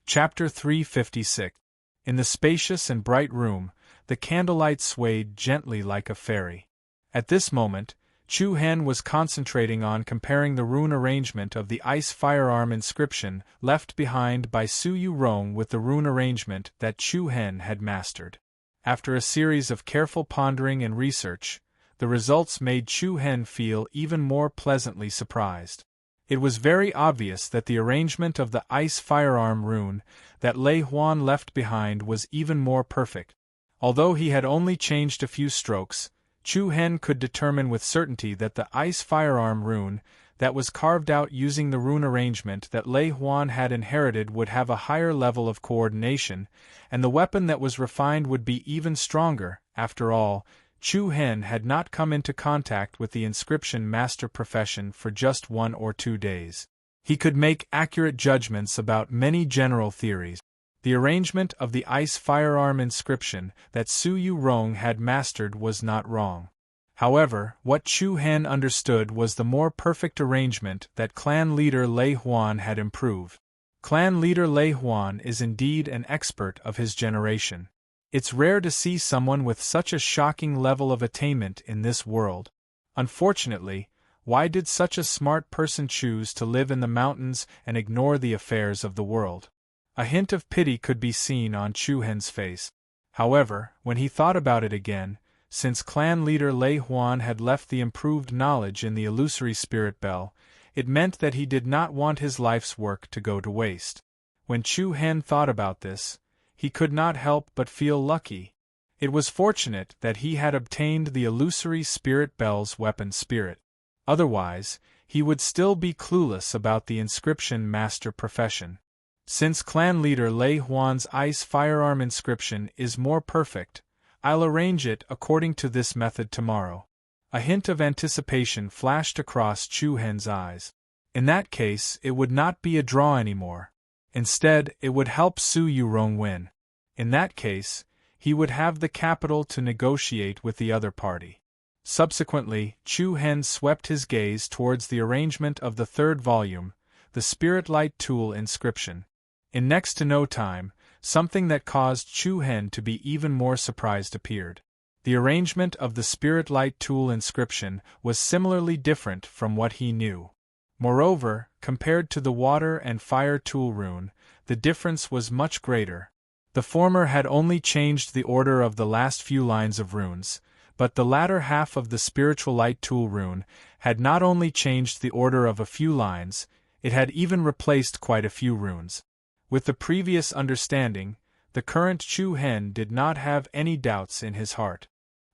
Chapter 356. In the spacious and bright room, the candlelight swayed gently like a fairy. At this moment, Chu Hen was concentrating on comparing the rune arrangement of the ice firearm inscription left behind by Su Yurong with the rune arrangement that Chu Hen had mastered. After a series of careful pondering and research, the results made Chu Hen feel even more pleasantly surprised. It was very obvious that the arrangement of the ice firearm rune that Lei Huan left behind was even more perfect. Although he had only changed a few strokes, Chu Hen could determine with certainty that the ice firearm rune that was carved out using the rune arrangement that Lei Huan had inherited would have a higher level of coordination, and the weapon that was refined would be even stronger. After all, Chu Hen had not come into contact with the inscription master profession for just 1 or 2 days. He could make accurate judgments about many general theories. The arrangement of the ice firearm inscription that Su Yurong had mastered was not wrong. However, what Chu Hen understood was the more perfect arrangement that clan leader Lei Huan had improved. Clan leader Lei Huan is indeed an expert of his generation. It's rare to see someone with such a shocking level of attainment in this world. Unfortunately, why did such a smart person choose to live in the mountains and ignore the affairs of the world? A hint of pity could be seen on Chu Hen's face. However, when he thought about it again, since clan leader Lei Huan had left the improved knowledge in the illusory spirit bell, it meant that he did not want his life's work to go to waste. When Chu Hen thought about this, he could not help but feel lucky. It was fortunate that he had obtained the illusory spirit bell's weapon spirit. Otherwise, he would still be clueless about the inscription master profession. Since clan leader Lei Huan's ice firearm inscription is more perfect, I'll arrange it according to this method tomorrow. A hint of anticipation flashed across Chu Hen's eyes. In that case, it would not be a draw anymore. Instead, it would help Su Yurong win. In that case, he would have the capital to negotiate with the other party. Subsequently, Chu Hen swept his gaze towards the arrangement of the 3rd volume, the Spirit Light Tool inscription. In next to no time, something that caused Chu Hen to be even more surprised appeared. The arrangement of the Spirit Light Tool inscription was similarly different from what he knew. Moreover, compared to the Water and Fire Tool rune, the difference was much greater. The former had only changed the order of the last few lines of runes, but the latter half of the Spiritual Light Tool rune had not only changed the order of a few lines, it had even replaced quite a few runes. With the previous understanding, the current Chu Hen did not have any doubts in his heart.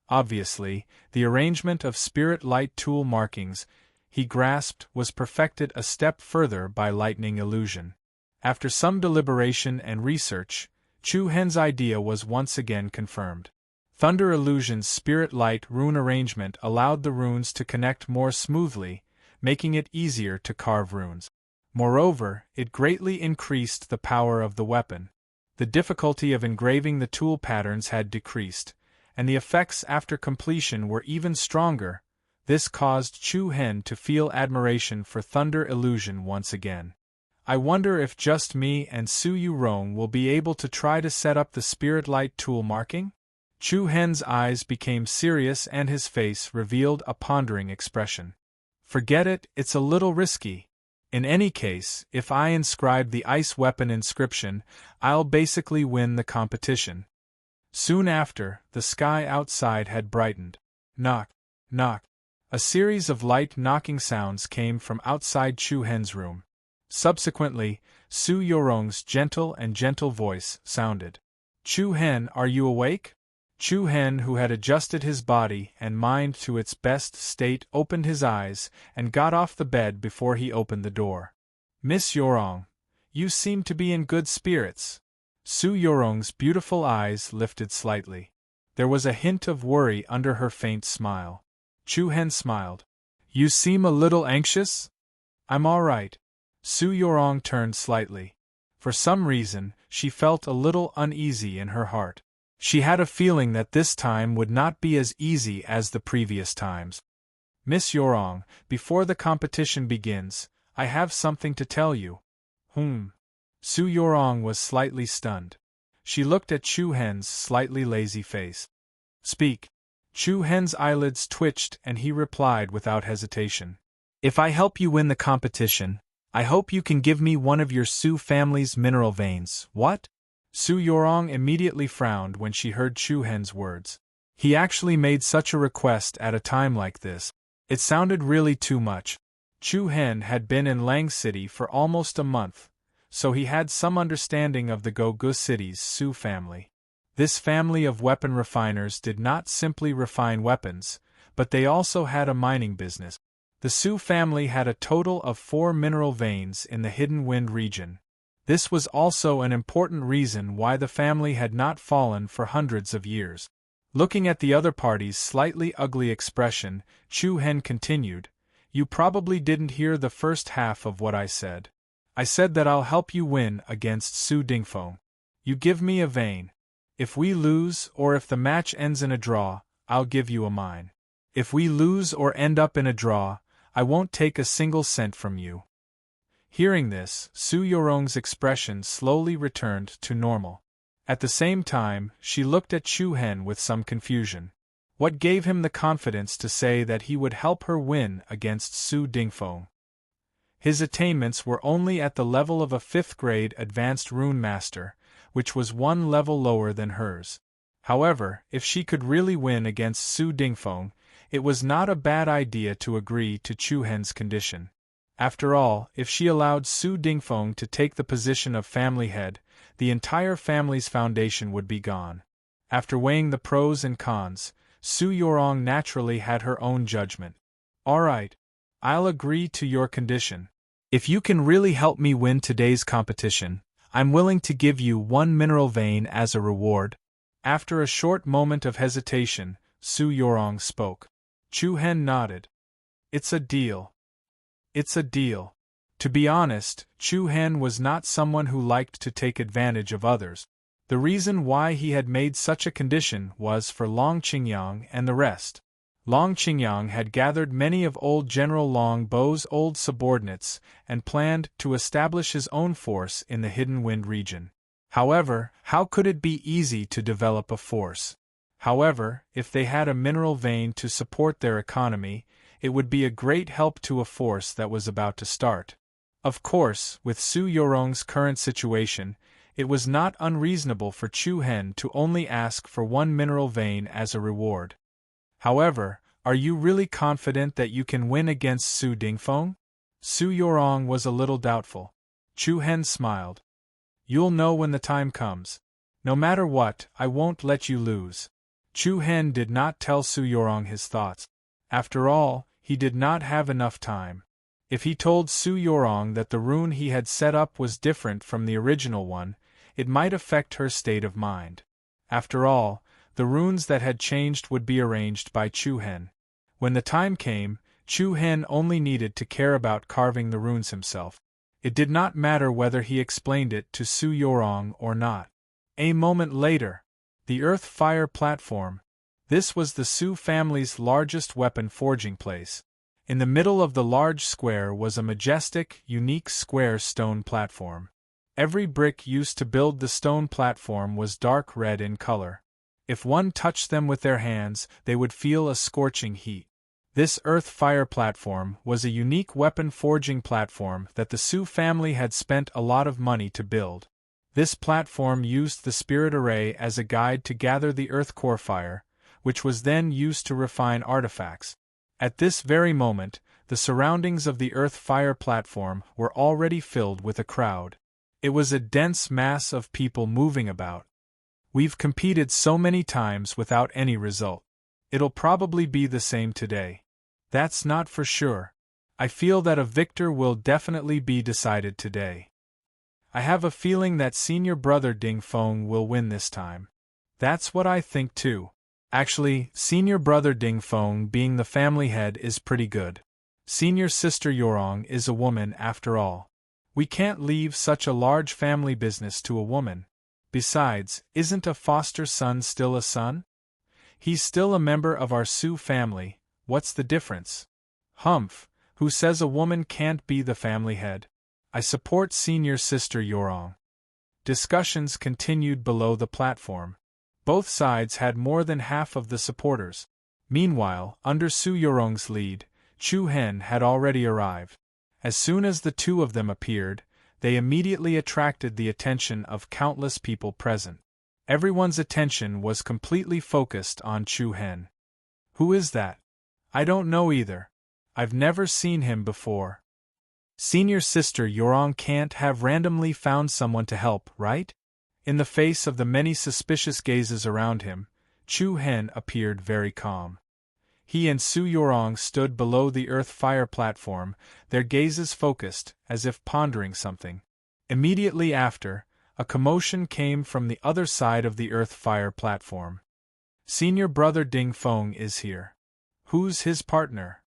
Obviously, the arrangement of Spirit Light Tool markings he grasped was perfected a step further by lightning illusion. After some deliberation and research, Chu Hen's idea was once again confirmed. Thunder Illusion's Spirit Light rune arrangement allowed the runes to connect more smoothly, making it easier to carve runes. Moreover, it greatly increased the power of the weapon. The difficulty of engraving the tool patterns had decreased, and the effects after completion were even stronger. This caused Chu Hen to feel admiration for Thunder Illusion once again. I wonder if just me and Su Yurong will be able to try to set up the Spirit Light Tool marking? Chu Hen's eyes became serious and his face revealed a pondering expression. Forget it, it's a little risky. In any case, if I inscribe the ice weapon inscription, I'll basically win the competition. Soon after, the sky outside had brightened. Knock, knock. A series of light knocking sounds came from outside Chu Hen's room. Subsequently, Su Yurong's gentle voice sounded. Chu Hen, are you awake? Chu Hen, who had adjusted his body and mind to its best state, opened his eyes and got off the bed before he opened the door. Miss Yurong, you seem to be in good spirits. Su Yurong's beautiful eyes lifted slightly. There was a hint of worry under her faint smile. Chu Hen smiled. You seem a little anxious? I'm all right. Su Yurong turned slightly. For some reason, she felt a little uneasy in her heart. She had a feeling that this time would not be as easy as the previous times. Miss Yurong, before the competition begins, I have something to tell you. Su Yorong was slightly stunned. She looked at Chu Hen's slightly lazy face. Speak. Chu Hen's eyelids twitched and he replied without hesitation. If I help you win the competition, I hope you can give me one of your Su family's mineral veins. What? Su Yorong immediately frowned when she heard Chu Hen's words. He actually made such a request at a time like this. It sounded really too much. Chu Hen had been in Lang City for almost a month, so he had some understanding of the Gogu City's Su family. This family of weapon refiners did not simply refine weapons, but they also had a mining business. The Su family had a total of 4 mineral veins in the Hidden Wind region. This was also an important reason why the family had not fallen for hundreds of years. Looking at the other party's slightly ugly expression, Chu Hen continued, You probably didn't hear the first half of what I said. I said that I'll help you win against Su Dingfeng. You give me a vein. If we lose or if the match ends in a draw, I'll give you a mine. If we lose or end up in a draw, I won't take a single cent from you. Hearing this, Su Yorong's expression slowly returned to normal. At the same time, she looked at Chu Hen with some confusion. What gave him the confidence to say that he would help her win against Su Dingfeng? His attainments were only at the level of a 5th-grade advanced rune master, which was 1 level lower than hers. However, if she could really win against Su Dingfeng, it was not a bad idea to agree to Chu Hen's condition. After all, if she allowed Su Dingfeng to take the position of family head, the entire family's foundation would be gone. After weighing the pros and cons, Su Yorong naturally had her own judgment. All right, I'll agree to your condition. If you can really help me win today's competition, I'm willing to give you 1 mineral vein as a reward. After a short moment of hesitation, Su Yorong spoke. Chu Hen nodded. It's a deal. It's a deal. To be honest, Chu Hen was not someone who liked to take advantage of others. The reason why he had made such a condition was for Long Qingyang and the rest. Long Qingyang had gathered many of old General Long Bo's old subordinates and planned to establish his own force in the Hidden Wind region. However, how could it be easy to develop a force? However, if they had a mineral vein to support their economy, it would be a great help to a force that was about to start. Of course, with Su Yorong's current situation, it was not unreasonable for Chu Hen to only ask for 1 mineral vein as a reward. However, are you really confident that you can win against Su Dingfeng? Su Yorong was a little doubtful. Chu Hen smiled. You'll know when the time comes. No matter what, I won't let you lose. Chu Hen did not tell Su Yorong his thoughts. After all, he did not have enough time. If he told Su Yorong that the rune he had set up was different from the original one, it might affect her state of mind. After all, the runes that had changed would be arranged by Chu Hen. When the time came, Chu Hen only needed to care about carving the runes himself. It did not matter whether he explained it to Su Yorong or not. A moment later, the earth-fire platform. This was the Su family's largest weapon forging place. In the middle of the large square was a majestic, unique square stone platform. Every brick used to build the stone platform was dark red in color. If one touched them with their hands, they would feel a scorching heat. This earth-fire platform was a unique weapon forging platform that the Su family had spent a lot of money to build. This platform used the spirit array as a guide to gather the earth core fire, which was then used to refine artifacts. At this very moment, the surroundings of the earth-fire platform were already filled with a crowd. It was a dense mass of people moving about. We've competed so many times without any result. It'll probably be the same today. That's not for sure. I feel that a victor will definitely be decided today. I have a feeling that senior brother Dingfeng will win this time. That's what I think too. Actually, senior brother Dingfeng being the family head is pretty good. Senior sister Yorong is a woman after all. We can't leave such a large family business to a woman. Besides, isn't a foster son still a son? He's still a member of our Su family. What's the difference? Humph, who says a woman can't be the family head? I support senior sister Yorong. Discussions continued below the platform. Both sides had more than half of the supporters. Meanwhile, under Su Yorong's lead, Chu Hen had already arrived. As soon as the two of them appeared, they immediately attracted the attention of countless people present. Everyone's attention was completely focused on Chu Hen. Who is that? I don't know either. I've never seen him before. Senior sister Yorong can't have randomly found someone to help, right? In the face of the many suspicious gazes around him, Chu Hen appeared very calm. He and Su Yorong stood below the earth fire platform, their gazes focused, as if pondering something. Immediately after, a commotion came from the other side of the earth fire platform. Senior brother Ding Feng is here. Who's his partner?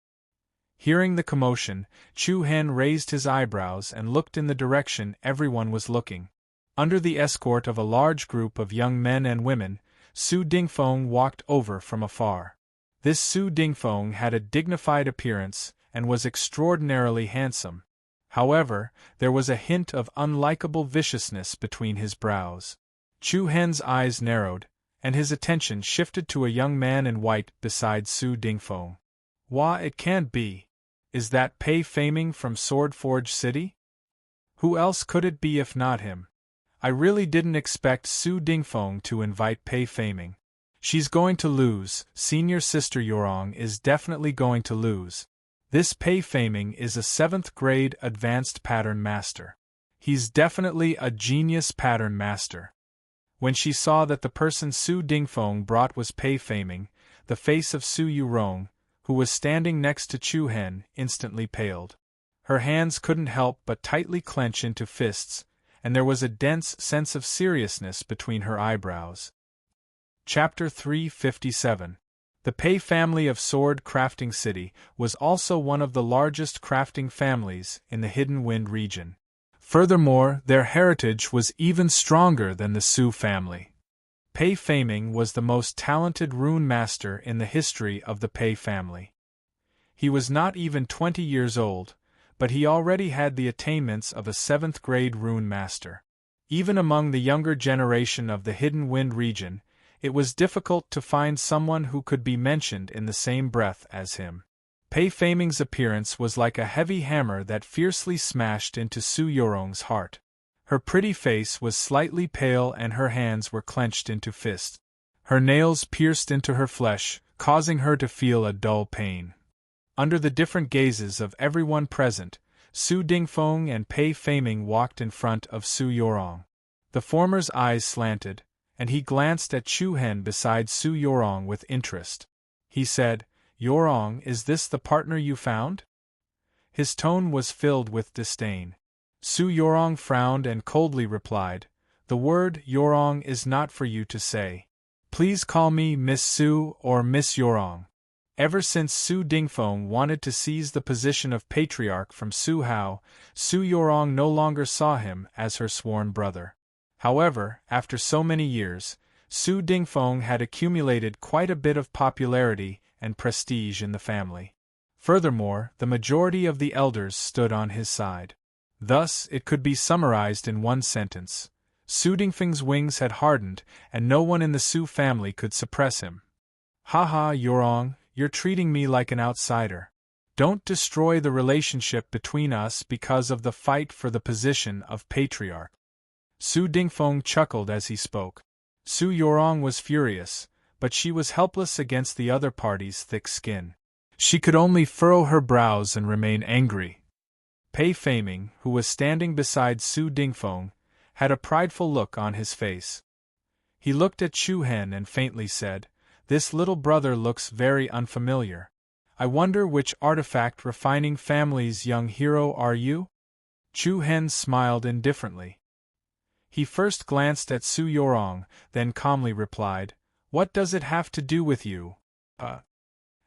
Hearing the commotion, Chu Hen raised his eyebrows and looked in the direction everyone was looking. Under the escort of a large group of young men and women, Su Dingfeng walked over from afar. This Su Dingfeng had a dignified appearance and was extraordinarily handsome. However, there was a hint of unlikable viciousness between his brows. Chu Hen's eyes narrowed, and his attention shifted to a young man in white beside Su Dingfeng. Wah, it can't be. Is that Pei Faming from Swordforge City? Who else could it be if not him? I really didn't expect Su Dingfeng to invite Pei Faming. She's going to lose. Senior sister Yorong is definitely going to lose. This Pei Faming is a 7th grade advanced pattern master. He's definitely a genius pattern master. When she saw that the person Su Dingfeng brought was Pei Faming, the face of Su Yurong, who was standing next to Chu Hen, instantly paled. Her hands couldn't help but tightly clench into fists, and there was a dense sense of seriousness between her eyebrows. Chapter 357. The Pei family of Sword Crafting City was also one of the largest crafting families in the Hidden Wind region. Furthermore, their heritage was even stronger than the Su family. Pei Faming was the most talented rune master in the history of the Pei family. He was not even 20 years old, but he already had the attainments of a 7th grade rune master. Even among the younger generation of the Hidden Wind region, it was difficult to find someone who could be mentioned in the same breath as him. Pei Faming's appearance was like a heavy hammer that fiercely smashed into Su Yorong's heart. Her pretty face was slightly pale and her hands were clenched into fists. Her nails pierced into her flesh, causing her to feel a dull pain. Under the different gazes of everyone present, Su Dingfeng and Pei Faming walked in front of Su Yorong. The former's eyes slanted, and he glanced at Chu Hen beside Su Yorong with interest. He said, "Yorong, is this the partner you found?" His tone was filled with disdain. Su Yorong frowned and coldly replied, "The word Yorong is not for you to say. Please call me Miss Su or Miss Yorong." Ever since Su Dingfeng wanted to seize the position of patriarch from Su Hao, Su Yorong no longer saw him as her sworn brother. However, after so many years, Su Dingfeng had accumulated quite a bit of popularity and prestige in the family. Furthermore, the majority of the elders stood on his side. Thus, it could be summarized in one sentence. Su Dingfeng's wings had hardened, and no one in the Su family could suppress him. "Haha, Yorong, you're treating me like an outsider. Don't destroy the relationship between us because of the fight for the position of patriarch." Su Dingfeng chuckled as he spoke. Su Yorong was furious, but she was helpless against the other party's thick skin. She could only furrow her brows and remain angry. Pei Faming, who was standing beside Su Dingfeng, had a prideful look on his face. He looked at Chu Hen and faintly said, "This little brother looks very unfamiliar. I wonder which artifact refining family's young hero are you?" Chu Hen smiled indifferently. He first glanced at Su Yorong, then calmly replied, "What does it have to do with you?"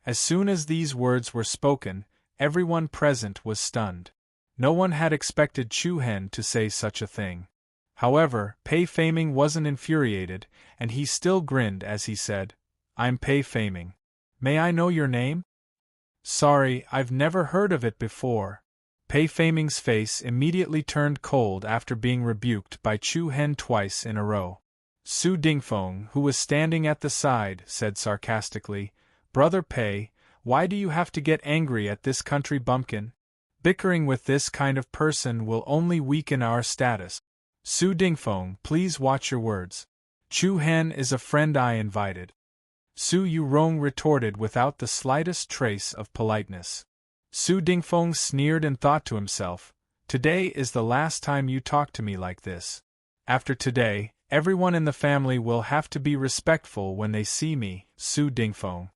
As soon as these words were spoken, everyone present was stunned. No one had expected Chu Hen to say such a thing. However, Pei Faming wasn't infuriated, and he still grinned as he said, "I'm Pei Faming. May I know your name?" "Sorry, I've never heard of it before." Pei Feiming's face immediately turned cold after being rebuked by Chu Hen twice in a row. Su Dingfeng, who was standing at the side, said sarcastically, "Brother Pei, why do you have to get angry at this country bumpkin? Bickering with this kind of person will only weaken our status. Su Dingfeng, please watch your words. Chu Hen is a friend I invited." Su Yurong retorted without the slightest trace of politeness. Su Dingfeng sneered and thought to himself, "Today is the last time you talk to me like this. After today, everyone in the family will have to be respectful when they see me, Su Dingfeng.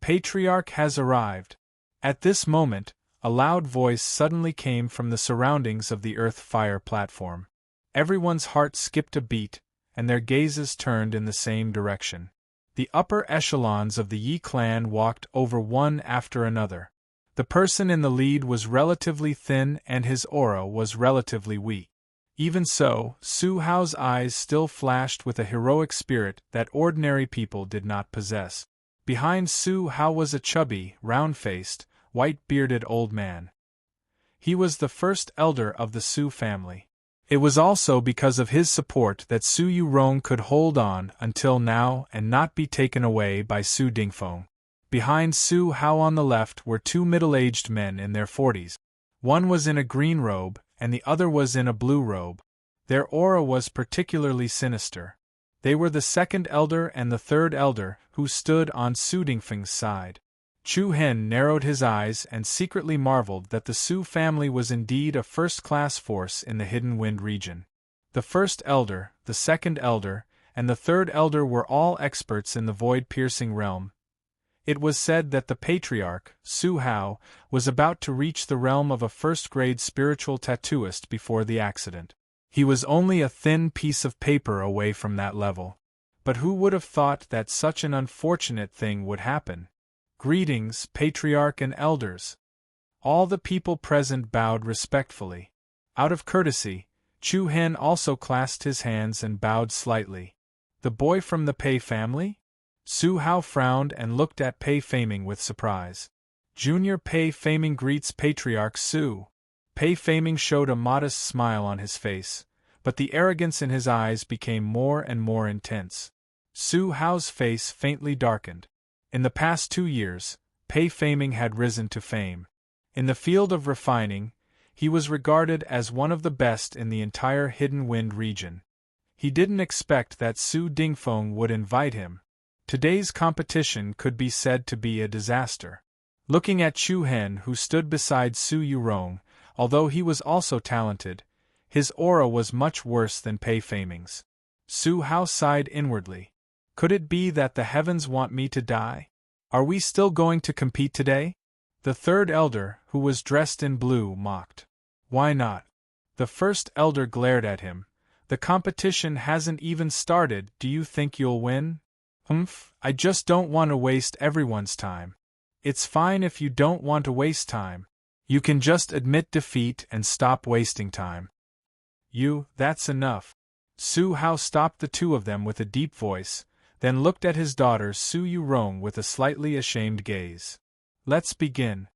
Patriarch has arrived." At this moment, a loud voice suddenly came from the surroundings of the earth-fire platform. Everyone's heart skipped a beat, and their gazes turned in the same direction. The upper echelons of the Yi clan walked over one after another. The person in the lead was relatively thin and his aura was relatively weak. Even so, Su Hao's eyes still flashed with a heroic spirit that ordinary people did not possess. Behind Su Hao was a chubby, round-faced, white-bearded old man. He was the first elder of the Su family. It was also because of his support that Su Yurong could hold on until now and not be taken away by Su Dingfeng. Behind Su Hao on the left were two middle-aged men in their 40s. One was in a green robe, and the other was in a blue robe. Their aura was particularly sinister. They were the second elder and the third elder, who stood on Su Dingfeng's side. Chu Hen narrowed his eyes and secretly marveled that the Su family was indeed a first-class force in the Hidden Wind region. The first elder, the second elder, and the third elder were all experts in the void-piercing realm. It was said that the patriarch, Su Hao, was about to reach the realm of a first-grade spiritual tattooist before the accident. He was only a thin piece of paper away from that level. But who would have thought that such an unfortunate thing would happen? "Greetings, patriarch and elders." All the people present bowed respectfully. Out of courtesy, Chu Hen also clasped his hands and bowed slightly. "The boy from the Pei family?" Su Hao frowned and looked at Pei Feiming with surprise. "Junior Pei Feiming greets Patriarch Su." Pei Feiming showed a modest smile on his face, but the arrogance in his eyes became more and more intense. Su Hao's face faintly darkened. In the past 2 years, Pei Feiming had risen to fame. In the field of refining, he was regarded as one of the best in the entire Hidden Wind region. He didn't expect that Su Dingfeng would invite him. Today's competition could be said to be a disaster. Looking at Chu Hen, who stood beside Su Yurong, although he was also talented, his aura was much worse than Pei Feiming's. Su Hao sighed inwardly. Could it be that the heavens want me to die? Are we still going to compete today? The third elder, who was dressed in blue, mocked. Why not? The first elder glared at him. The competition hasn't even started. Do you think you'll win? I just don't want to waste everyone's time. It's fine if you don't want to waste time. You can just admit defeat and stop wasting time. That's enough. Su Hao stopped the two of them with a deep voice, then looked at his daughter Su Yurong with a slightly ashamed gaze. Let's begin.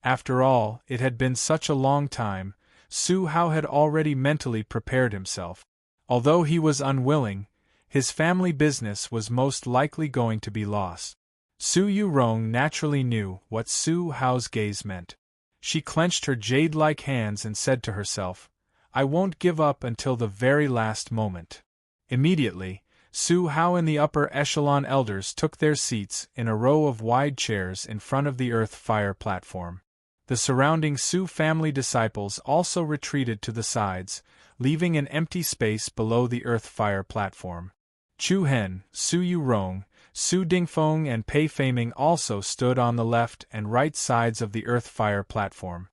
After all, it had been such a long time. Su Hao had already mentally prepared himself. Although he was unwilling, his family business was most likely going to be lost. Su Yurong naturally knew what Su Hao's gaze meant. She clenched her jade-like hands and said to herself, "I won't give up until the very last moment." Immediately, Su Hao and the upper echelon elders took their seats in a row of wide chairs in front of the earth-fire platform. The surrounding Su family disciples also retreated to the sides, leaving an empty space below the earth-fire platform. Chu Hen, Su Yurong, Su Dingfeng and Pei Feiming also stood on the left and right sides of the earth-fire platform.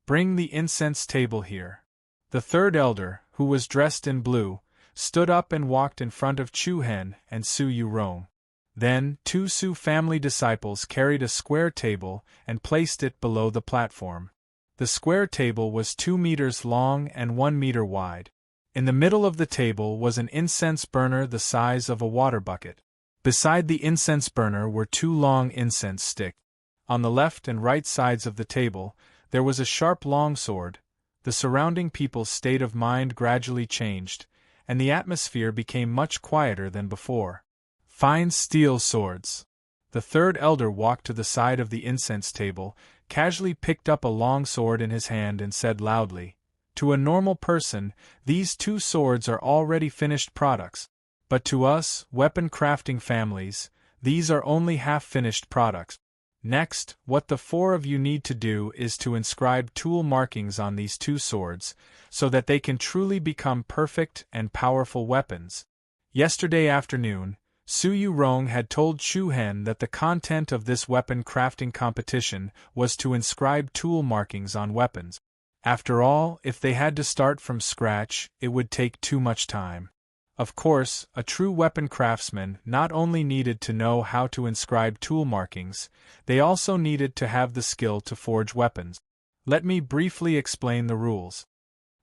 "Bring the incense table here." The third elder, who was dressed in blue, stood up and walked in front of Chu Hen and Su Yurong. Then, 2 Su family disciples carried a square table and placed it below the platform. The square table was 2 meters long and 1 meter wide. In the middle of the table was an incense burner the size of a water bucket. Beside the incense burner were 2 long incense sticks. On the left and right sides of the table, There was a sharp longsword. The surrounding people's state of mind gradually changed, and the atmosphere became much quieter than before. Fine steel swords. The third elder walked to the side of the incense table, casually picked up a long sword in his hand and said loudly, "To a normal person, these two swords are already finished products. But to us, weapon-crafting families, these are only half-finished products. Next, what the four of you need to do is to inscribe tool markings on these two swords, so that they can truly become perfect and powerful weapons." Yesterday afternoon, Su Yurong had told Chu Hen that the content of this weapon-crafting competition was to inscribe tool markings on weapons. After all, if they had to start from scratch, it would take too much time. Of course, a true weapon craftsman not only needed to know how to inscribe tool markings, they also needed to have the skill to forge weapons. Let me briefly explain the rules.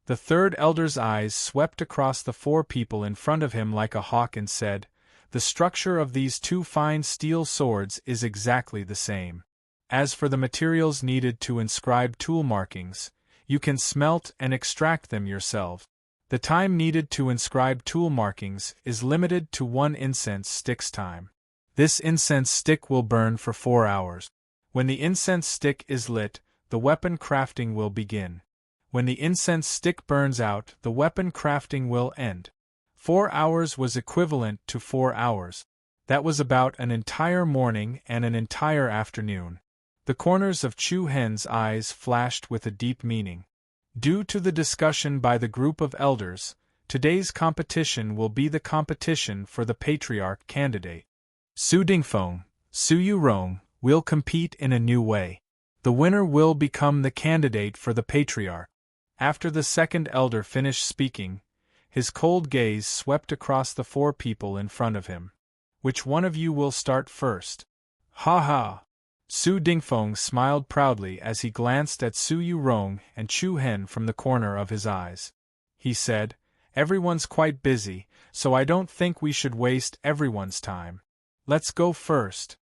The third elder's eyes swept across the four people in front of him like a hawk and said, "The structure of these two fine steel swords is exactly the same. As for the materials needed to inscribe tool markings, you can smelt and extract them yourselves. The time needed to inscribe tool markings is limited to 1 incense stick's time. This incense stick will burn for 4 hours. When the incense stick is lit, the weapon crafting will begin. When the incense stick burns out, the weapon crafting will end." 4 hours was equivalent to 4 hours. That was about an entire morning and an entire afternoon. The corners of Chu Hen's eyes flashed with a deep meaning. Due to the discussion by the group of elders, today's competition will be the competition for the patriarch candidate. Su Dingfeng, Su Yurong, will compete in a new way. The winner will become the candidate for the patriarch. After the second elder finished speaking, his cold gaze swept across the four people in front of him. "Which one of you will start first?" "Ha ha!" Su Dingfeng smiled proudly as he glanced at Su Yurong and Chu Hen from the corner of his eyes. He said, "Everyone's quite busy, so I don't think we should waste everyone's time. Let's go first."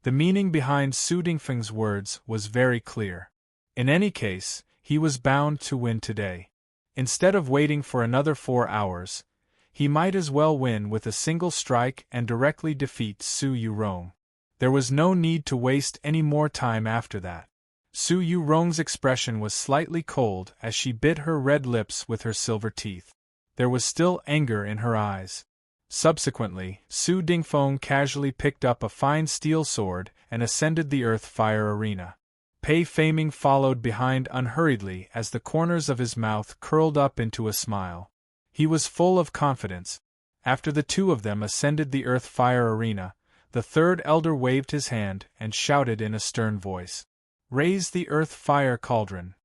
The meaning behind Su Dingfeng's words was very clear. In any case, he was bound to win today. Instead of waiting for another 4 hours, he might as well win with a single strike and directly defeat Su Yurong. There was no need to waste any more time after that. Su Yurong's expression was slightly cold as she bit her red lips with her silver teeth. There was still anger in her eyes. Subsequently, Su Dingfeng casually picked up a fine steel sword and ascended the earth-fire arena. Pei Feiming followed behind unhurriedly as the corners of his mouth curled up into a smile. He was full of confidence. After the two of them ascended the earth-fire arena, the third elder waved his hand and shouted in a stern voice, "Raise the earth-fire cauldron."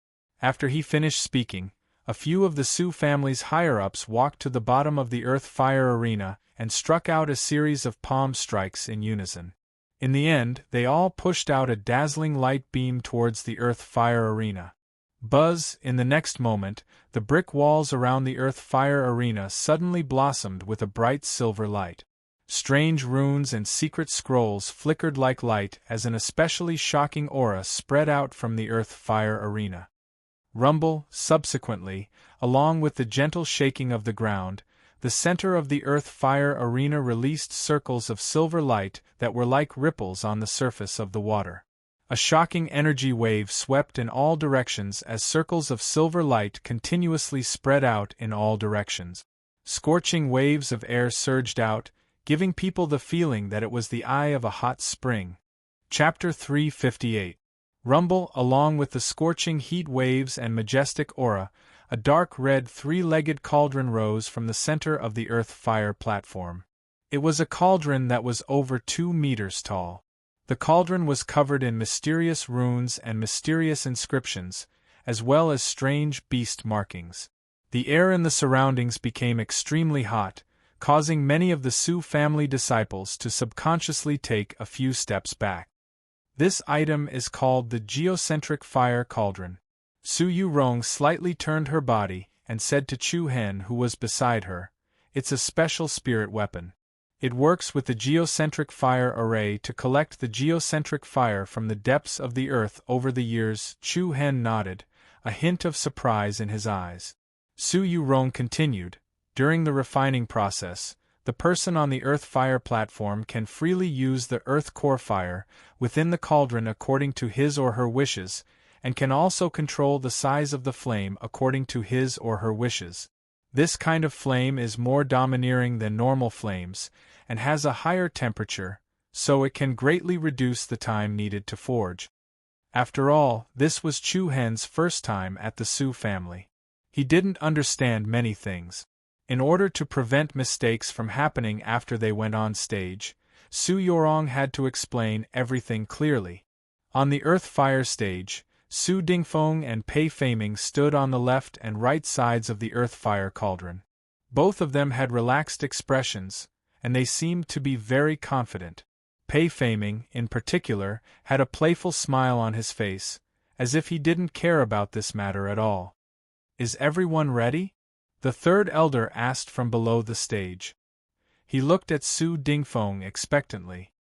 After he finished speaking, a few of the Su family's higher-ups walked to the bottom of the earth-fire arena and struck out a series of palm strikes in unison. In the end, they all pushed out a dazzling light beam towards the earth-fire arena. Buzz! In the next moment, the brick walls around the earth-fire arena suddenly blossomed with a bright silver light. Strange runes and secret scrolls flickered like light as an especially shocking aura spread out from the earth-fire arena. Rumble, subsequently, along with the gentle shaking of the ground, the center of the earth-fire arena released circles of silver light that were like ripples on the surface of the water. A shocking energy wave swept in all directions as circles of silver light continuously spread out in all directions. Scorching waves of air surged out, giving people the feeling that it was the eye of a hot spring. Chapter 358. Rumble. Along with the scorching heat waves and majestic aura, a dark red three-legged cauldron rose from the center of the earth-fire platform. It was a cauldron that was over 2 meters tall. The cauldron was covered in mysterious runes and mysterious inscriptions, as well as strange beast markings. The air in the surroundings became extremely hot, causing many of the Su family disciples to subconsciously take a few steps back. This item is called the geocentric fire cauldron. Su Yurong slightly turned her body and said to Chu Hen, who was beside her, "It's a special spirit weapon. It works with the geocentric fire array to collect the geocentric fire from the depths of the earth over the years. Chu Hen nodded, a hint of surprise in his eyes. Su Yurong continued, during the refining process, the person on the earth fire platform can freely use the earth core fire within the cauldron according to his or her wishes, and can also control the size of the flame according to his or her wishes. This kind of flame is more domineering than normal flames, and has a higher temperature, so it can greatly reduce the time needed to forge. After all, this was Chu Hen's first time at the Su family. He didn't understand many things. In order to prevent mistakes from happening after they went on stage, Su Yorong had to explain everything clearly. On the earth fire stage, Su Dingfeng and Pei Feiming stood on the left and right sides of the earth fire cauldron. Both of them had relaxed expressions, and they seemed to be very confident. Pei Feiming, in particular, had a playful smile on his face, as if he didn't care about this matter at all. "Is everyone ready?" the third elder asked from below the stage. He looked at Su Dingfeng expectantly.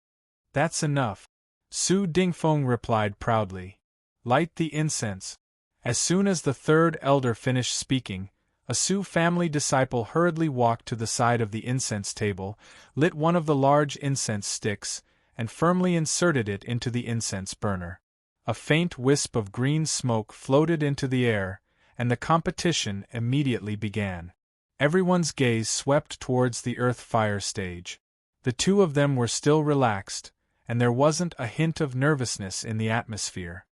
"That's enough," Su Dingfeng replied proudly. "Light the incense." As soon as the third elder finished speaking, a Su family disciple hurriedly walked to the side of the incense table, lit one of the large incense sticks, and firmly inserted it into the incense burner. A faint wisp of green smoke floated into the air, and the competition immediately began. Everyone's gaze swept towards the earth fire stage. The two of them were still relaxed, and there wasn't a hint of nervousness in the atmosphere.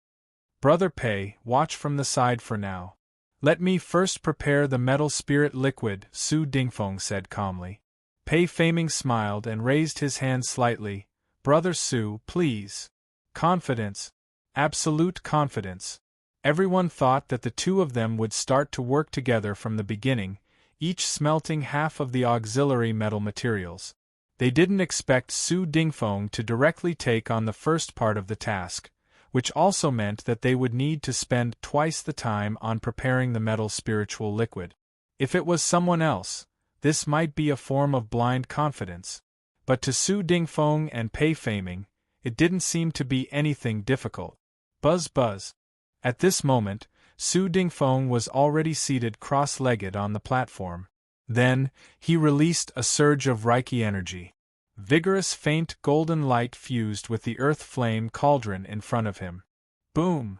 "Brother Pei, watch from the side for now. Let me first prepare the metal spirit liquid," Su Dingfeng said calmly. Pei Feiming smiled and raised his hand slightly. "Brother Su, please. Confidence. Absolute confidence." Everyone thought that the two of them would start to work together from the beginning, each smelting half of the auxiliary metal materials. They didn't expect Su Dingfeng to directly take on the first part of the task, which also meant that they would need to spend twice the time on preparing the metal spiritual liquid. If it was someone else, this might be a form of blind confidence. But to Su Dingfeng and Pei Feiming, it didn't seem to be anything difficult. Buzz buzz. At this moment, Su Dingfeng was already seated cross-legged on the platform. Then, he released a surge of Reiki energy. Vigorous faint golden light fused with the earth flame cauldron in front of him. Boom!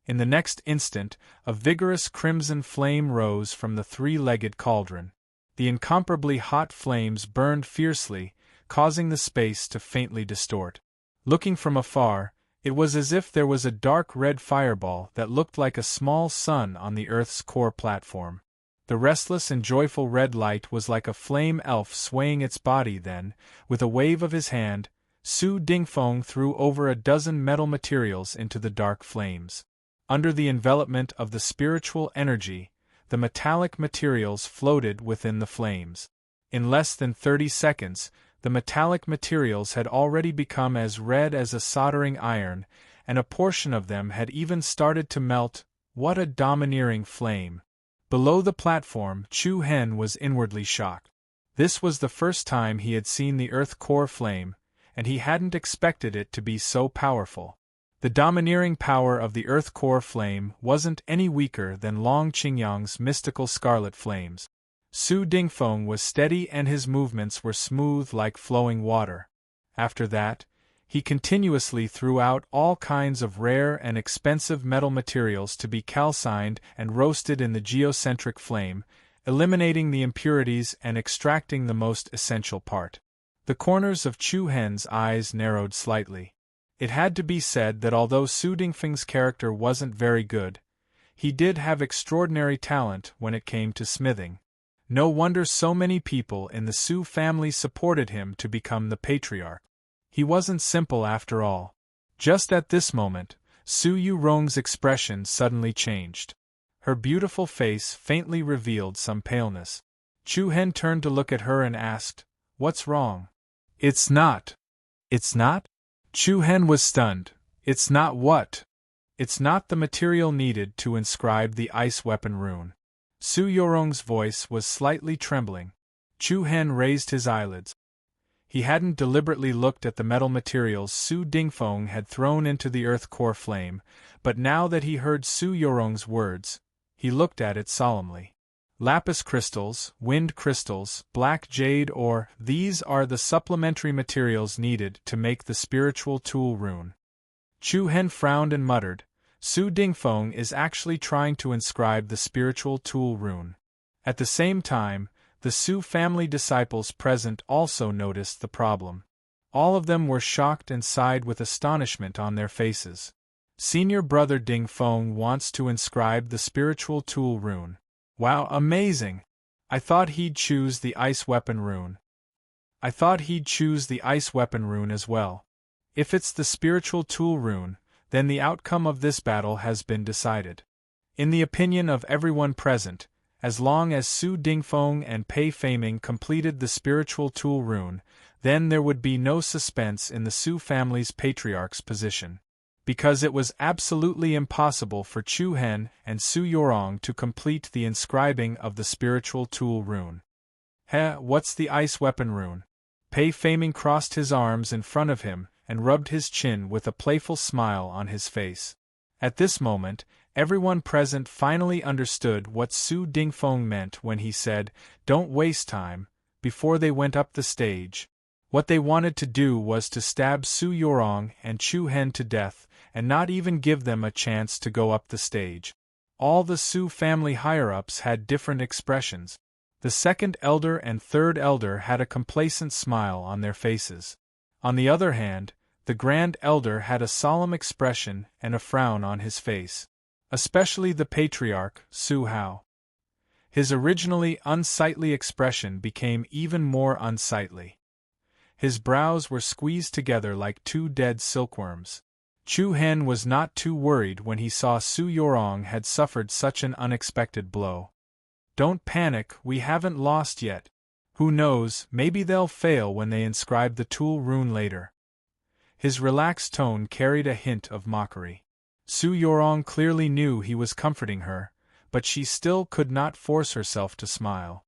In the next instant, a vigorous crimson flame rose from the three-legged cauldron. The incomparably hot flames burned fiercely, causing the space to faintly distort. Looking from afar, it was as if there was a dark red fireball that looked like a small sun on the Earth's core platform. The restless and joyful red light was like a flame elf swaying its body. Then, with a wave of his hand, Su Dingfeng threw over a dozen metal materials into the dark flames. Under the envelopment of the spiritual energy, the metallic materials floated within the flames. In less than 30 seconds, the metallic materials had already become as red as a soldering iron, and a portion of them had even started to melt. What a domineering flame! Below the platform, Chu Hen was inwardly shocked. This was the first time he had seen the earth core flame, and he hadn't expected it to be so powerful. The domineering power of the earth core flame wasn't any weaker than Long Qingyang's mystical scarlet flames. Su Dingfeng was steady and his movements were smooth like flowing water. After that, he continuously threw out all kinds of rare and expensive metal materials to be calcined and roasted in the geocentric flame, eliminating the impurities and extracting the most essential part. The corners of Chu Hen's eyes narrowed slightly. It had to be said that although Su Dingfeng's character wasn't very good, he did have extraordinary talent when it came to smithing. No wonder so many people in the Su family supported him to become the patriarch. He wasn't simple after all. Just at this moment, Su Yurong's expression suddenly changed. Her beautiful face faintly revealed some paleness. Chu Hen turned to look at her and asked, "What's wrong?" "It's not." "It's not?" Chu Hen was stunned. "It's not what?" "It's not the material needed to inscribe the ice weapon rune." Su Yorong's voice was slightly trembling. Chu Hen raised his eyelids. He hadn't deliberately looked at the metal materials Su Dingfeng had thrown into the earth core flame, but now that he heard Su Yorong's words, he looked at it solemnly. Lapis crystals, wind crystals, black jade ore, these are the supplementary materials needed to make the spiritual tool rune. Chu Hen frowned and muttered, Su Dingfeng is actually trying to inscribe the spiritual tool rune. At the same time, the Su family disciples present also noticed the problem. All of them were shocked and sighed with astonishment on their faces. Senior brother Dingfeng wants to inscribe the spiritual tool rune. Wow, amazing! I thought he'd choose the ice weapon rune. As well. If it's the spiritual tool rune, then the outcome of this battle has been decided. In the opinion of everyone present, as long as Su Dingfeng and Pei Feiming completed the spiritual tool rune, then there would be no suspense in the Su family's patriarch's position. Because it was absolutely impossible for Chu Hen and Su Yorong to complete the inscribing of the spiritual tool rune. What's the ice weapon rune? Pei Feiming crossed his arms in front of him and rubbed his chin with a playful smile on his face. At this moment, everyone present finally understood what Su Dingfeng meant when he said, "Don't waste time," before they went up the stage. What they wanted to do was to stab Su Yorong and Chu Hen to death, and not even give them a chance to go up the stage. All the Su family higher-ups had different expressions. The second elder and third elder had a complacent smile on their faces. On the other hand, the grand elder had a solemn expression and a frown on his face. Especially the patriarch, Su Hao. His originally unsightly expression became even more unsightly. His brows were squeezed together like two dead silkworms. Chu Hen was not too worried when he saw Su Yorong had suffered such an unexpected blow. "Don't panic, we haven't lost yet. Who knows, maybe they'll fail when they inscribe the tool rune later." His relaxed tone carried a hint of mockery. Su Yorong clearly knew he was comforting her, but she still could not force herself to smile.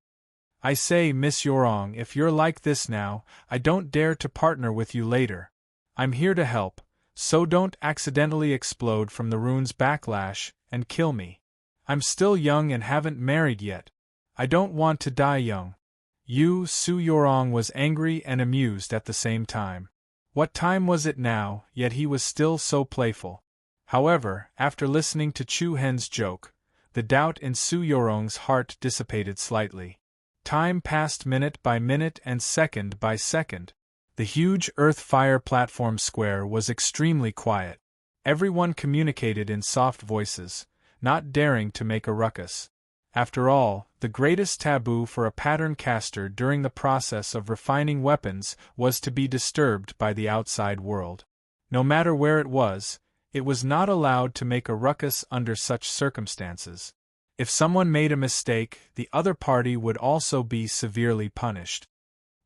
"I say, Miss Yorong, if you're like this now, I don't dare to partner with you later. I'm here to help, so don't accidentally explode from the rune's backlash and kill me. I'm still young and haven't married yet. I don't want to die young." Su Yorong was angry and amused at the same time. What time was it now, yet he was still so playful. However, after listening to Chu Hen's joke, the doubt in Su Yorong's heart dissipated slightly. Time passed minute by minute and second by second. The huge earth-fire platform square was extremely quiet. Everyone communicated in soft voices, not daring to make a ruckus. After all, the greatest taboo for a pattern caster during the process of refining weapons was to be disturbed by the outside world. No matter where it was not allowed to make a ruckus under such circumstances. If someone made a mistake, the other party would also be severely punished.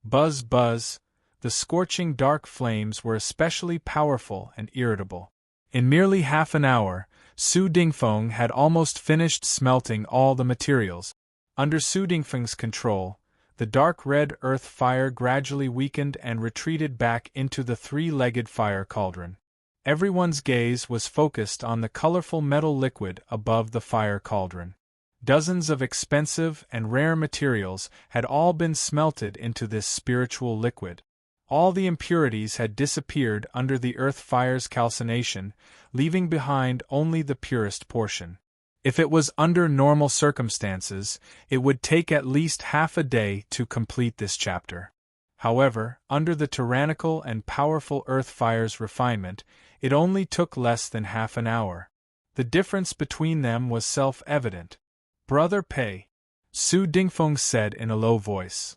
Buzz buzz, the scorching dark flames were especially powerful and irritable. In merely half an hour, Su Dingfeng had almost finished smelting all the materials. Under Su Dingfeng's control, the dark red earth fire gradually weakened and retreated back into the three-legged fire cauldron. Everyone's gaze was focused on the colorful metal liquid above the fire cauldron. Dozens of expensive and rare materials had all been smelted into this spiritual liquid. All the impurities had disappeared under the earth fire's calcination, leaving behind only the purest portion. If it was under normal circumstances, it would take at least half a day to complete this chapter. However, under the tyrannical and powerful earth fire's refinement, it only took less than half an hour. The difference between them was self-evident. "Brother Pei," Su Dingfeng said in a low voice.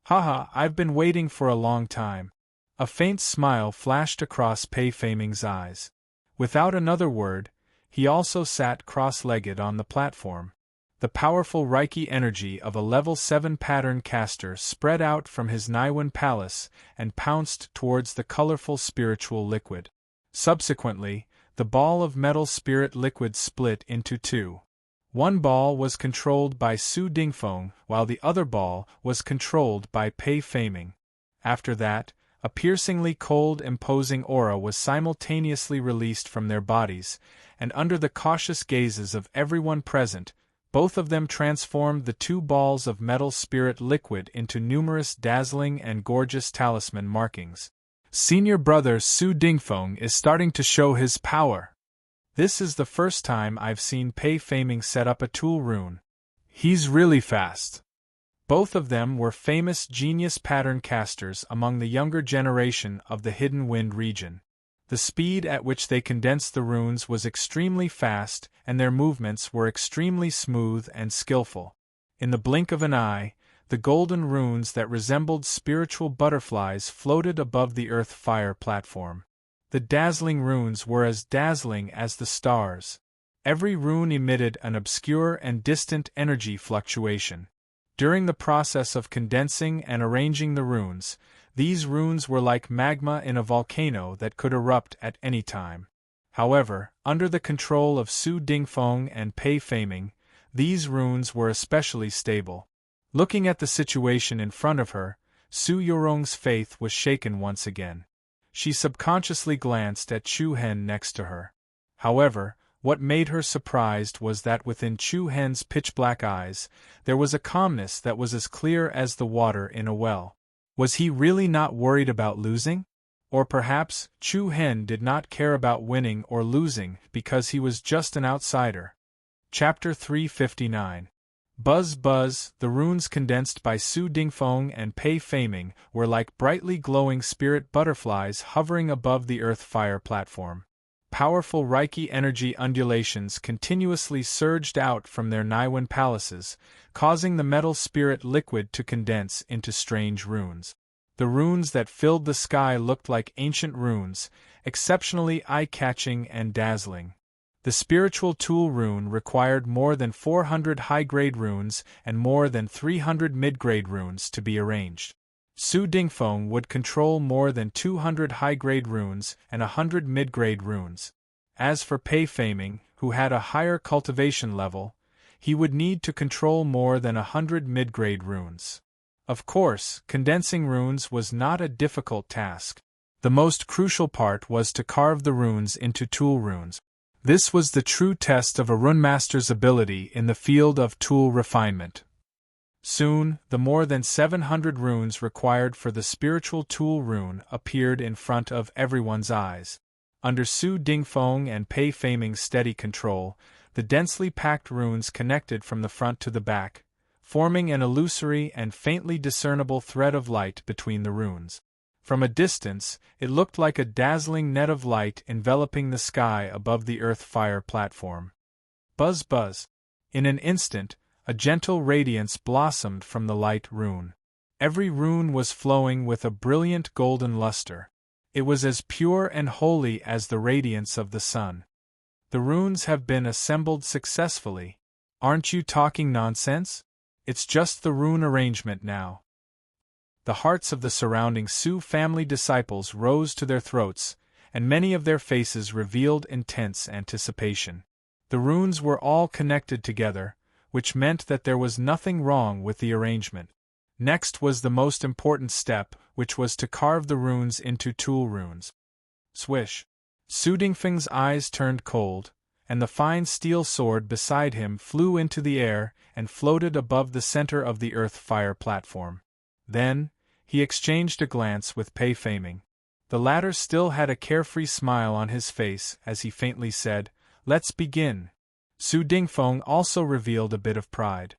"Haha, I've been waiting for a long time." A faint smile flashed across Pei Feiming's eyes. Without another word, he also sat cross-legged on the platform. The powerful Reiki energy of a level 7 pattern caster spread out from his Naiwan palace and pounced towards the colorful spiritual liquid. Subsequently, the ball of metal spirit liquid split into two. One ball was controlled by Su Dingfeng, while the other ball was controlled by Pei Feiming. After that, a piercingly cold, imposing aura was simultaneously released from their bodies, and under the cautious gazes of everyone present, both of them transformed the two balls of metal spirit liquid into numerous dazzling and gorgeous talisman markings. Senior brother Su Dingfeng is starting to show his power. This is the first time I've seen Pei Faming set up a tool rune. He's really fast. Both of them were famous genius pattern casters among the younger generation of the Hidden Wind region. The speed at which they condensed the runes was extremely fast, and their movements were extremely smooth and skillful. In the blink of an eye, the golden runes that resembled spiritual butterflies floated above the earth-fire platform. The dazzling runes were as dazzling as the stars. Every rune emitted an obscure and distant energy fluctuation. During the process of condensing and arranging the runes, these runes were like magma in a volcano that could erupt at any time. However, under the control of Su Dingfeng and Pei Faming, these runes were especially stable. Looking at the situation in front of her, Su Yurong's faith was shaken once again. She subconsciously glanced at Chu Hen next to her. However, what made her surprised was that within Chu Hen's pitch-black eyes, there was a calmness that was as clear as the water in a well. Was he really not worried about losing? Or perhaps Chu Hen did not care about winning or losing because he was just an outsider. Chapter 359. Buzz Buzz. The runes condensed by Su Dingfeng and Pei Faming were like brightly glowing spirit butterflies hovering above the earth-fire platform. Powerful Reiki energy undulations continuously surged out from their Naiwan palaces, causing the metal spirit liquid to condense into strange runes. The runes that filled the sky looked like ancient runes, exceptionally eye-catching and dazzling. The spiritual tool rune required more than 400 high-grade runes and more than 300 mid-grade runes to be arranged. Su Dingfeng would control more than 200 high-grade runes and 100 mid-grade runes. As for Pei Faming, who had a higher cultivation level, he would need to control more than 100 mid-grade runes. Of course, condensing runes was not a difficult task. The most crucial part was to carve the runes into tool runes. This was the true test of a runemaster's ability in the field of tool refinement. Soon, the more than 700 runes required for the spiritual tool rune appeared in front of everyone's eyes. Under Su Dingfeng and Pei Faming's steady control, the densely packed runes connected from the front to the back, forming an illusory and faintly discernible thread of light between the runes. From a distance, it looked like a dazzling net of light enveloping the sky above the earth-fire platform. Buzz buzz. In an instant, a gentle radiance blossomed from the light rune. Every rune was flowing with a brilliant golden luster. It was as pure and holy as the radiance of the sun. The runes have been assembled successfully. Aren't you talking nonsense? It's just the rune arrangement now. The hearts of the surrounding Su family disciples rose to their throats, and many of their faces revealed intense anticipation. The runes were all connected together, which meant that there was nothing wrong with the arrangement. Next was the most important step, which was to carve the runes into tool runes. Swish! Su Dingfeng's eyes turned cold, and the fine steel sword beside him flew into the air and floated above the center of the earth-fire platform. Then, he exchanged a glance with Pei Faming. The latter still had a carefree smile on his face as he faintly said, "Let's begin." Su Dingfeng also revealed a bit of pride.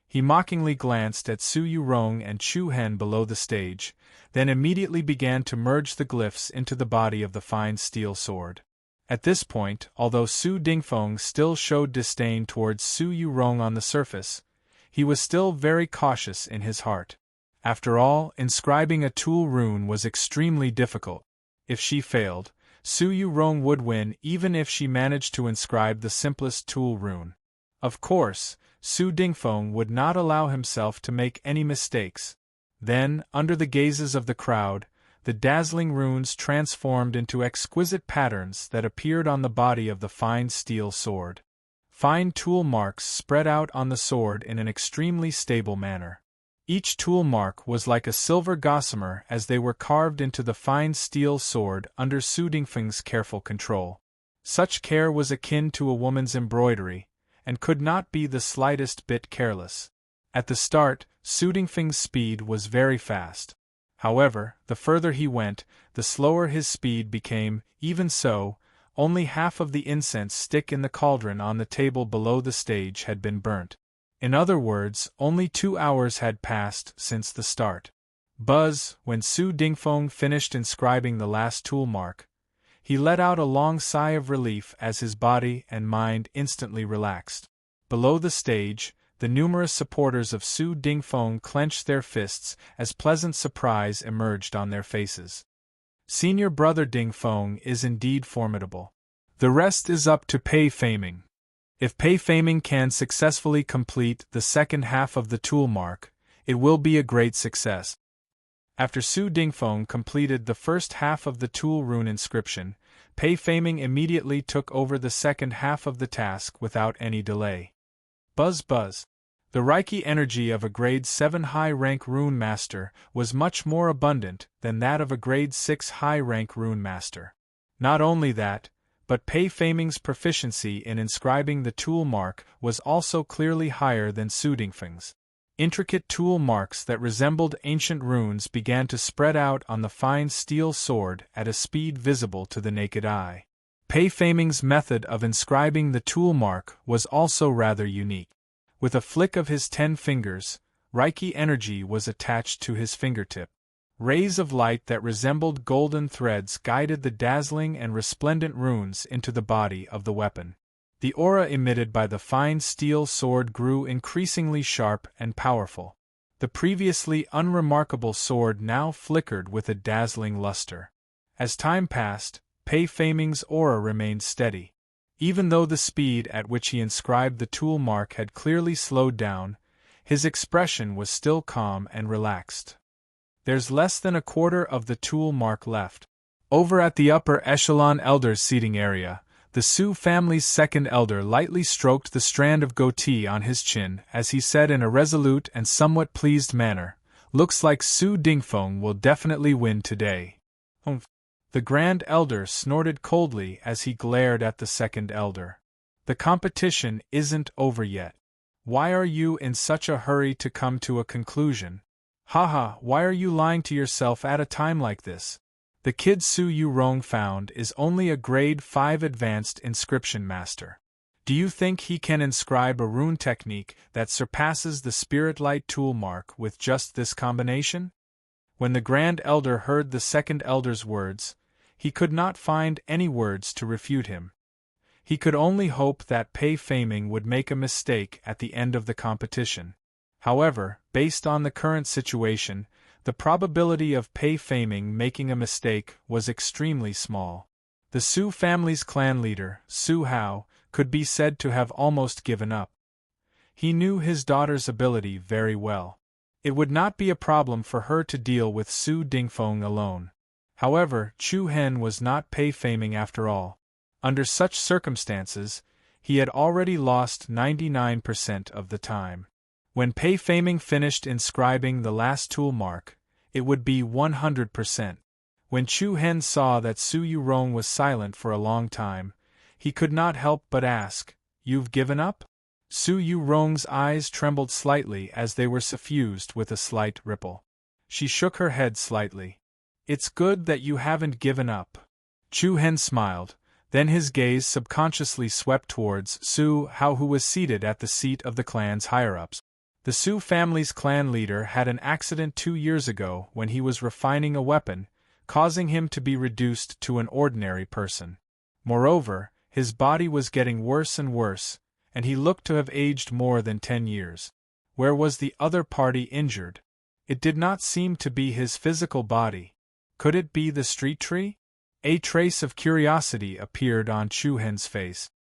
He mockingly glanced at Su Yurong and Chu Hen below the stage, then immediately began to merge the glyphs into the body of the fine steel sword. At this point, although Su Dingfeng still showed disdain towards Su Yurong on the surface, he was still very cautious in his heart. After all, inscribing a tool rune was extremely difficult. If she failed, Su Yurong would win even if she managed to inscribe the simplest tool rune. Of course, Su Dingfeng would not allow himself to make any mistakes. Then, under the gazes of the crowd, the dazzling runes transformed into exquisite patterns that appeared on the body of the fine steel sword. Fine tool marks spread out on the sword in an extremely stable manner. Each tool mark was like a silver gossamer as they were carved into the fine steel sword under Su Dingfeng's careful control. Such care was akin to a woman's embroidery, and could not be the slightest bit careless. At the start, Su Dingfeng's speed was very fast. However, the further he went, the slower his speed became. Even so, only half of the incense stick in the cauldron on the table below the stage had been burnt. In other words, only 2 hours had passed since the start. Buzz, when Su Dingfeng finished inscribing the last tool mark, he let out a long sigh of relief as his body and mind instantly relaxed. Below the stage, the numerous supporters of Su Dingfeng clenched their fists as pleasant surprise emerged on their faces. Senior brother Dingfeng is indeed formidable. The rest is up to Pei Feiming. If Pei Feiming can successfully complete the second half of the tool mark, it will be a great success. After Su Dingfeng completed the first half of the tool rune inscription, Pei Feiming immediately took over the second half of the task without any delay. Buzz buzz. The Reiki energy of a grade 7 high-rank rune master was much more abundant than that of a grade 6 high-rank rune master. Not only that, but Pei Feiming's proficiency in inscribing the tool mark was also clearly higher than Su Dingfeng's. Intricate tool marks that resembled ancient runes began to spread out on the fine steel sword at a speed visible to the naked eye. Pei Feiming's method of inscribing the tool mark was also rather unique. With a flick of his 10 fingers, Reiki energy was attached to his fingertip. Rays of light that resembled golden threads guided the dazzling and resplendent runes into the body of the weapon. The aura emitted by the fine steel sword grew increasingly sharp and powerful. The previously unremarkable sword now flickered with a dazzling luster. As time passed, Pei Feiming's aura remained steady. Even though the speed at which he inscribed the tool mark had clearly slowed down, his expression was still calm and relaxed. There's less than a quarter of the tool mark left. Over at the upper echelon elders' seating area, the Su family's second elder lightly stroked the strand of goatee on his chin as he said in a resolute and somewhat pleased manner, "Looks like Su Dingfeng will definitely win today." Humph. The Grand Elder snorted coldly as he glared at the second elder. "The competition isn't over yet. Why are you in such a hurry to come to a conclusion? Haha, why are you lying to yourself at a time like this? The kid Su Yurong found is only a grade 5 advanced inscription master. Do you think he can inscribe a rune technique that surpasses the Spirit Light tool mark with just this combination?" When the Grand Elder heard the second elder's words, he could not find any words to refute him. He could only hope that Pei Feiming would make a mistake at the end of the competition. However, based on the current situation, the probability of Pei Feiming making a mistake was extremely small. The Su family's clan leader, Su Hao, could be said to have almost given up. He knew his daughter's ability very well. It would not be a problem for her to deal with Su Dingfeng alone. However, Chu Hen was not Pei Feiming after all. Under such circumstances, he had already lost 99% of the time. When Pei Feiming finished inscribing the last tool mark, it would be 100%. When Chu Hen saw that Su Yurong was silent for a long time, he could not help but ask, "You've given up?" Su Yurong's eyes trembled slightly as they were suffused with a slight ripple. She shook her head slightly. "It's good that you haven't given up." Chu Hen smiled, then his gaze subconsciously swept towards Su Hao, who was seated at the seat of the clan's higher-ups. The Su family's clan leader had an accident 2 years ago when he was refining a weapon, causing him to be reduced to an ordinary person. Moreover, his body was getting worse and worse, and he looked to have aged more than 10 years. Where was the other party injured? It did not seem to be his physical body. Could it be the street tree? A trace of curiosity appeared on Chu Hen's face.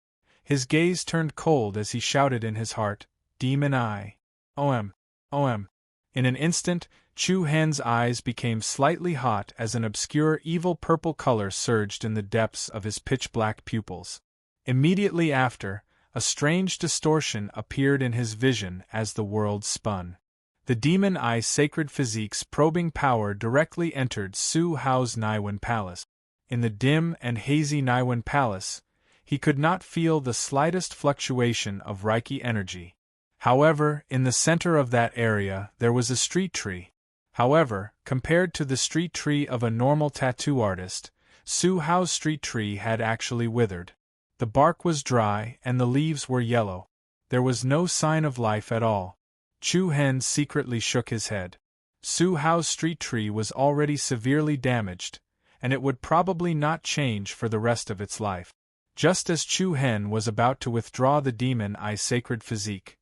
His gaze turned cold as he shouted in his heart, "Demon Eye! OM! OM!" In an instant, Chu Hen's eyes became slightly hot as an obscure evil purple color surged in the depths of his pitch-black pupils. Immediately after, a strange distortion appeared in his vision as the world spun. The demon eye sacred physique's probing power directly entered Su Hao's Naiwen Palace. In the dim and hazy Naiwen Palace, he could not feel the slightest fluctuation of Reiki energy. However, in the center of that area there was a street tree. However, compared to the street tree of a normal tattoo artist, Su Hao's street tree had actually withered. The bark was dry and the leaves were yellow. There was no sign of life at all. Chu Hen secretly shook his head. Su Hao's street tree was already severely damaged, and it would probably not change for the rest of its life. Just as Chu Hen was about to withdraw the demon eye sacred physique,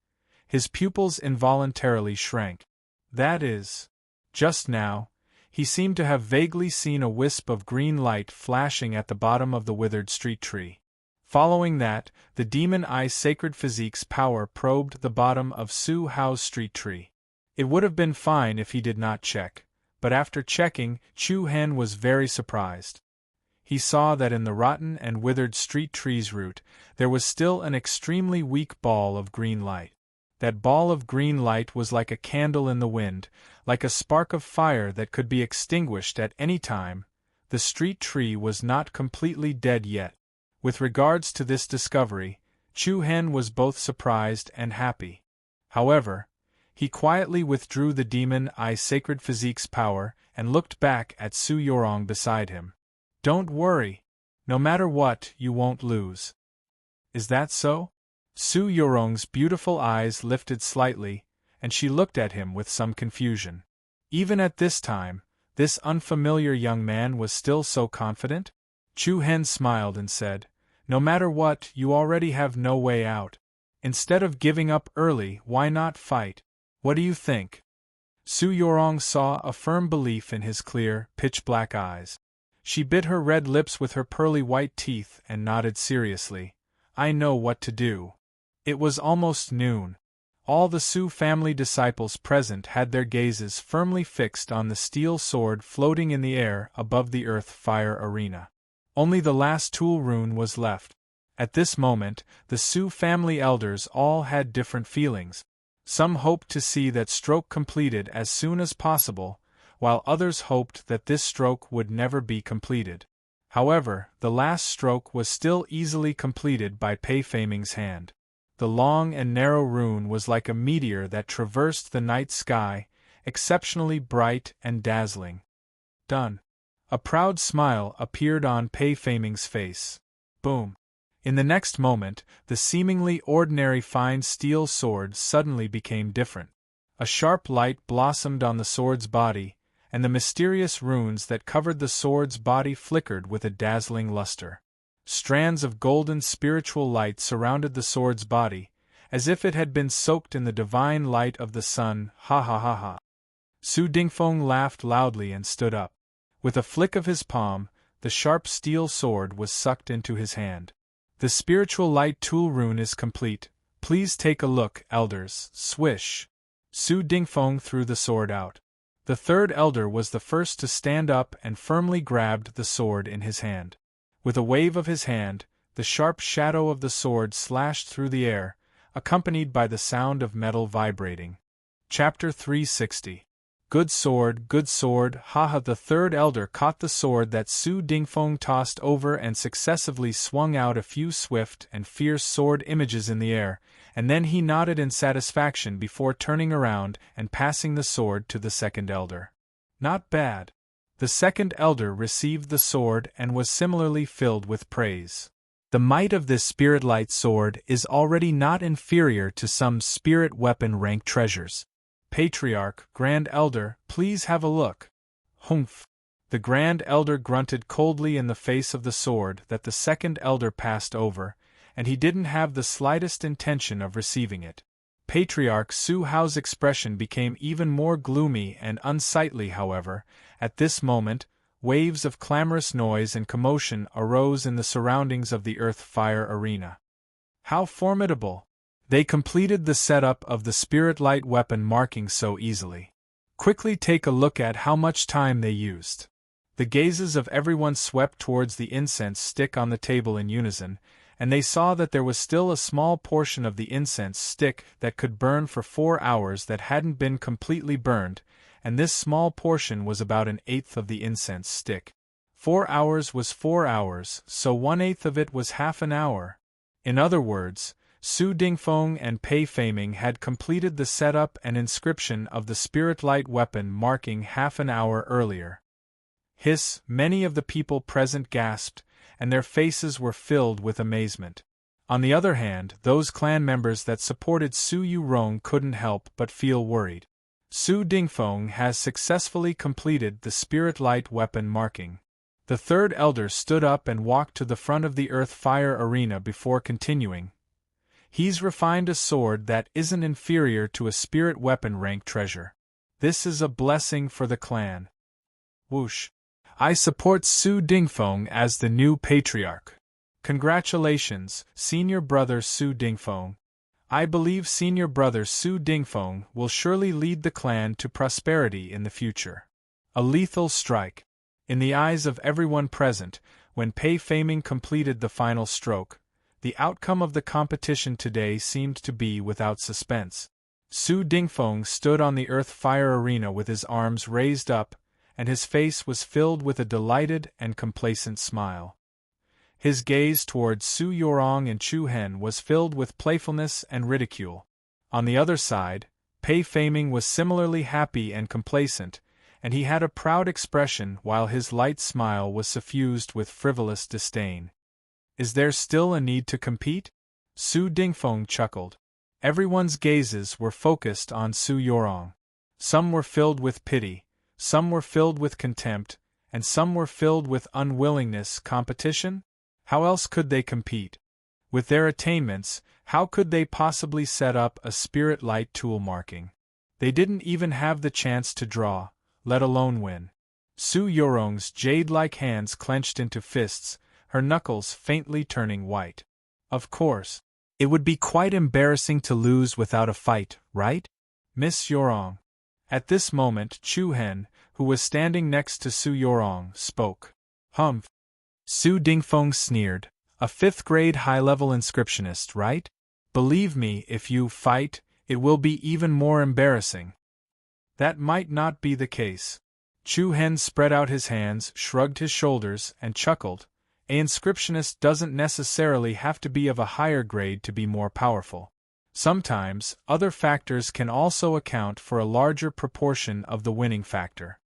his pupils involuntarily shrank. That is, just now, he seemed to have vaguely seen a wisp of green light flashing at the bottom of the withered street tree. Following that, the demon eye sacred physique's power probed the bottom of Su Hao's street tree. It would have been fine if he did not check, but after checking, Chu Hen was very surprised. He saw that in the rotten and withered street tree's root, there was still an extremely weak ball of green light. That ball of green light was like a candle in the wind, like a spark of fire that could be extinguished at any time. The street tree was not completely dead yet. With regards to this discovery, Chu Hen was both surprised and happy. However, he quietly withdrew the demon eye sacred physique's power and looked back at Su Yorong beside him. Don't worry. No matter what, you won't lose. Is that so? Su Yorong's beautiful eyes lifted slightly, and she looked at him with some confusion. Even at this time, this unfamiliar young man was still so confident? Chu Hen smiled and said, "No matter what, you already have no way out. Instead of giving up early, why not fight? What do you think?" Su Yorong saw a firm belief in his clear, pitch-black eyes. She bit her red lips with her pearly white teeth and nodded seriously. "I know what to do." It was almost noon. All the Su family disciples present had their gazes firmly fixed on the steel sword floating in the air above the earth-fire arena. Only the last tool rune was left. At this moment, the Su family elders all had different feelings. Some hoped to see that stroke completed as soon as possible, while others hoped that this stroke would never be completed. However, the last stroke was still easily completed by Pei Feiming's hand. The long and narrow rune was like a meteor that traversed the night sky, exceptionally bright and dazzling. Done. A proud smile appeared on Pei Feiming's face. Boom. In the next moment, the seemingly ordinary fine steel sword suddenly became different. A sharp light blossomed on the sword's body, and the mysterious runes that covered the sword's body flickered with a dazzling luster. Strands of golden spiritual light surrounded the sword's body, as if it had been soaked in the divine light of the sun. Ha ha ha ha. Su Dingfeng laughed loudly and stood up. With a flick of his palm, the sharp steel sword was sucked into his hand. The spiritual light tool rune is complete. Please take a look, elders. Swish. Su Dingfeng threw the sword out. The third elder was the first to stand up and firmly grabbed the sword in his hand. With a wave of his hand, the sharp shadow of the sword slashed through the air, accompanied by the sound of metal vibrating. Chapter 360. Good sword, haha. The third elder caught the sword that Su Dingfeng tossed over and successively swung out a few swift and fierce sword images in the air, and then he nodded in satisfaction before turning around and passing the sword to the second elder. Not bad. The second elder received the sword and was similarly filled with praise. The might of this spirit light sword is already not inferior to some spirit weapon rank treasures. Patriarch, Grand Elder, please have a look. Humph. The Grand Elder grunted coldly in the face of the sword that the second elder passed over, and he didn't have the slightest intention of receiving it. Patriarch Su Hao's expression became even more gloomy and unsightly. However, at this moment, waves of clamorous noise and commotion arose in the surroundings of the earth-fire arena. How formidable! They completed the setup of the spirit light weapon marking so easily. Quickly take a look at how much time they used. The gazes of everyone swept towards the incense stick on the table in unison, and they saw that there was still a small portion of the incense stick that could burn for 4 hours that hadn't been completely burned, and this small portion was about 1/8 of the incense stick. 4 hours was 4 hours, so 1/8 of it was half an hour. In other words, Su Dingfeng and Pei Feiming had completed the setup and inscription of the spirit light weapon marking half an hour earlier. Hiss, many of the people present gasped, and their faces were filled with amazement. On the other hand, those clan members that supported Su Yurong couldn't help but feel worried. Su Dingfeng has successfully completed the spirit light weapon marking. The third elder stood up and walked to the front of the earth fire arena before continuing. He's refined a sword that isn't inferior to a spirit weapon rank treasure. This is a blessing for the clan. Whoosh. I support Su Dingfeng as the new patriarch. Congratulations, senior brother Su Dingfeng. I believe senior brother Su Dingfeng will surely lead the clan to prosperity in the future. A lethal strike. In the eyes of everyone present, when Pei Feiming completed the final stroke, the outcome of the competition today seemed to be without suspense. Su Dingfeng stood on the earth fire arena with his arms raised up, and his face was filled with a delighted and complacent smile. His gaze towards Su Yorong and Chu Hen was filled with playfulness and ridicule. On the other side, Pei Feiming was similarly happy and complacent, and he had a proud expression while his light smile was suffused with frivolous disdain. Is there still a need to compete? Su Dingfeng chuckled. Everyone's gazes were focused on Su Yorong. Some were filled with pity, some were filled with contempt, and some were filled with unwillingness. Competition? How else could they compete? With their attainments, how could they possibly set up a spirit light tool marking? They didn't even have the chance to draw, let alone win. Su Yorong's jade-like hands clenched into fists, her knuckles faintly turning white. Of course. It would be quite embarrassing to lose without a fight, right? Miss Yorong. At this moment Chu Hen, who was standing next to Su Yorong, spoke. Humph. Su Dingfeng sneered. A 5th grade high-level inscriptionist, right? Believe me, if you fight, it will be even more embarrassing. That might not be the case. Chu Hen spread out his hands, shrugged his shoulders, and chuckled. An inscriptionist doesn't necessarily have to be of a higher grade to be more powerful. Sometimes, other factors can also account for a larger proportion of the winning factor.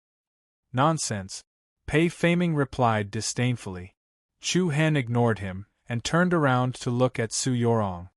Nonsense. Pei Feiming replied disdainfully. Chu Hen ignored him, and turned around to look at Su Yorong.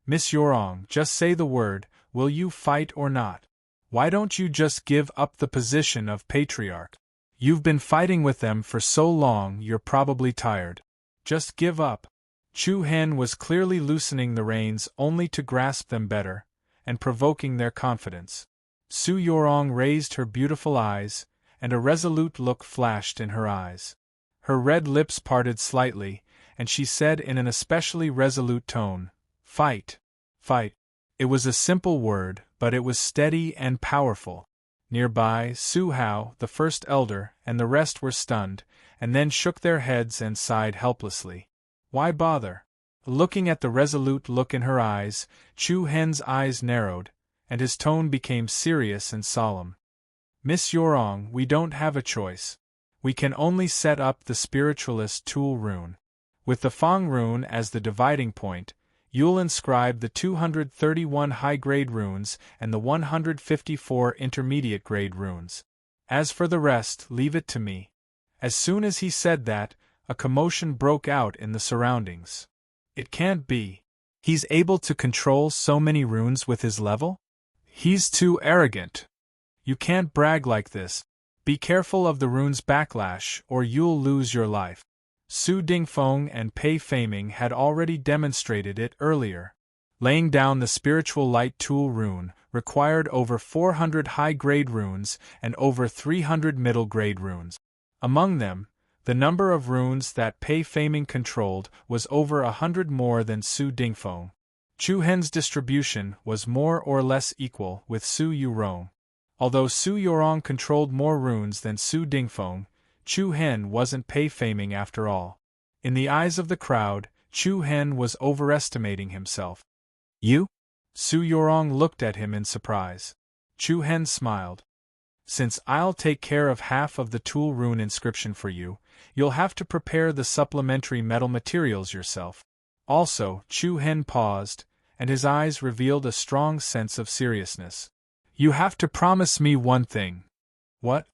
Miss Yorong, just say the word, will you fight or not? Why don't you just give up the position of patriarch? You've been fighting with them for so long you're probably tired. Just give up. Chu Hen was clearly loosening the reins only to grasp them better, and provoking their confidence. Su Yorong raised her beautiful eyes, and a resolute look flashed in her eyes. Her red lips parted slightly, and she said in an especially resolute tone, Fight. Fight. It was a simple word, but it was steady and powerful. Nearby, Su Hao, the first elder, and the rest were stunned, and then shook their heads and sighed helplessly. Why bother? Looking at the resolute look in her eyes, Chu Hen's eyes narrowed, and his tone became serious and solemn. Miss Yorong, we don't have a choice. We can only set up the spiritualist tool rune. With the Fang rune as the dividing point, you'll inscribe the 231 high-grade runes and the 154 intermediate-grade runes. As for the rest, leave it to me. As soon as he said that, a commotion broke out in the surroundings. It can't be. He's able to control so many runes with his level? He's too arrogant. You can't brag like this. Be careful of the rune's backlash, or you'll lose your life. Su Dingfeng and Pei Feiming had already demonstrated it earlier. Laying down the spiritual light tool rune required over 400 high-grade runes and over 300 middle-grade runes. Among them, the number of runes that Pei Feiming controlled was over 100 more than Su Dingfeng. Chu Hen's distribution was more or less equal with Su Yurong. Although Su Yorong controlled more runes than Su Dingfeng, Chu Hen wasn't Pei Feiming after all. In the eyes of the crowd, Chu Hen was overestimating himself. You? Su Yorong looked at him in surprise. Chu Hen smiled. Since I'll take care of half of the tool rune inscription for you, you'll have to prepare the supplementary metal materials yourself. Also, Chu Hen paused, and his eyes revealed a strong sense of seriousness. You have to promise me one thing. What?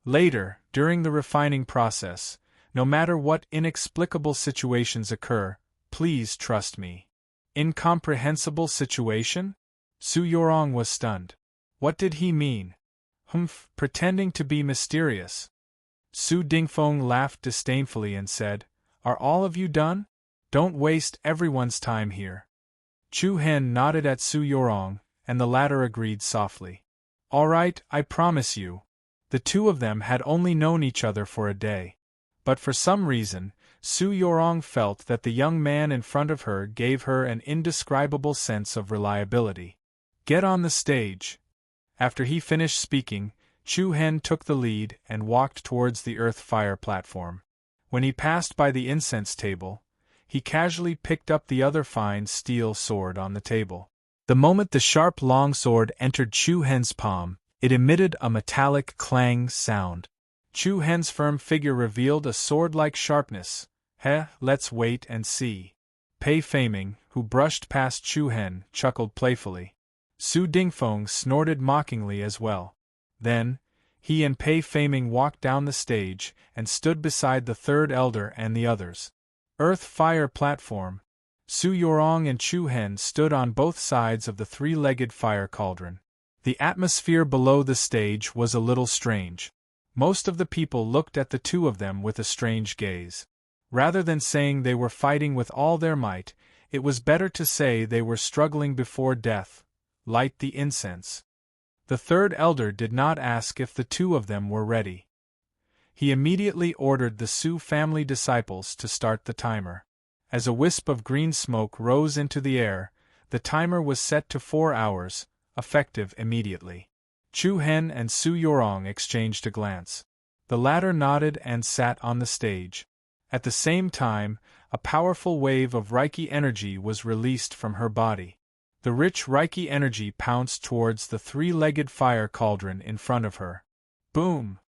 Later, during the refining process, no matter what inexplicable situations occur, please trust me. Incomprehensible situation? Su Yorong was stunned. What did he mean? Humph, pretending to be mysterious. Su Dingfeng laughed disdainfully and said, Are all of you done? Don't waste everyone's time here. Chu Hen nodded at Su Yorong, and the latter agreed softly. All right, I promise you. The two of them had only known each other for a day. But for some reason, Su Yorong felt that the young man in front of her gave her an indescribable sense of reliability. Get on the stage. After he finished speaking, Chu Hen took the lead and walked towards the earth-fire platform. When he passed by the incense table, he casually picked up the other fine steel sword on the table. The moment the sharp long sword entered Chu Hen's palm, it emitted a metallic clang sound. Chu Hen's firm figure revealed a sword-like sharpness. Let's wait and see. Pei Feiming, who brushed past Chu Hen, chuckled playfully. Su Dingfeng snorted mockingly as well. Then, he and Pei Feiming walked down the stage and stood beside the third elder and the others. Earth-fire platform. Su Yorong and Chu Hen stood on both sides of the three-legged fire cauldron. The atmosphere below the stage was a little strange. Most of the people looked at the two of them with a strange gaze. Rather than saying they were fighting with all their might, it was better to say they were struggling before death. Light the incense. The third elder did not ask if the two of them were ready. He immediately ordered the Su family disciples to start the timer. As a wisp of green smoke rose into the air, the timer was set to 4 hours, effective immediately. Chu Hen and Su Yorong exchanged a glance. The latter nodded and sat on the stage. At the same time, a powerful wave of Reiki energy was released from her body. The rich Reiki energy pounced towards the three-legged fire cauldron in front of her. Boom!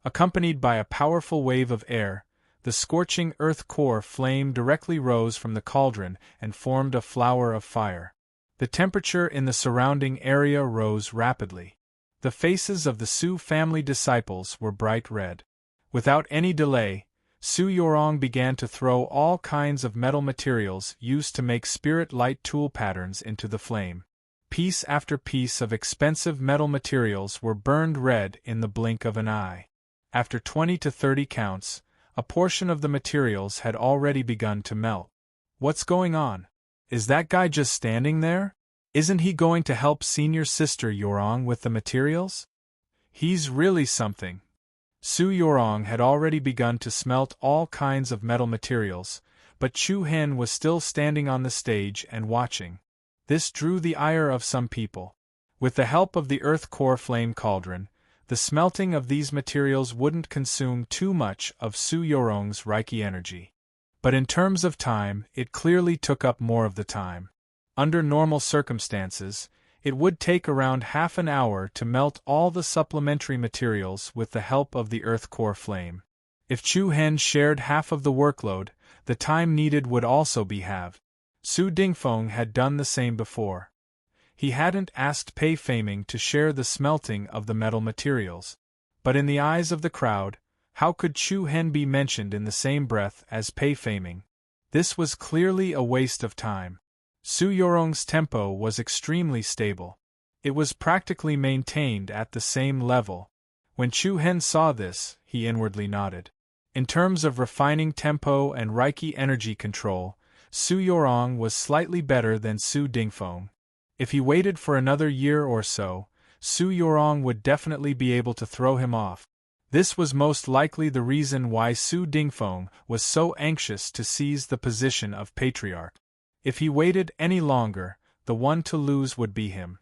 Accompanied by a powerful wave of air, the scorching earth core flame directly rose from the cauldron and formed a flower of fire. The temperature in the surrounding area rose rapidly. The faces of the Su family disciples were bright red. Without any delay, Su Yorong began to throw all kinds of metal materials used to make spirit light tool patterns into the flame. Piece after piece of expensive metal materials were burned red in the blink of an eye. After 20 to 30 counts, a portion of the materials had already begun to melt. What's going on? Is that guy just standing there? Isn't he going to help senior sister Yorong with the materials? He's really something. Su Yorong had already begun to smelt all kinds of metal materials, but Chu Hen was still standing on the stage and watching. This drew the ire of some people. With the help of the earth core flame cauldron, the smelting of these materials wouldn't consume too much of Su Yorong's Reiki energy. But in terms of time, it clearly took up more of the time. Under normal circumstances, it would take around half an hour to melt all the supplementary materials with the help of the earth core flame. If Chu Hen shared half of the workload, the time needed would also be halved. Su Dingfeng had done the same before. He hadn't asked Pei Feiming to share the smelting of the metal materials. But in the eyes of the crowd, how could Chu Hen be mentioned in the same breath as Pei Feiming? This was clearly a waste of time. Su Yorong's tempo was extremely stable. It was practically maintained at the same level. When Chu Hen saw this, he inwardly nodded. In terms of refining tempo and Reiki energy control, Su Yorong was slightly better than Su Dingfeng. If he waited for another year or so, Su Yorong would definitely be able to throw him off. This was most likely the reason why Su Dingfeng was so anxious to seize the position of patriarch. If he waited any longer, the one to lose would be him.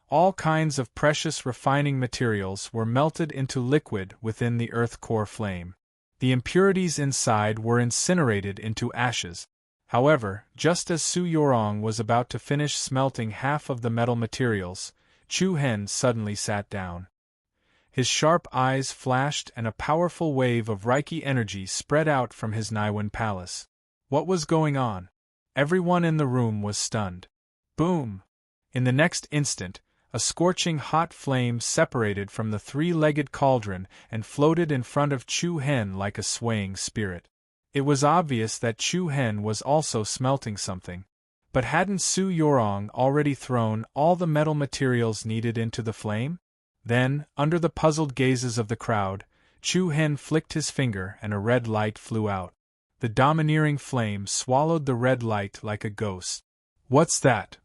All kinds of precious refining materials were melted into liquid within the earth core flame. The impurities inside were incinerated into ashes. However, just as Su Yorong was about to finish smelting half of the metal materials, Chu Hen suddenly sat down. His sharp eyes flashed and a powerful wave of Reiki energy spread out from his Naiwen palace. What was going on? Everyone in the room was stunned. Boom! In the next instant, a scorching hot flame separated from the three-legged cauldron and floated in front of Chu Hen like a swaying spirit. It was obvious that Chu Hen was also smelting something. But hadn't Su Yorong already thrown all the metal materials needed into the flame? Then, under the puzzled gazes of the crowd, Chu Hen flicked his finger and a red light flew out. The domineering flame swallowed the red light like a ghost. What's that?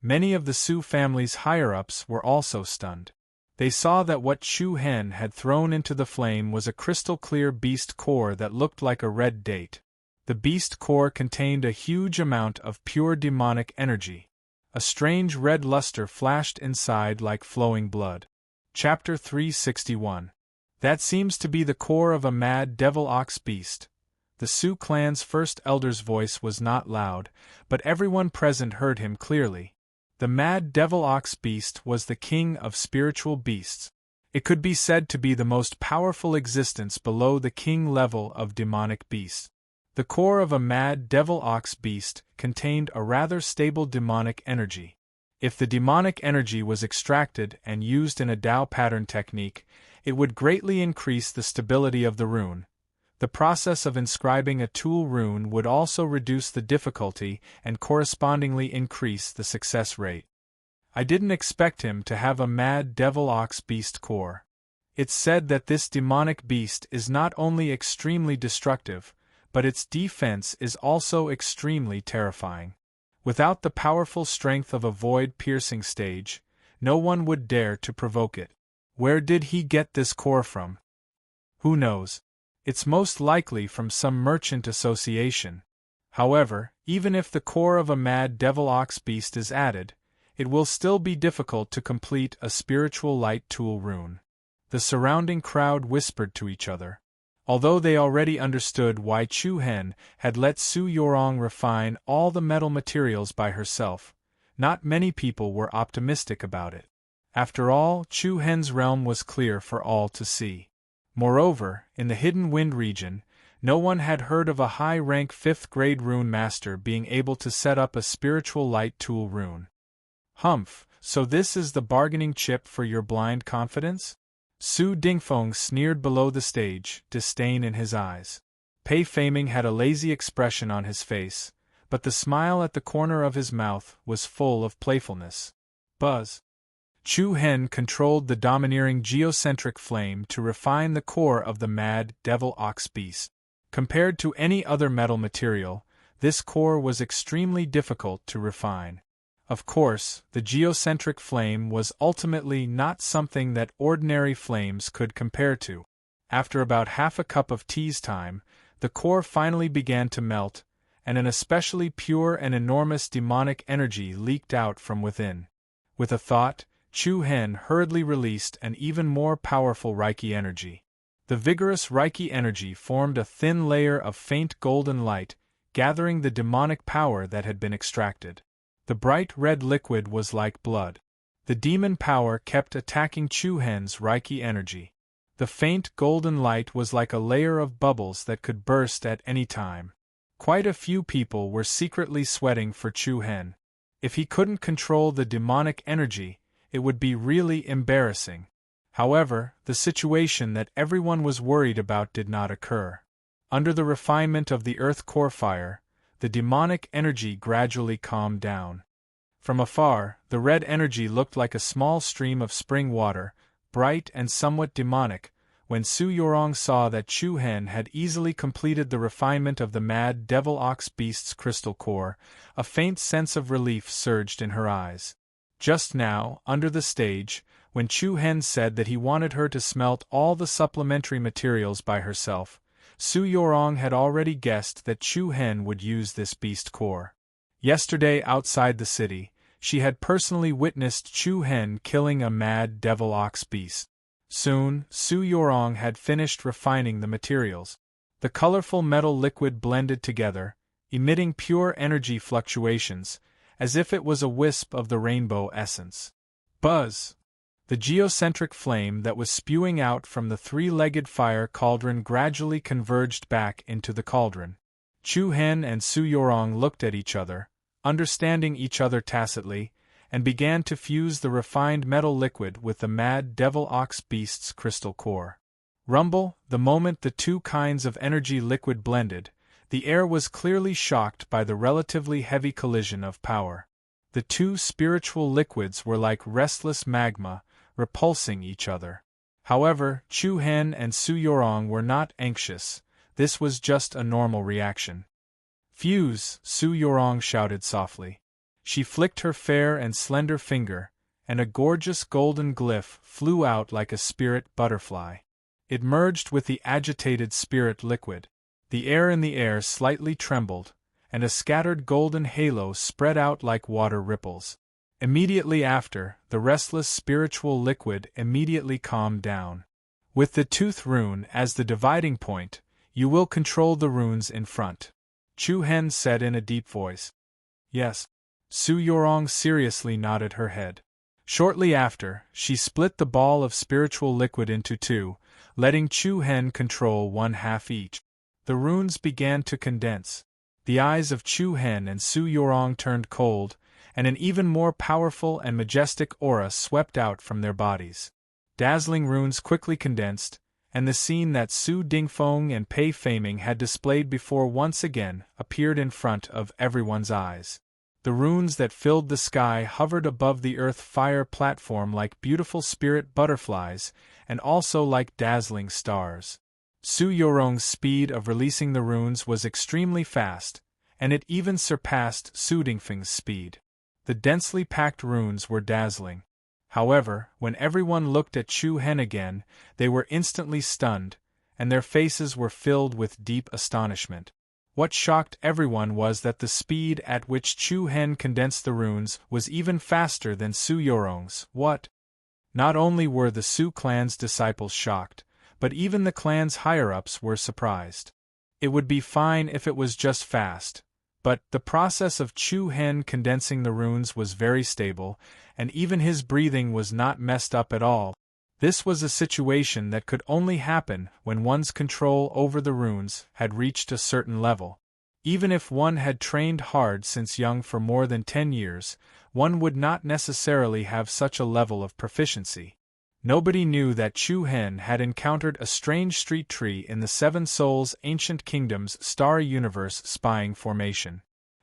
Many of the Su family's higher-ups were also stunned. They saw that what Chu Hen had thrown into the flame was a crystal-clear beast core that looked like a red date. The beast core contained a huge amount of pure demonic energy. A strange red luster flashed inside like flowing blood. Chapter 361. That seems to be the core of a mad devil ox beast. The Su clan's first elder's voice was not loud, but everyone present heard him clearly. The mad devil ox beast was the king of spiritual beasts. It could be said to be the most powerful existence below the king level of demonic beasts. The core of a mad devil ox beast contained a rather stable demonic energy. If the demonic energy was extracted and used in a Dao pattern technique, it would greatly increase the stability of the rune. The process of inscribing a tool rune would also reduce the difficulty and correspondingly increase the success rate. I didn't expect him to have a mad devil ox beast core. It's said that this demonic beast is not only extremely destructive, but its defense is also extremely terrifying. Without the powerful strength of a void-piercing stage, no one would dare to provoke it. Where did he get this core from? Who knows? It's most likely from some merchant association. However, even if the core of a mad devil ox beast is added, it will still be difficult to complete a spiritual light tool rune. The surrounding crowd whispered to each other. Although they already understood why Chu Hen had let Su Yorong refine all the metal materials by herself, not many people were optimistic about it. After all, Chu Hen's realm was clear for all to see. Moreover, in the Hidden Wind region, no one had heard of a high-rank 5th-grade rune master being able to set up a spiritual light tool rune. Humph, so this is the bargaining chip for your blind confidence? Su Dingfeng sneered below the stage, disdain in his eyes. Pei Feiming had a lazy expression on his face, but the smile at the corner of his mouth was full of playfulness. Buzz. Chu Hen controlled the domineering geocentric flame to refine the core of the mad devil ox beast. Compared to any other metal material, this core was extremely difficult to refine. Of course, the geocentric flame was ultimately not something that ordinary flames could compare to. After about half a cup of tea's time, the core finally began to melt, and an especially pure and enormous demonic energy leaked out from within. With a thought, Chu Hen hurriedly released an even more powerful Reiki energy. The vigorous Reiki energy formed a thin layer of faint golden light, gathering the demonic power that had been extracted. The bright red liquid was like blood. The demon power kept attacking Chu Hen's Reiki energy. The faint golden light was like a layer of bubbles that could burst at any time. Quite a few people were secretly sweating for Chu Hen. If he couldn't control the demonic energy, it would be really embarrassing. However, the situation that everyone was worried about did not occur. Under the refinement of the earth core fire, the demonic energy gradually calmed down. From afar, the red energy looked like a small stream of spring water, bright and somewhat demonic. When Su Yorong saw that Chu Hen had easily completed the refinement of the mad devil ox beast's crystal core, a faint sense of relief surged in her eyes. Just now, under the stage, when Chu Hen said that he wanted her to smelt all the supplementary materials by herself, Su Yorong had already guessed that Chu Hen would use this beast core. Yesterday outside the city, she had personally witnessed Chu Hen killing a mad devil ox beast. Soon, Su Yorong had finished refining the materials. The colorful metal liquid blended together, emitting pure energy fluctuations, as if it was a wisp of the rainbow essence. Buzz! The geocentric flame that was spewing out from the three-legged fire cauldron gradually converged back into the cauldron. Chu Hen and Su Yorong looked at each other, understanding each other tacitly, and began to fuse the refined metal liquid with the mad devil ox beast's crystal core. Rumble, the moment the two kinds of energy liquid blended, the air was clearly shocked by the relatively heavy collision of power. The two spiritual liquids were like restless magma, repulsing each other. However, Chu Hen and Su Yorong were not anxious. This was just a normal reaction. "Fuse!" Su Yorong shouted softly. She flicked her fair and slender finger, and a gorgeous golden glyph flew out like a spirit butterfly. It merged with the agitated spirit liquid. The air in the air slightly trembled, and a scattered golden halo spread out like water ripples. Immediately after, the restless spiritual liquid immediately calmed down. With the tooth rune as the dividing point, you will control the runes in front, Chu Hen said in a deep voice. Yes. Su Yorong seriously nodded her head. Shortly after, she split the ball of spiritual liquid into two, letting Chu Hen control one half each. The runes began to condense. The eyes of Chu Hen and Su Yorong turned cold, and an even more powerful and majestic aura swept out from their bodies. Dazzling runes quickly condensed, and the scene that Su Dingfeng and Pei Feiming had displayed before once again appeared in front of everyone's eyes. The runes that filled the sky hovered above the earth-fire platform like beautiful spirit butterflies, and also like dazzling stars. Su Yorong's speed of releasing the runes was extremely fast, and it even surpassed Su Dingfeng's speed. The densely packed runes were dazzling. However, when everyone looked at Chu Hen again, they were instantly stunned, and their faces were filled with deep astonishment. What shocked everyone was that the speed at which Chu Hen condensed the runes was even faster than Su Yorong's. What? Not only were the Su clan's disciples shocked, but even the clan's higher-ups were surprised. It would be fine if it was just fast, but the process of Chu Hen condensing the runes was very stable, and even his breathing was not messed up at all. This was a situation that could only happen when one's control over the runes had reached a certain level. Even if one had trained hard since young for more than 10 years, one would not necessarily have such a level of proficiency. Nobody knew that Chu Hen had encountered a strange street tree in the Seven Souls Ancient Kingdom's starry universe spying formation.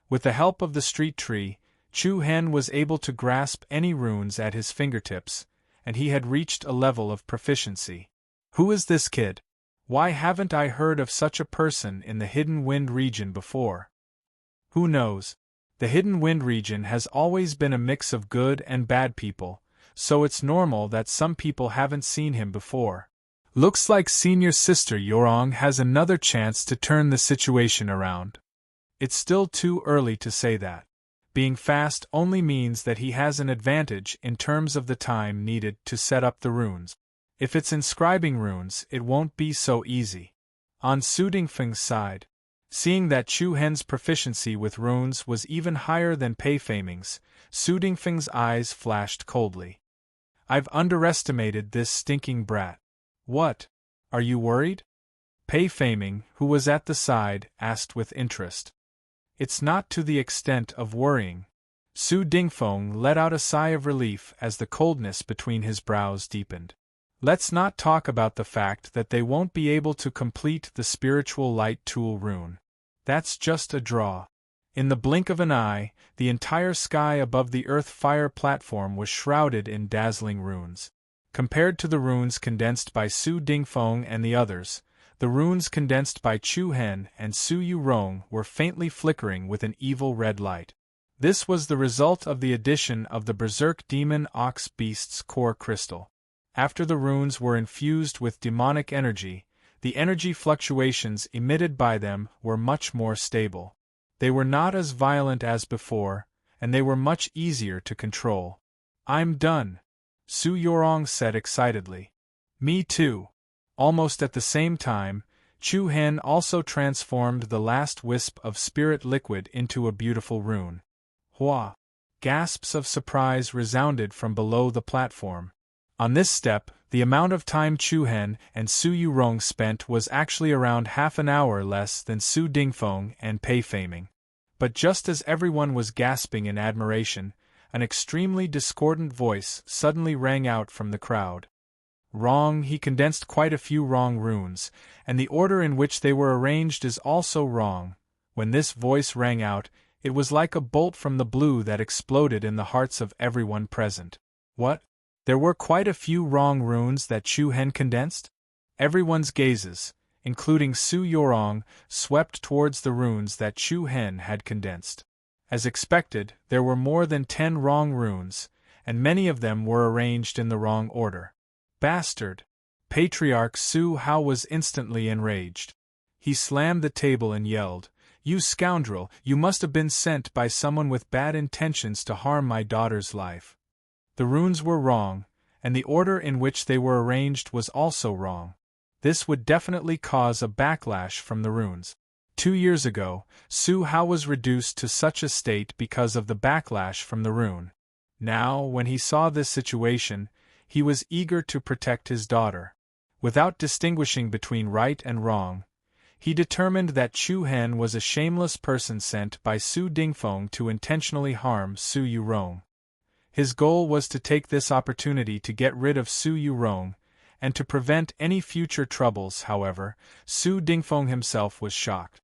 With the help of the street tree, Chu Hen was able to grasp any runes at his fingertips, and he had reached a level of proficiency. Who is this kid? Why haven't I heard of such a person in the Hidden Wind region before? Who knows? The Hidden Wind region has always been a mix of good and bad people, so it's normal that some people haven't seen him before. Looks like Senior Sister Yorong has another chance to turn the situation around. It's still too early to say that. Being fast only means that he has an advantage in terms of the time needed to set up the runes. If it's inscribing runes, it won't be so easy. On Su Dingfeng's side, seeing that Chu Hen's proficiency with runes was even higher than Pei Feiming's, Su Dingfeng's eyes flashed coldly. I've underestimated this stinking brat. What? Are you worried? Pei Feiming, who was at the side, asked with interest. It's not to the extent of worrying. Su Dingfeng let out a sigh of relief as the coldness between his brows deepened. Let's not talk about the fact that they won't be able to complete the spiritual light tool rune. That's just a draw. In the blink of an eye, the entire sky above the earth-fire platform was shrouded in dazzling runes. Compared to the runes condensed by Su Dingfeng and the others, the runes condensed by Chu Hen and Su Yorong were faintly flickering with an evil red light. This was the result of the addition of the Berserk Demon Ox Beast's core crystal. After the runes were infused with demonic energy, the energy fluctuations emitted by them were much more stable. They were not as violent as before, and they were much easier to control. I'm done, Su Yorong said excitedly. Me too. Almost at the same time, Chu Hen also transformed the last wisp of spirit liquid into a beautiful rune. Hua! Gasps of surprise resounded from below the platform. On this step, the amount of time Chu Hen and Su Yurong spent was actually around half an hour less than Su Dingfeng and Pei Feiming. But just as everyone was gasping in admiration, an extremely discordant voice suddenly rang out from the crowd. Wrong. He condensed quite a few wrong runes, and the order in which they were arranged is also wrong. When this voice rang out, it was like a bolt from the blue that exploded in the hearts of everyone present. What? There were quite a few wrong runes that Chu Hen condensed? Everyone's gazes, including Su Yorong, swept towards the runes that Chu Hen had condensed. As expected, there were more than 10 wrong runes, and many of them were arranged in the wrong order. Bastard! Patriarch Su Hao was instantly enraged. He slammed the table and yelled, "You scoundrel, you must have been sent by someone with bad intentions to harm my daughter's life." The runes were wrong, and the order in which they were arranged was also wrong. This would definitely cause a backlash from the runes. 2 years ago, Su Hao was reduced to such a state because of the backlash from the rune. Now, when he saw this situation, he was eager to protect his daughter. Without distinguishing between right and wrong, he determined that Chu Hen was a shameless person sent by Su Dingfeng to intentionally harm Su Yurong. His goal was to take this opportunity to get rid of Su Yurong, and to prevent any future troubles. However, Su Dingfeng himself was shocked.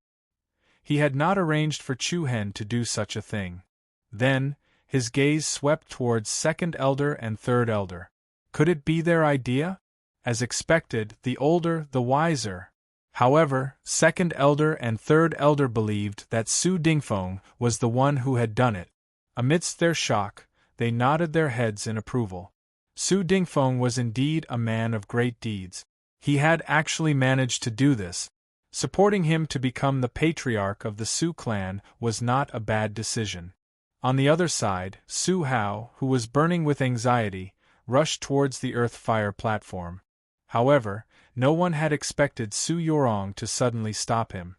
He had not arranged for Chu Hen to do such a thing. Then, his gaze swept towards second elder and third elder. Could it be their idea? As expected, the older, the wiser. However, second elder and third elder believed that Su Dingfeng was the one who had done it. Amidst their shock, they nodded their heads in approval. Su Dingfeng was indeed a man of great deeds. He had actually managed to do this. Supporting him to become the patriarch of the Su clan was not a bad decision. On the other side, Su Hao, who was burning with anxiety, rushed towards the earth-fire platform. However, no one had expected Su Yorong to suddenly stop him.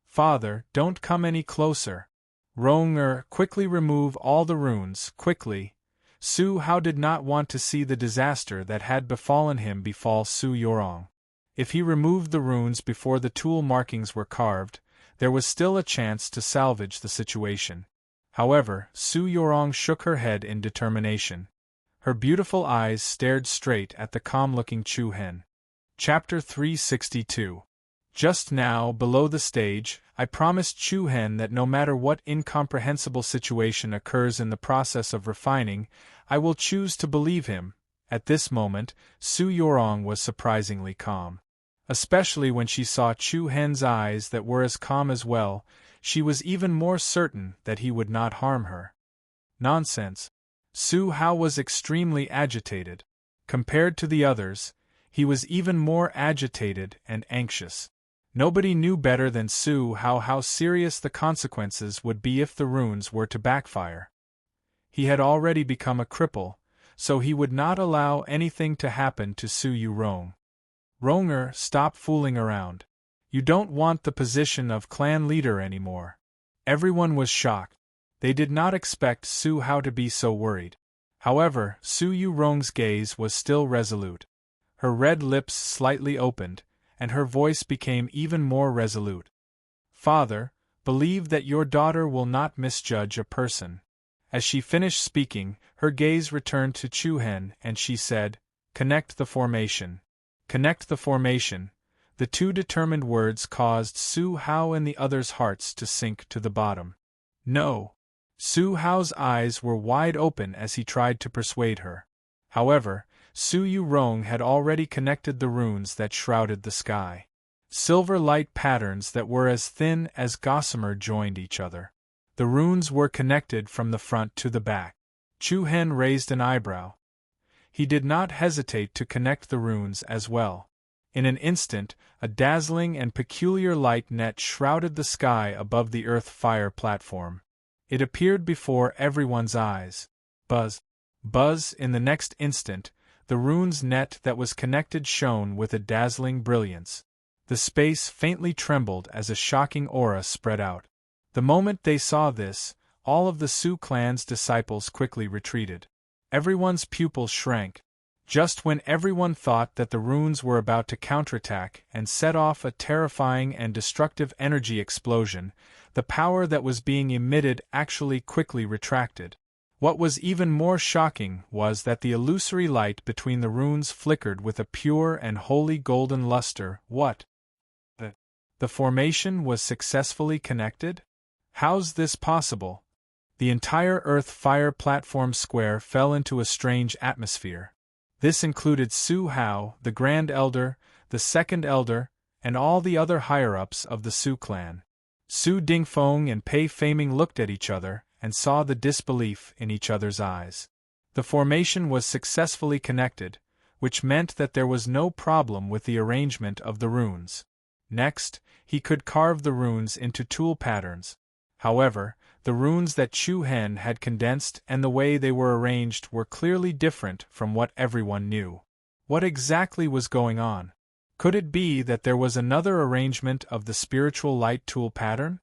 "Father, don't come any closer. Rong quickly remove all the runes, quickly." Su Hao did not want to see the disaster that had befallen him befall Su Yorong. If he removed the runes before the tool markings were carved, there was still a chance to salvage the situation. However, Su Yorong shook her head in determination. Her beautiful eyes stared straight at the calm-looking Chu Hen. Chapter 362. Just now, below the stage, I promised Chu Hen that no matter what incomprehensible situation occurs in the process of refining, I will choose to believe him. At this moment, Su Yorong was surprisingly calm. Especially when she saw Chu Hen's eyes that were as calm as well, she was even more certain that he would not harm her. Nonsense. Su Hao was extremely agitated. Compared to the others, he was even more agitated and anxious. Nobody knew better than Su Hao how serious the consequences would be if the runes were to backfire. He had already become a cripple, so he would not allow anything to happen to Su Yurong. "Ronger, stop fooling around. You don't want the position of clan leader anymore." Everyone was shocked. They did not expect Su Hao to be so worried. However, Su Yurong's gaze was still resolute. Her red lips slightly opened, and her voice became even more resolute. "Father, believe that your daughter will not misjudge a person." As she finished speaking, her gaze returned to Chu Hen and she said, "Connect the formation." Connect the formation. The two determined words caused Su Hao and the others' hearts to sink to the bottom. "No." Su Hao's eyes were wide open as he tried to persuade her. However, Su Yurong had already connected the runes that shrouded the sky. Silver light patterns that were as thin as gossamer joined each other. The runes were connected from the front to the back. Chu Hen raised an eyebrow. He did not hesitate to connect the runes as well. In an instant, a dazzling and peculiar light net shrouded the sky above the earth-fire platform. It appeared before everyone's eyes. Buzz! Buzz! In the next instant, the runes net that was connected shone with a dazzling brilliance. The space faintly trembled as a shocking aura spread out. The moment they saw this, all of the Su clan's disciples quickly retreated. Everyone's pupils shrank. Just when everyone thought that the runes were about to counterattack and set off a terrifying and destructive energy explosion, the power that was being emitted actually quickly retracted. What was even more shocking was that the illusory light between the runes flickered with a pure and holy golden luster. What? The formation was successfully connected? How's this possible? The entire Earth-Fire platform square fell into a strange atmosphere. This included Su Hao, the Grand Elder, the Second Elder, and all the other higher-ups of the Su clan. Su Dingfeng and Pei Feiming looked at each other and saw the disbelief in each other's eyes. The formation was successfully connected, which meant that there was no problem with the arrangement of the runes. Next, he could carve the runes into tool patterns. However, the runes that Chu Hen had condensed and the way they were arranged were clearly different from what everyone knew. What exactly was going on? Could it be that there was another arrangement of the spiritual light tool pattern?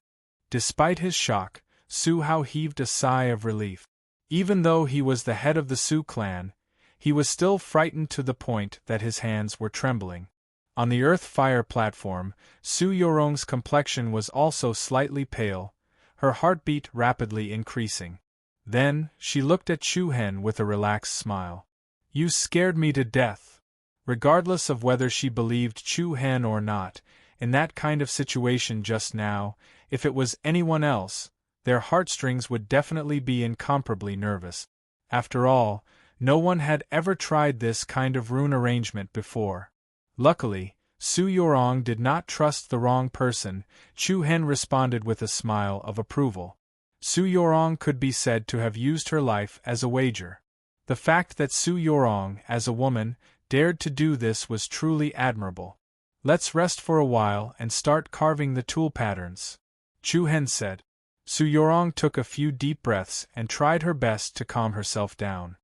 Despite his shock, Su Hao heaved a sigh of relief. Even though he was the head of the Su clan, he was still frightened to the point that his hands were trembling. On the Earth-Fire platform, Su Yorong's complexion was also slightly pale, her heartbeat rapidly increasing. Then, she looked at Chu Hen with a relaxed smile. "You scared me to death." Regardless of whether she believed Chu Hen or not, in that kind of situation just now, if it was anyone else, their heartstrings would definitely be incomparably nervous. After all, no one had ever tried this kind of rune arrangement before. Luckily, Su Yorong did not trust the wrong person. Chu Hen responded with a smile of approval. Su Yorong could be said to have used her life as a wager. The fact that Su Yorong, as a woman, dared to do this was truly admirable. "Let's rest for a while and start carving the tool patterns," Chu Hen said. Su Yorong took a few deep breaths and tried her best to calm herself down.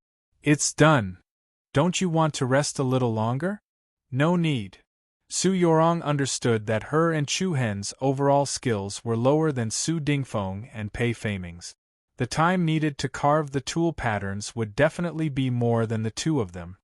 "It's done. Don't you want to rest a little longer?" "No need." Su Yorong understood that her and Chu Hen's overall skills were lower than Su Dingfeng and Pei Feiming's. The time needed to carve the tool patterns would definitely be more than the two of them.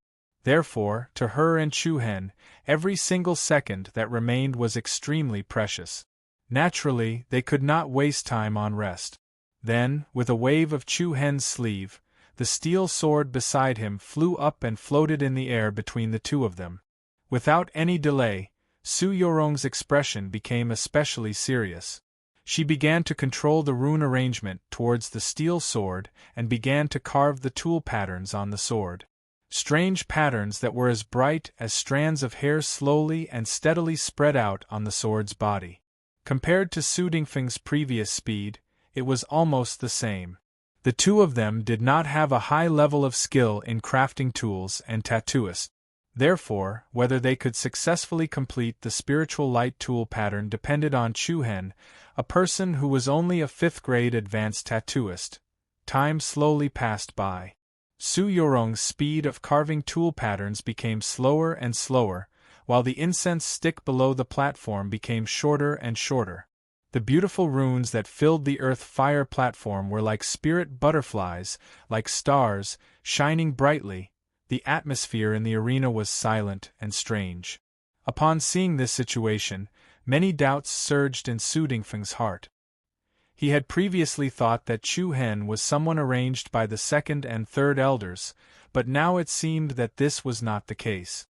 Therefore, to her and Chu Hen, every single second that remained was extremely precious. Naturally, they could not waste time on rest. Then, with a wave of Chu Hen's sleeve, the steel sword beside him flew up and floated in the air between the two of them. Without any delay, Su Yorong's expression became especially serious. She began to control the rune arrangement towards the steel sword and began to carve the tool patterns on the sword. Strange patterns that were as bright as strands of hair slowly and steadily spread out on the sword's body. Compared to Su Dingfeng's previous speed, it was almost the same. The two of them did not have a high level of skill in crafting tools and tattooists. Therefore, whether they could successfully complete the spiritual light tool pattern depended on Chu Hen, a person who was only a 5th-grade advanced tattooist. Time slowly passed by. Su Yorong's speed of carving tool patterns became slower and slower, while the incense stick below the platform became shorter and shorter. The beautiful runes that filled the Earth-Fire platform were like spirit butterflies, like stars, shining brightly. The atmosphere in the arena was silent and strange. Upon seeing this situation, many doubts surged in Su Dingfeng's heart. He had previously thought that Chu Hen was someone arranged by the second and third elders, but now it seemed that this was not the case.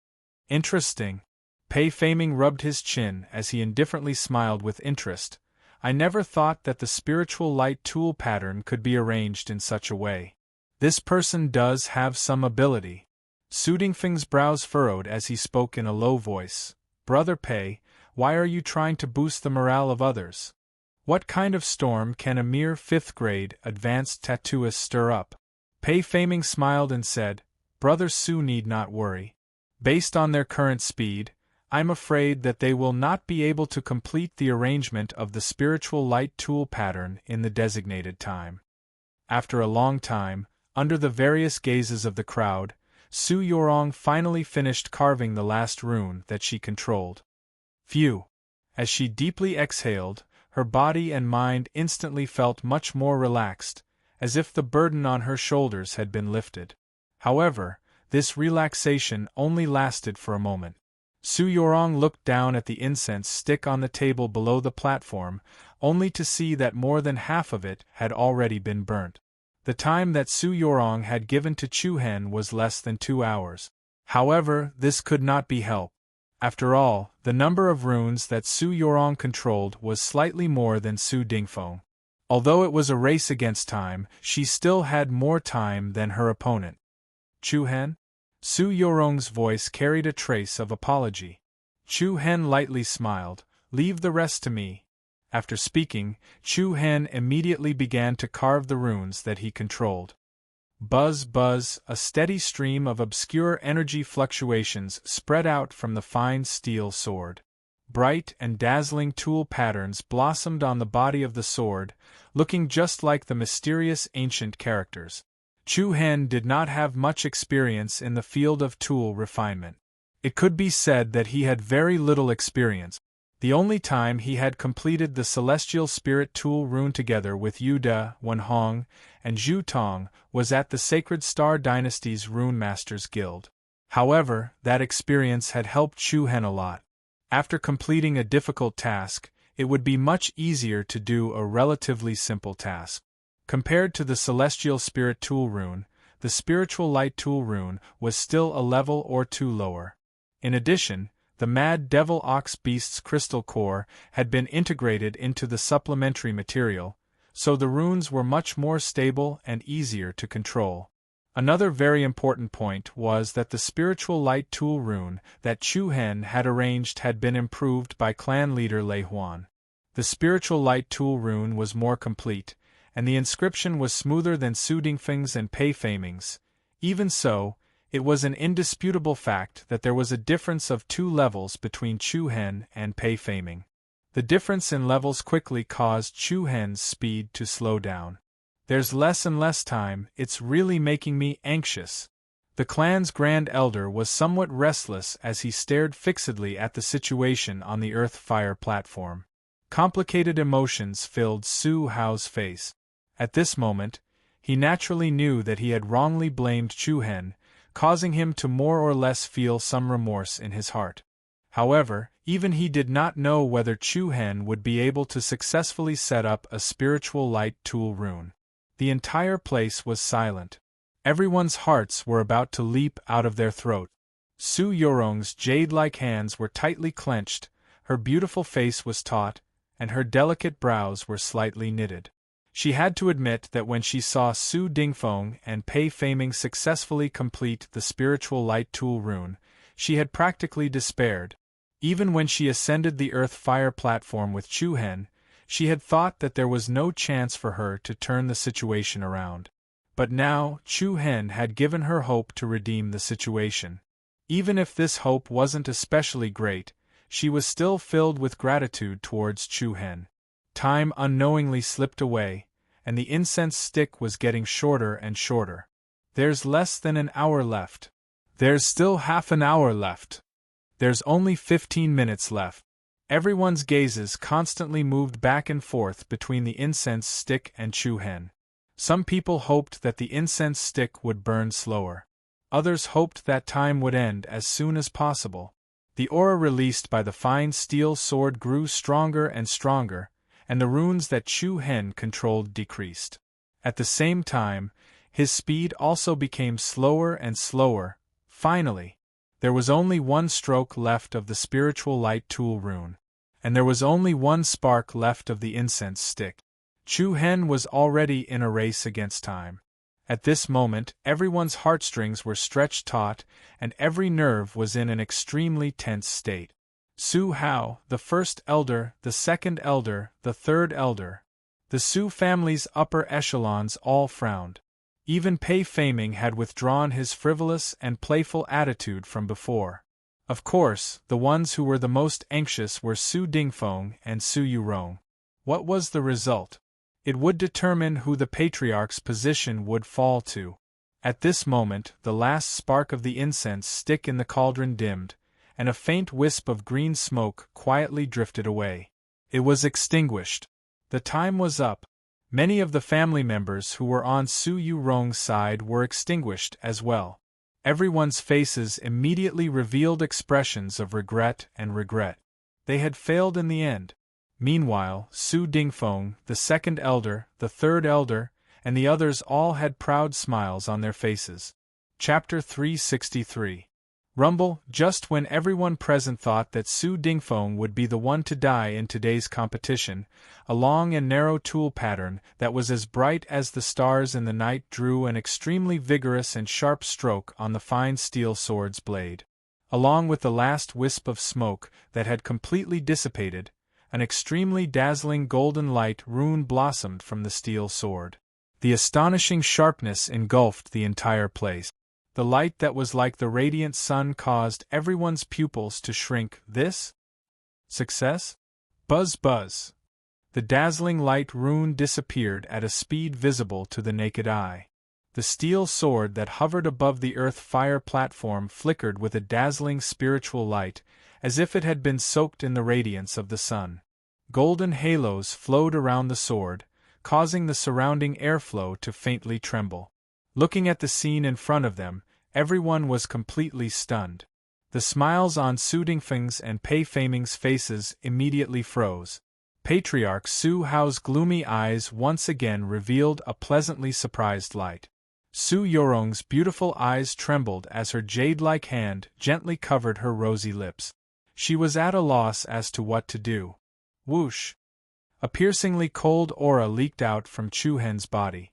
"Interesting." Pei Feiming rubbed his chin as he indifferently smiled with interest. "I never thought that the spiritual light tool pattern could be arranged in such a way. This person does have some ability." Su Dingfeng's brows furrowed as he spoke in a low voice. "Brother Pei, why are you trying to boost the morale of others? What kind of storm can a mere 5th-grade advanced tattooist stir up?" Pei Feiming smiled and said, "Brother Su need not worry. Based on their current speed, I'm afraid that they will not be able to complete the arrangement of the spiritual light tool pattern in the designated time." After a long time, under the various gazes of the crowd, Su Yorong finally finished carving the last rune that she controlled. Phew! As she deeply exhaled, her body and mind instantly felt much more relaxed, as if the burden on her shoulders had been lifted. However, this relaxation only lasted for a moment. Su Yorong looked down at the incense stick on the table below the platform, only to see that more than half of it had already been burnt. The time that Su Yorong had given to Chu Hen was less than 2 hours. However, this could not be helped. After all, the number of runes that Su Yorong controlled was slightly more than Su Dingfeng. Although it was a race against time, she still had more time than her opponent. Chu Hen? Su Yorong's voice carried a trace of apology. Chu Hen lightly smiled. Leave the rest to me. After speaking, Chu Hen immediately began to carve the runes that he controlled. Buzz, buzz, a steady stream of obscure energy fluctuations spread out from the fine steel sword. Bright and dazzling tool patterns blossomed on the body of the sword, looking just like the mysterious ancient characters. Chu Hen did not have much experience in the field of tool refinement. It could be said that he had very little experience. The only time he had completed the Celestial Spirit Tool rune together with Yu De, Wenhong, and Zhu Tong was at the Sacred Star Dynasty's Rune Masters Guild. However, that experience had helped Chu Hen a lot. After completing a difficult task, it would be much easier to do a relatively simple task. Compared to the Celestial Spirit Tool rune, the Spiritual Light Tool rune was still a level or two lower. In addition, the Mad Devil Ox Beast's crystal core had been integrated into the supplementary material, so the runes were much more stable and easier to control. Another very important point was that the Spiritual Light Tool rune that Chu Hen had arranged had been improved by clan leader Lei Huan. The Spiritual Light Tool rune was more complete, and the inscription was smoother than Su Dingfeng's and Pei Feiming's. Even so, it was an indisputable fact that there was a difference of 2 levels between Chu Hen and Pei Feiming. The difference in levels quickly caused Chu Hen's speed to slow down. There's less and less time, it's really making me anxious. The clan's Grand Elder was somewhat restless as he stared fixedly at the situation on the Earth-Fire platform. Complicated emotions filled Su Hao's face. At this moment, he naturally knew that he had wrongly blamed Chu Hen, causing him to more or less feel some remorse in his heart. However, even he did not know whether Chu Hen would be able to successfully set up a Spiritual Light Tool rune. The entire place was silent. Everyone's hearts were about to leap out of their throat. Su Yorong's jade-like hands were tightly clenched, her beautiful face was taut, and her delicate brows were slightly knitted. She had to admit that when she saw Su Dingfeng and Pei Feiming successfully complete the Spiritual Light Tool rune, she had practically despaired. Even when she ascended the Earth-Fire platform with Chu Hen, she had thought that there was no chance for her to turn the situation around. But now, Chu Hen had given her hope to redeem the situation. Even if this hope wasn't especially great, she was still filled with gratitude towards Chu Hen. Time unknowingly slipped away, and the incense stick was getting shorter and shorter. There's less than an hour left. There's still half an hour left. There's only 15 minutes left. Everyone's gazes constantly moved back and forth between the incense stick and Chu Hen. Some people hoped that the incense stick would burn slower. Others hoped that time would end as soon as possible. The aura released by the fine steel sword grew stronger and stronger, and the runes that Chu Hen controlled decreased. At the same time, his speed also became slower and slower. Finally, there was only 1 stroke left of the Spiritual Light Tool rune, and there was only 1 spark left of the incense stick. Chu Hen was already in a race against time. At this moment, everyone's heartstrings were stretched taut, and every nerve was in an extremely tense state. Su Hao, the first elder, the second elder, the third elder. The Su family's upper echelons all frowned. Even Pei Feiming had withdrawn his frivolous and playful attitude from before. Of course, the ones who were the most anxious were Su Dingfeng and Su Yurong. What was the result? It would determine who the patriarch's position would fall to. At this moment, the last spark of the incense stick in the cauldron dimmed, and a faint wisp of green smoke quietly drifted away. It was extinguished. The time was up. Many of the family members who were on Su Yurong's side were extinguished as well. Everyone's faces immediately revealed expressions of regret and regret. They had failed in the end. Meanwhile, Su Dingfeng, the second elder, the third elder, and the others all had proud smiles on their faces. Chapter 363. Rumble. Just when everyone present thought that Su Dingfeng would be the one to die in today's competition, a long and narrow tool pattern that was as bright as the stars in the night drew an extremely vigorous and sharp stroke on the fine steel sword's blade. Along with the last wisp of smoke that had completely dissipated, an extremely dazzling golden light rune blossomed from the steel sword. The astonishing sharpness engulfed the entire place. The light that was like the radiant sun caused everyone's pupils to shrink. This? Success? Buzz buzz. The dazzling light rune disappeared at a speed visible to the naked eye. The steel sword that hovered above the earth fire platform flickered with a dazzling spiritual light, as if it had been soaked in the radiance of the sun. Golden halos flowed around the sword, causing the surrounding airflow to faintly tremble. Looking at the scene in front of them, everyone was completely stunned. The smiles on Su Dingfeng's and Pei Feiming's faces immediately froze. Patriarch Su Hao's gloomy eyes once again revealed a pleasantly surprised light. Su Yorong's beautiful eyes trembled as her jade-like hand gently covered her rosy lips. She was at a loss as to what to do. Whoosh! A piercingly cold aura leaked out from Chu Hen's body.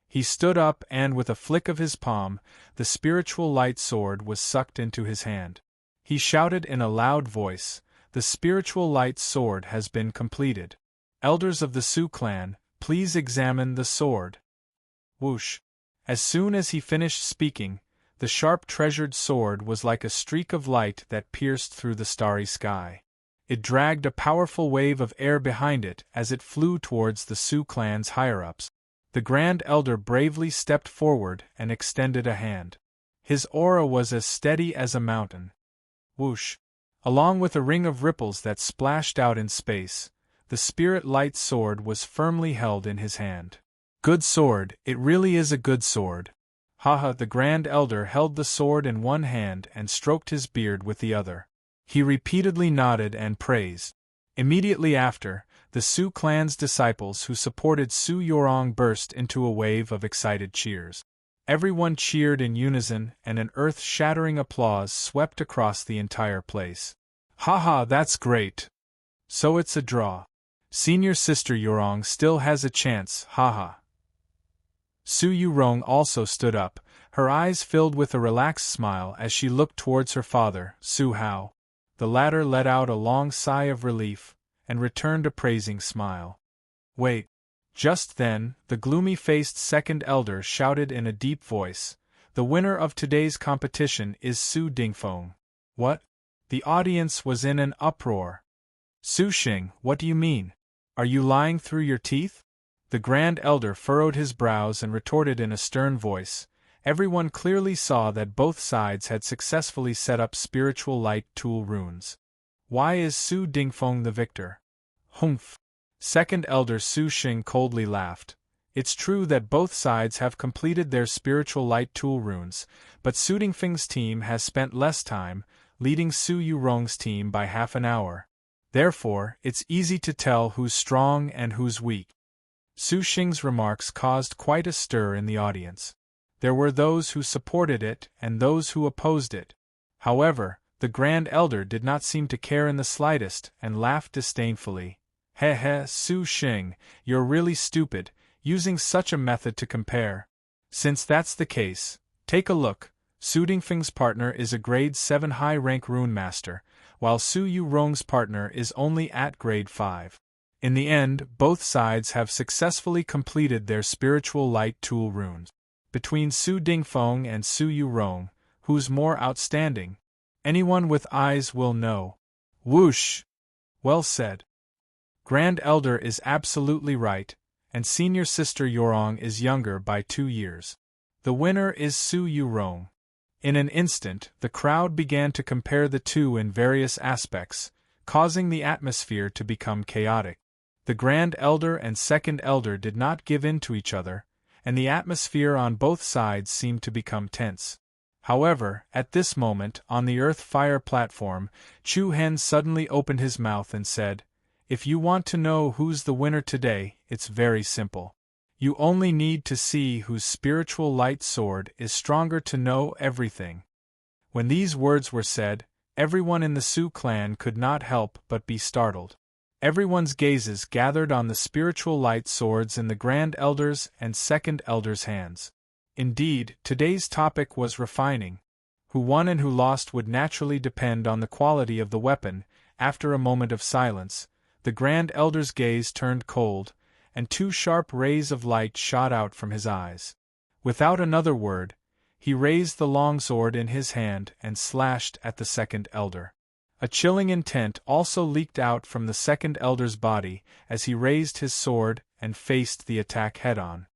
He stood up and with a flick of his palm, the spiritual light sword was sucked into his hand. He shouted in a loud voice, "The spiritual light sword has been completed. Elders of the Su clan, please examine the sword." Whoosh! As soon as he finished speaking, the sharp treasured sword was like a streak of light that pierced through the starry sky. It dragged a powerful wave of air behind it as it flew towards the Su clan's higher-ups. The Grand Elder bravely stepped forward and extended a hand. His aura was as steady as a mountain. Whoosh! Along with a ring of ripples that splashed out in space, the spirit light sword was firmly held in his hand. Good sword, it really is a good sword. Haha! The Grand Elder held the sword in one hand and stroked his beard with the other. He repeatedly nodded and praised. Immediately after, the Su clan's disciples who supported Su Yorong burst into a wave of excited cheers. Everyone cheered in unison and an earth-shattering applause swept across the entire place. Haha, that's great! So it's a draw. Senior sister Yorong still has a chance, haha. Su Yurong also stood up, her eyes filled with a relaxed smile as she looked towards her father, Su Hao. The latter let out a long sigh of relief, and returned a praising smile. Wait! Just then, the gloomy-faced second elder shouted in a deep voice, "The winner of today's competition is Su Dingfeng." What? The audience was in an uproar. Su Xing, what do you mean? Are you lying through your teeth? The Grand Elder furrowed his brows and retorted in a stern voice. Everyone clearly saw that both sides had successfully set up spiritual light tool runes. Why is Su Dingfeng the victor? Humph! Second Elder Su Xing coldly laughed. It's true that both sides have completed their spiritual light tool runes, but Su Dingfeng's team has spent less time, leading Su Yurong's team by half an hour. Therefore, it's easy to tell who's strong and who's weak. Su Xing's remarks caused quite a stir in the audience. There were those who supported it and those who opposed it. However, the Grand Elder did not seem to care in the slightest and laughed disdainfully. Heh heh, Su Xing, you're really stupid, using such a method to compare. Since that's the case, take a look. Su Dingfeng's partner is a grade 7 high-rank rune master, while Su Yurong's partner is only at grade 5. In the end, both sides have successfully completed their spiritual light tool runes. Between Su Dingfeng and Su Yurong, who's more outstanding? Anyone with eyes will know. Whoosh! Well said. Grand Elder is absolutely right, and Senior Sister Yorong is younger by 2 years. The winner is Su Yurong. In an instant, the crowd began to compare the two in various aspects, causing the atmosphere to become chaotic. The Grand Elder and Second Elder did not give in to each other, and the atmosphere on both sides seemed to become tense. However, at this moment, on the earth fire platform, Chu Hen suddenly opened his mouth and said, "If you want to know who's the winner today, it's very simple. You only need to see whose spiritual light sword is stronger to know everything." When these words were said, everyone in the Su clan could not help but be startled. Everyone's gazes gathered on the spiritual light swords in the Grand Elder's and Second Elder's hands. Indeed, today's topic was refining. Who won and who lost would naturally depend on the quality of the weapon. After a moment of silence, the Grand Elder's gaze turned cold, and two sharp rays of light shot out from his eyes. Without another word, he raised the longsword in his hand and slashed at the Second Elder. A chilling intent also leaked out from the Second Elder's body as he raised his sword and faced the attack head-on.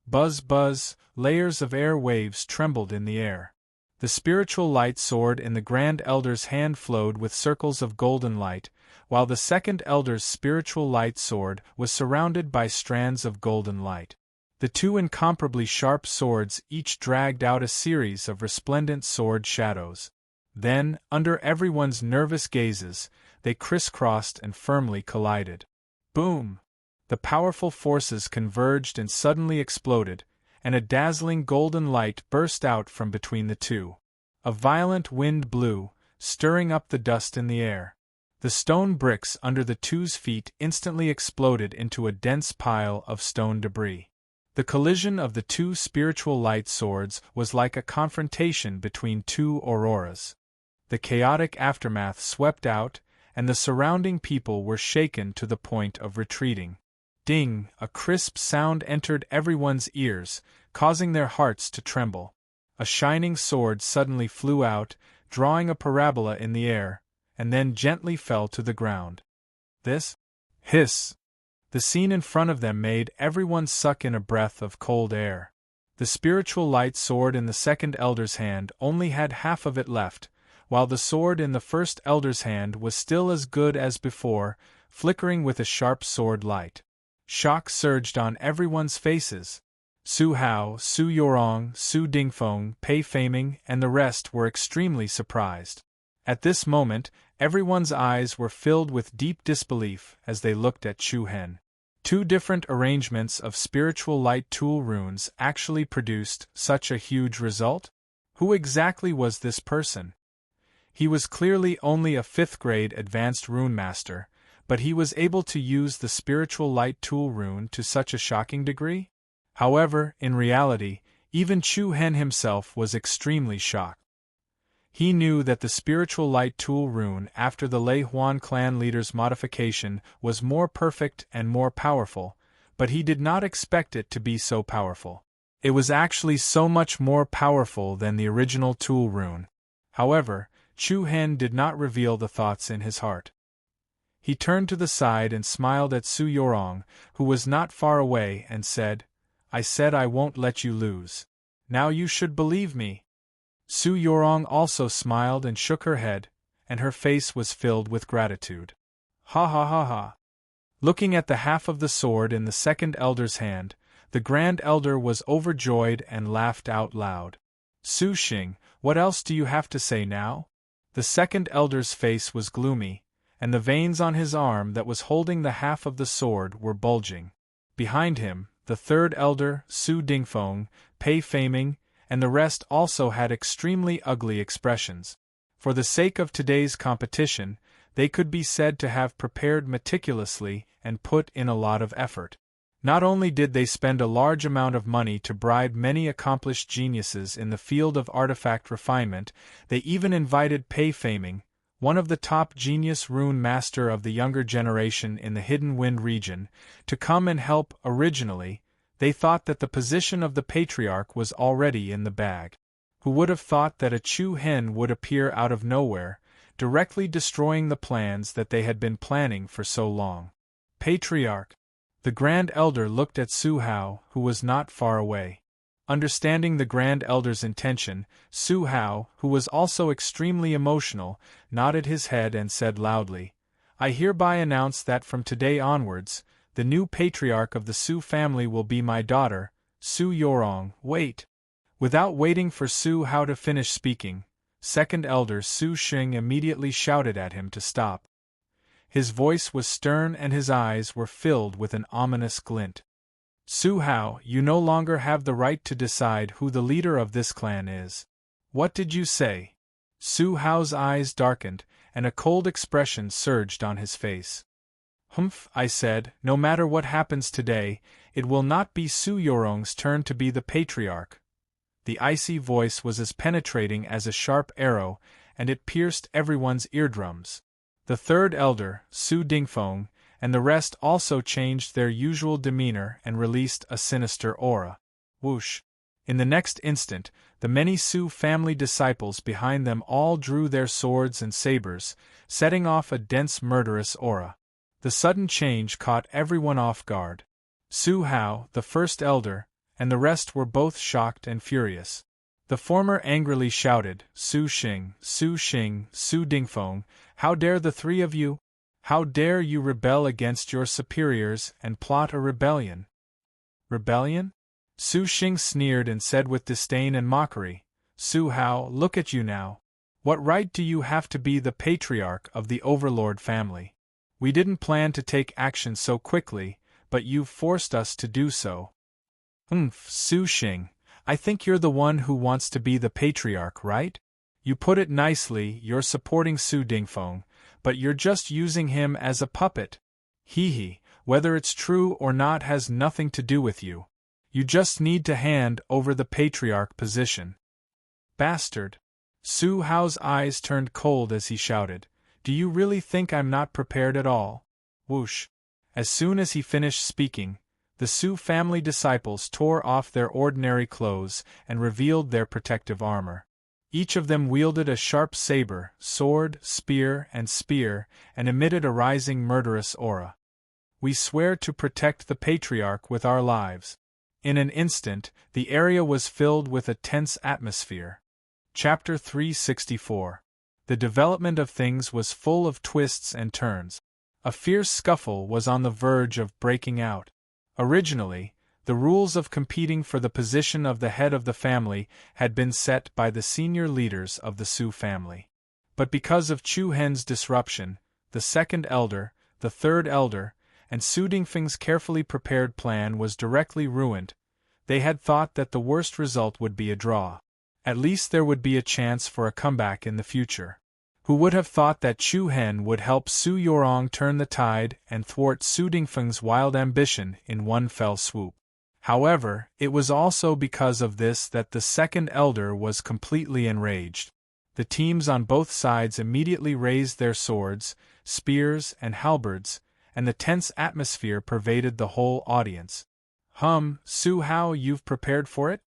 Buzz buzz, layers of air waves trembled in the air. The spiritual light sword in the Grand Elder's hand flowed with circles of golden light, while the Second Elder's spiritual light sword was surrounded by strands of golden light. The two incomparably sharp swords each dragged out a series of resplendent sword shadows. Then, under everyone's nervous gazes, they crisscrossed and firmly collided. Boom! The powerful forces converged and suddenly exploded, and a dazzling golden light burst out from between the two. A violent wind blew, stirring up the dust in the air. The stone bricks under the two's feet instantly exploded into a dense pile of stone debris. The collision of the two spiritual light swords was like a confrontation between two auroras. The chaotic aftermath swept out, and the surrounding people were shaken to the point of retreating. Ding! A crisp sound entered everyone's ears, causing their hearts to tremble. A shining sword suddenly flew out, drawing a parabola in the air, and then gently fell to the ground. This? Hiss! The scene in front of them made everyone suck in a breath of cold air. The spiritual light sword in the Second Elder's hand only had half of it left, while the sword in the First Elder's hand was still as good as before, flickering with a sharp sword light. Shock surged on everyone's faces. Su Hao, Su Yorong, Su Dingfeng, Pei Feiming, and the rest were extremely surprised. At this moment, everyone's eyes were filled with deep disbelief as they looked at Chu Hen. Two different arrangements of spiritual light tool runes actually produced such a huge result? Who exactly was this person? He was clearly only a 5th-grade advanced rune master, but he was able to use the spiritual light tool rune to such a shocking degree? However, in reality, even Chu Hen himself was extremely shocked. He knew that the spiritual light tool rune after the Lei Huan clan leader's modification was more perfect and more powerful, but he did not expect it to be so powerful. It was actually so much more powerful than the original tool rune. However, Chu Hen did not reveal the thoughts in his heart. He turned to the side and smiled at Su Yorong, who was not far away, and said, "I said I won't let you lose. Now you should believe me." Su Yorong also smiled and shook her head, and her face was filled with gratitude. Ha ha ha ha. Looking at the half of the sword in the Second Elder's hand, the Grand Elder was overjoyed and laughed out loud. "Su Xing, what else do you have to say now?" The Second Elder's face was gloomy, and the veins on his arm that was holding the half of the sword were bulging. Behind him, the Third Elder, Su Dingfeng, Pei Feiming, and the rest also had extremely ugly expressions. For the sake of today's competition, they could be said to have prepared meticulously and put in a lot of effort. Not only did they spend a large amount of money to bribe many accomplished geniuses in the field of artifact refinement, they even invited Pei Feiming, one of the top genius rune master of the younger generation in the Hidden Wind region, to come and help. Originally, they thought that the position of the Patriarch was already in the bag. Who would have thought that a Chu Hen would appear out of nowhere, directly destroying the plans that they had been planning for so long? Patriarch! The Grand Elder looked at Su Hao, who was not far away. Understanding the Grand Elder's intention, Su Hao, who was also extremely emotional, nodded his head and said loudly, "I hereby announce that from today onwards, the new patriarch of the Su family will be my daughter, Su Yorong." Wait! Without waiting for Su Hao to finish speaking, Second Elder Su Xing immediately shouted at him to stop. His voice was stern and his eyes were filled with an ominous glint. "Su Hao, you no longer have the right to decide who the leader of this clan is." "What did you say?" Su Hao's eyes darkened, and a cold expression surged on his face. "Humph," I said, "no matter what happens today, it will not be Su Yorong's turn to be the patriarch." The icy voice was as penetrating as a sharp arrow, and it pierced everyone's eardrums. The third elder, Su Dingfeng, and the rest also changed their usual demeanor and released a sinister aura. Whoosh! In the next instant, the many Su family disciples behind them all drew their swords and sabers, setting off a dense murderous aura. The sudden change caught everyone off guard. Su Hao, the first elder, and the rest were both shocked and furious. The former angrily shouted, Su Xing, Su Dingfeng, how dare the three of you? How dare you rebel against your superiors and plot a rebellion? Rebellion? Su Xing sneered and said with disdain and mockery, "Su Hao, look at you now. What right do you have to be the patriarch of the Overlord family? We didn't plan to take action so quickly, but you've forced us to do so." Su Xing, I think you're the one who wants to be the patriarch, right? You put it nicely, you're supporting Su Dingfeng, but you're just using him as a puppet. Hee, whether it's true or not has nothing to do with you. You just need to hand over the patriarch position. Bastard! Su Hao's eyes turned cold as he shouted, "Do you really think I'm not prepared at all?" Whoosh! As soon as he finished speaking, the Su family disciples tore off their ordinary clothes and revealed their protective armor. Each of them wielded a sharp saber, sword, spear, and emitted a rising murderous aura. "We swear to protect the patriarch with our lives." In an instant, the area was filled with a tense atmosphere. Chapter 364. The development of things was full of twists and turns. A fierce scuffle was on the verge of breaking out. Originally, the rules of competing for the position of the head of the family had been set by the senior leaders of the Su family. But because of Chu Hen's disruption, the second elder, the third elder, and Su Dingfeng's carefully prepared plan was directly ruined. They had thought that the worst result would be a draw. At least there would be a chance for a comeback in the future. Who would have thought that Chu Hen would help Su Yorong turn the tide and thwart Su Dingfeng's wild ambition in one fell swoop? However, it was also because of this that the second elder was completely enraged. The teams on both sides immediately raised their swords, spears, and halberds, and the tense atmosphere pervaded the whole audience. Su Hao, you've prepared for it?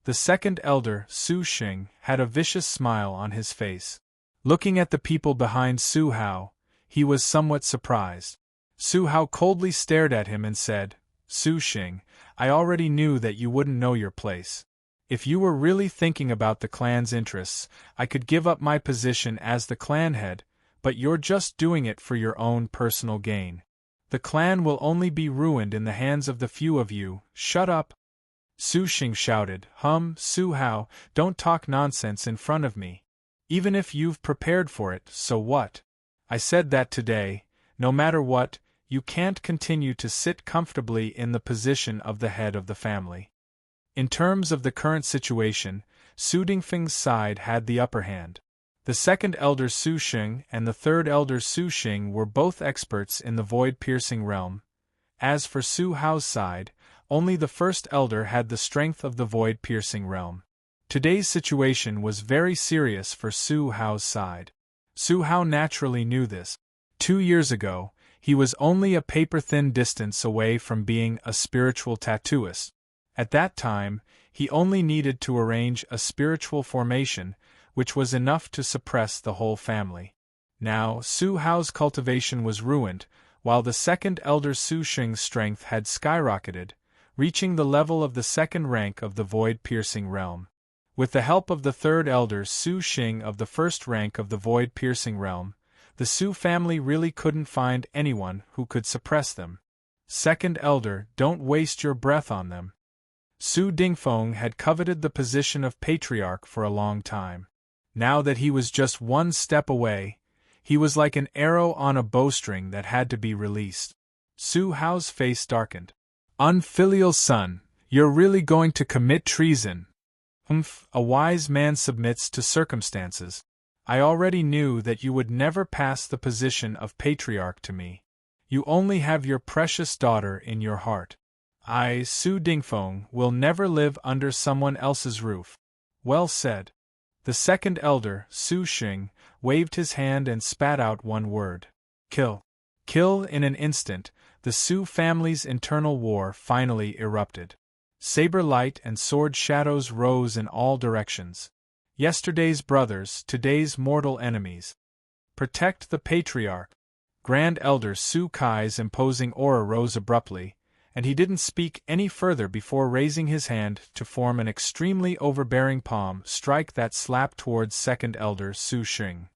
The second elder, Su Xing, had a vicious smile on his face. Looking at the people behind Su Hao, he was somewhat surprised. Su Hao coldly stared at him and said, "Su Xing, I already knew that you wouldn't know your place. If you were really thinking about the clan's interests, I could give up my position as the clan head, but you're just doing it for your own personal gain. The clan will only be ruined in the hands of the few of you. Shut up!" Su Xing shouted, Su Hao, don't talk nonsense in front of me. Even if you've prepared for it, so what? I said that today, no matter what, you can't continue to sit comfortably in the position of the head of the family." In terms of the current situation, Su Dingfeng's side had the upper hand. The second elder Su Xing and the third elder Su Xing were both experts in the void-piercing realm. As for Su Hao's side, only the first elder had the strength of the void-piercing realm. Today's situation was very serious for Su Hao's side. Su Hao naturally knew this. 2 years ago, he was only a paper-thin distance away from being a spiritual tattooist. At that time, he only needed to arrange a spiritual formation, which was enough to suppress the whole family. Now, Su Hao's cultivation was ruined, while the second elder Su Xing's strength had skyrocketed, reaching the level of the second rank of the void-piercing realm. With the help of the third elder Su Xing of the first rank of the void-piercing realm, the Su family really couldn't find anyone who could suppress them. Second elder, don't waste your breath on them. Su Dingfeng had coveted the position of patriarch for a long time. Now that he was just one step away, he was like an arrow on a bowstring that had to be released. Su Hao's face darkened. Unfilial son, you're really going to commit treason? A wise man submits to circumstances. I already knew that you would never pass the position of patriarch to me. You only have your precious daughter in your heart. I, Su Dingfeng, will never live under someone else's roof. Well said. The second elder, Su Xing, waved his hand and spat out one word. Kill. Kill. In an instant, the Su family's internal war finally erupted. Saber light and sword shadows rose in all directions. Yesterday's brothers, today's mortal enemies. Protect the patriarch. Grand Elder Su Kai's imposing aura rose abruptly, and he didn't speak any further before raising his hand to form an extremely overbearing palm strike that slapped towards second elder Su Xing.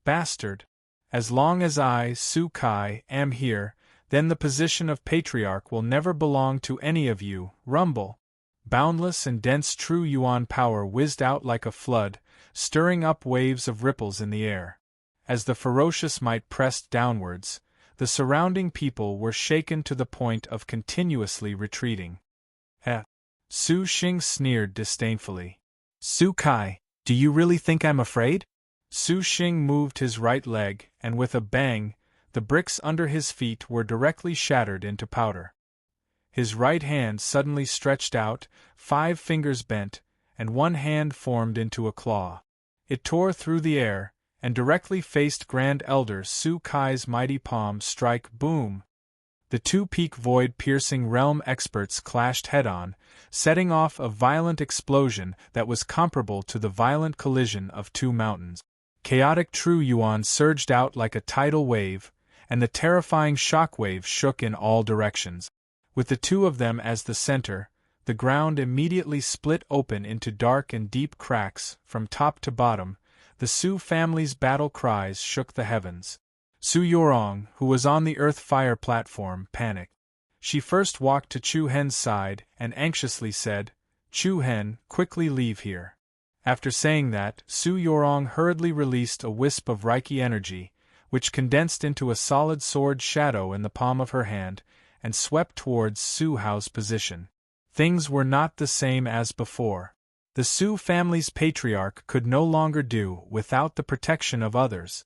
Bastard! As long as I, Su Kai, am here, then the position of patriarch will never belong to any of you. Rumble. Boundless and dense true Yuan power whizzed out like a flood, stirring up waves of ripples in the air. As the ferocious might pressed downwards, the surrounding people were shaken to the point of continuously retreating. Su Xing sneered disdainfully. Su Kai, do you really think I'm afraid? Su Xing moved his right leg, and with a bang, the bricks under his feet were directly shattered into powder. His right hand suddenly stretched out, 5 fingers bent, and one hand formed into a claw. It tore through the air, and directly faced Grand Elder Su Kai's mighty palm strike. Boom! The two peak void-piercing realm experts clashed head-on, setting off a violent explosion that was comparable to the violent collision of two mountains. Chaotic true Yuan surged out like a tidal wave, and the terrifying shockwave shook in all directions. With the two of them as the center, the ground immediately split open into dark and deep cracks from top to bottom. The Su family's battle cries shook the heavens. Su Yorong, who was on the earth fire platform, panicked. She first walked to Chu Hen's side and anxiously said, "Chu Hen, quickly leave here." After saying that, Su Yorong hurriedly released a wisp of Reiki energy, which condensed into a solid sword shadow in the palm of her hand, and swept towards Su Hao's position. Things were not the same as before. The Su family's patriarch could no longer do without the protection of others.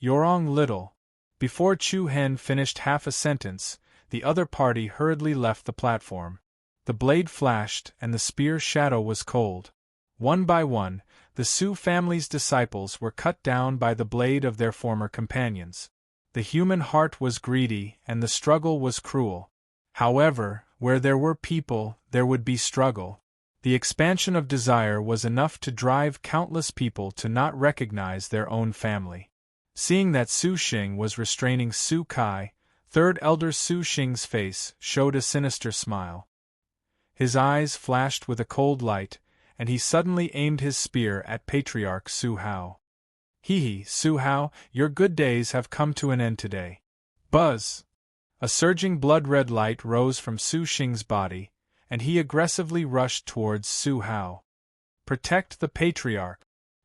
Yorong little. Before Chu Hen finished half a sentence, the other party hurriedly left the platform. The blade flashed and the spear shadow was cold. One by one, the Su family's disciples were cut down by the blade of their former companions. The human heart was greedy and the struggle was cruel. However, where there were people, there would be struggle. The expansion of desire was enough to drive countless people to not recognize their own family. Seeing that Su Xing was restraining Su Kai, third elder Su Xing's face showed a sinister smile. His eyes flashed with a cold light, and he suddenly aimed his spear at Patriarch Su Hao. Hee, Su Hao, your good days have come to an end today. Buzz! A surging blood-red light rose from Su Xing's body, and he aggressively rushed towards Su Hao. Protect the Patriarch!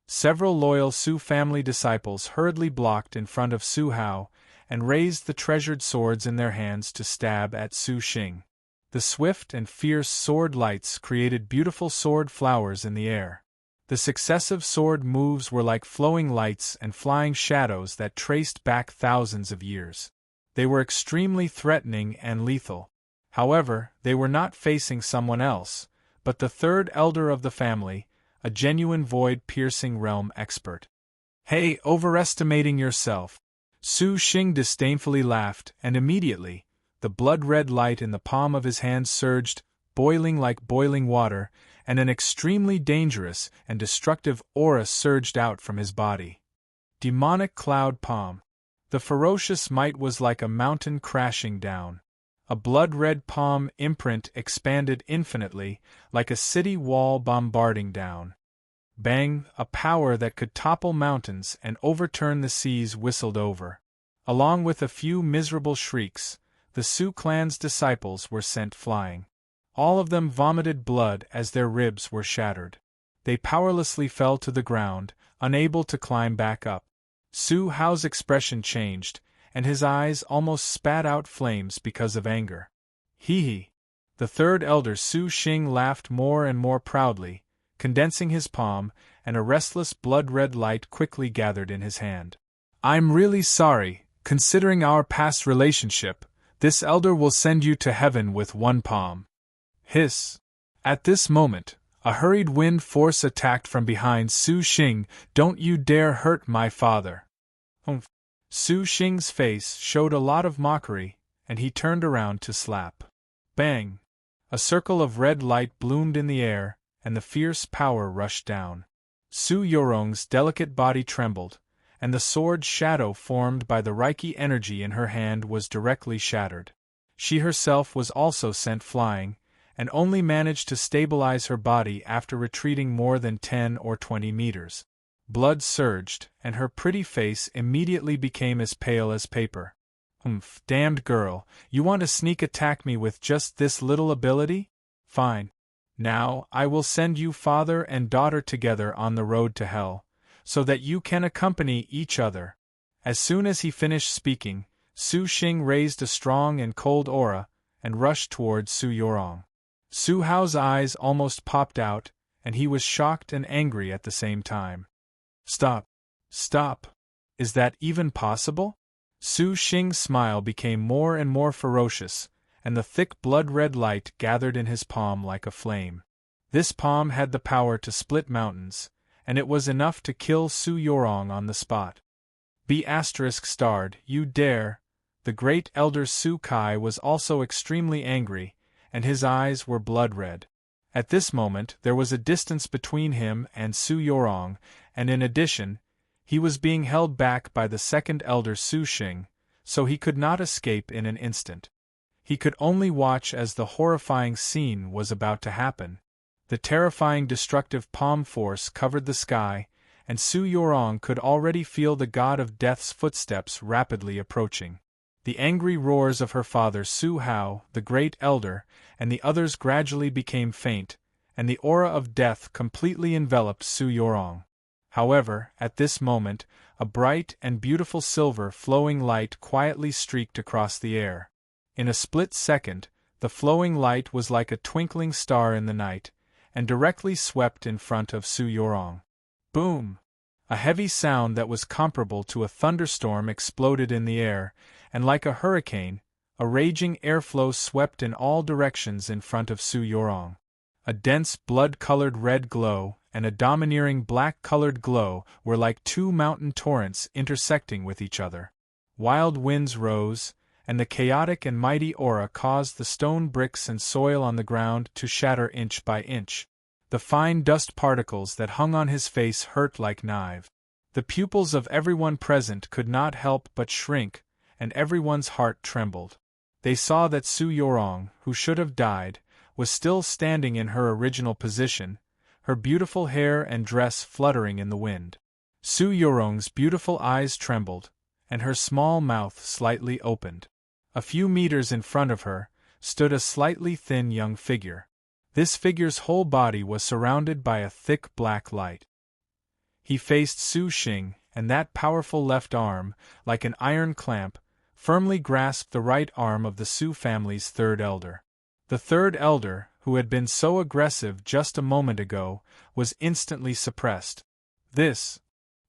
Several loyal Su family disciples hurriedly blocked in front of Su Hao, and raised the treasured swords in their hands to stab at Su Xing. The swift and fierce sword lights created beautiful sword flowers in the air. The successive sword moves were like flowing lights and flying shadows that traced back thousands of years. They were extremely threatening and lethal. However, they were not facing someone else, but the third elder of the family, a genuine void-piercing realm expert. Hey, overestimating yourself! Su Xing disdainfully laughed, and immediately, the blood-red light in the palm of his hand surged, boiling like boiling water, and an extremely dangerous and destructive aura surged out from his body. Demonic Cloud Palm. The ferocious might was like a mountain crashing down. A blood-red palm imprint expanded infinitely, like a city wall bombarding down. Bang, a power that could topple mountains and overturn the seas whistled over. Along with a few miserable shrieks, the Sioux clan's disciples were sent flying. All of them vomited blood as their ribs were shattered. They powerlessly fell to the ground, unable to climb back up. Su Hao's expression changed, and his eyes almost spat out flames because of anger. Hee hee. The third elder Su Xing laughed more and more proudly, condensing his palm, and a restless blood-red light quickly gathered in his hand. I'm really sorry, considering our past relationship, this elder will send you to heaven with one palm. Hiss. At this moment, a hurried wind force attacked from behind Su Xing. Don't you dare hurt my father. Humph. Su Xing's face showed a lot of mockery, and he turned around to slap. Bang! A circle of red light bloomed in the air, and the fierce power rushed down. Su Yorong's delicate body trembled, and the sword shadow formed by the Reiki energy in her hand was directly shattered. She herself was also sent flying, and only managed to stabilize her body after retreating more than 10 or 20 meters. Blood surged, and her pretty face immediately became as pale as paper. Damned girl, you want to sneak attack me with just this little ability? Fine. Now, I will send you father and daughter together on the road to hell, so that you can accompany each other. As soon as he finished speaking, Su Xing raised a strong and cold aura, and rushed towards Su Yorong. Su Hao's eyes almost popped out, and he was shocked and angry at the same time. Stop! Stop! Is that even possible? Su Xing's smile became more and more ferocious, and the thick blood-red light gathered in his palm like a flame. This palm had the power to split mountains, and it was enough to kill Su Yorong on the spot. B****, you dare! The great elder Su Kai was also extremely angry, and his eyes were blood-red. At this moment there was a distance between him and Su Yorong, and in addition, he was being held back by the second elder Su Xing, so he could not escape in an instant. He could only watch as the horrifying scene was about to happen. The terrifying destructive palm force covered the sky, and Su Yorong could already feel the god of death's footsteps rapidly approaching. The angry roars of her father Su Hao, the great elder, and the others gradually became faint, and the aura of death completely enveloped Su Yorong. However, at this moment, a bright and beautiful silver flowing light quietly streaked across the air. In a split second, the flowing light was like a twinkling star in the night, and directly swept in front of Su Yorong. Boom! A heavy sound that was comparable to a thunderstorm exploded in the air, and like a hurricane, a raging airflow swept in all directions in front of Su Yorong. A dense blood-colored red glow and a domineering black-colored glow were like two mountain torrents intersecting with each other. Wild winds rose, and the chaotic and mighty aura caused the stone bricks and soil on the ground to shatter inch by inch. The fine dust particles that hung on his face hurt like knives. The pupils of everyone present could not help but shrink, and everyone's heart trembled. They saw that Su Yorong, who should have died, was still standing in her original position, her beautiful hair and dress fluttering in the wind. Su Yorong's beautiful eyes trembled, and her small mouth slightly opened. A few meters in front of her stood a slightly thin young figure. This figure's whole body was surrounded by a thick black light. He faced Su Xing, and that powerful left arm, like an iron clamp, firmly grasped the right arm of the Su family's third elder. The third elder, who had been so aggressive just a moment ago, was instantly suppressed.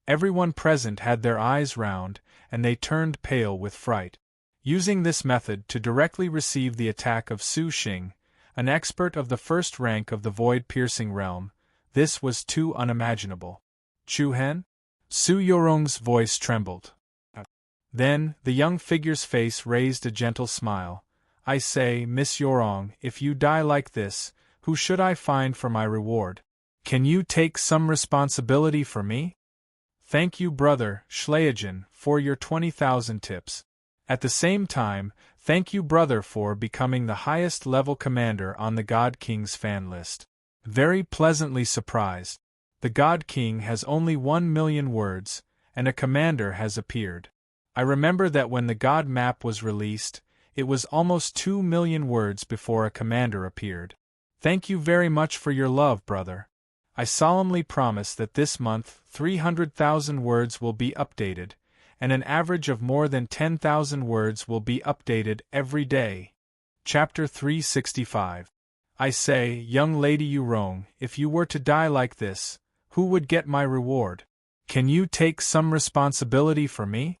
Everyone present had their eyes round, and they turned pale with fright. Using this method to directly receive the attack of Su Xing, an expert of the first rank of the void-piercing realm, this was too unimaginable. Chu Hen? Su Yorong's voice trembled. Then, the young figure's face raised a gentle smile. I say, Miss Yorong, if you die like this, who should I find for my reward? Can you take some responsibility for me? Thank you, brother Schleogen, for your 20,000 tips. At the same time, thank you brother for becoming the highest level commander on the God King's fan list. Very pleasantly surprised. The God King has only 1,000,000 words, and a commander has appeared. I remember that when the God map was released, it was almost 2,000,000 words before a commander appeared. Thank you very much for your love, brother. I solemnly promise that this month 300,000 words will be updated, and an average of more than 10,000 words will be updated every day. Chapter 365. I say, young lady Yurong, if you were to die like this, who would get my reward? Can you take some responsibility for me?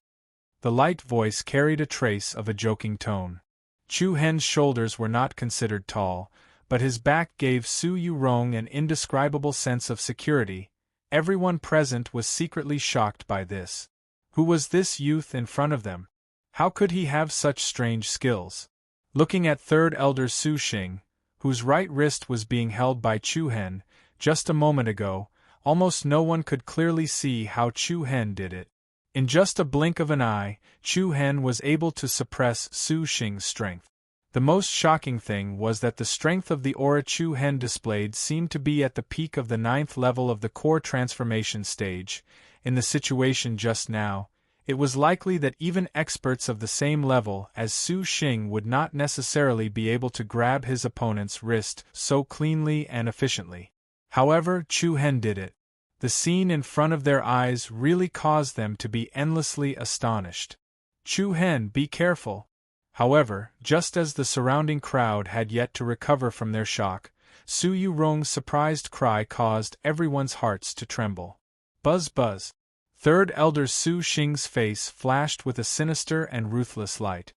The light voice carried a trace of a joking tone. Chu Hen's shoulders were not considered tall, but his back gave Su Yurong an indescribable sense of security. Everyone present was secretly shocked by this. Who was this youth in front of them? How could he have such strange skills? Looking at Third Elder Su Xing, whose right wrist was being held by Chu Hen, just a moment ago, almost no one could clearly see how Chu Hen did it. In just a blink of an eye, Chu Hen was able to suppress Su Xing's strength. The most shocking thing was that the strength of the aura Chu Hen displayed seemed to be at the peak of the 9th level of the core transformation stage. In the situation just now, it was likely that even experts of the same level as Su Xing would not necessarily be able to grab his opponent's wrist so cleanly and efficiently. However, Chu Hen did it. The scene in front of their eyes really caused them to be endlessly astonished. Chu Hen, be careful! However, just as the surrounding crowd had yet to recover from their shock, Su Yurong's surprised cry caused everyone's hearts to tremble. Buzz buzz! Third Elder Su Xing's face flashed with a sinister and ruthless light.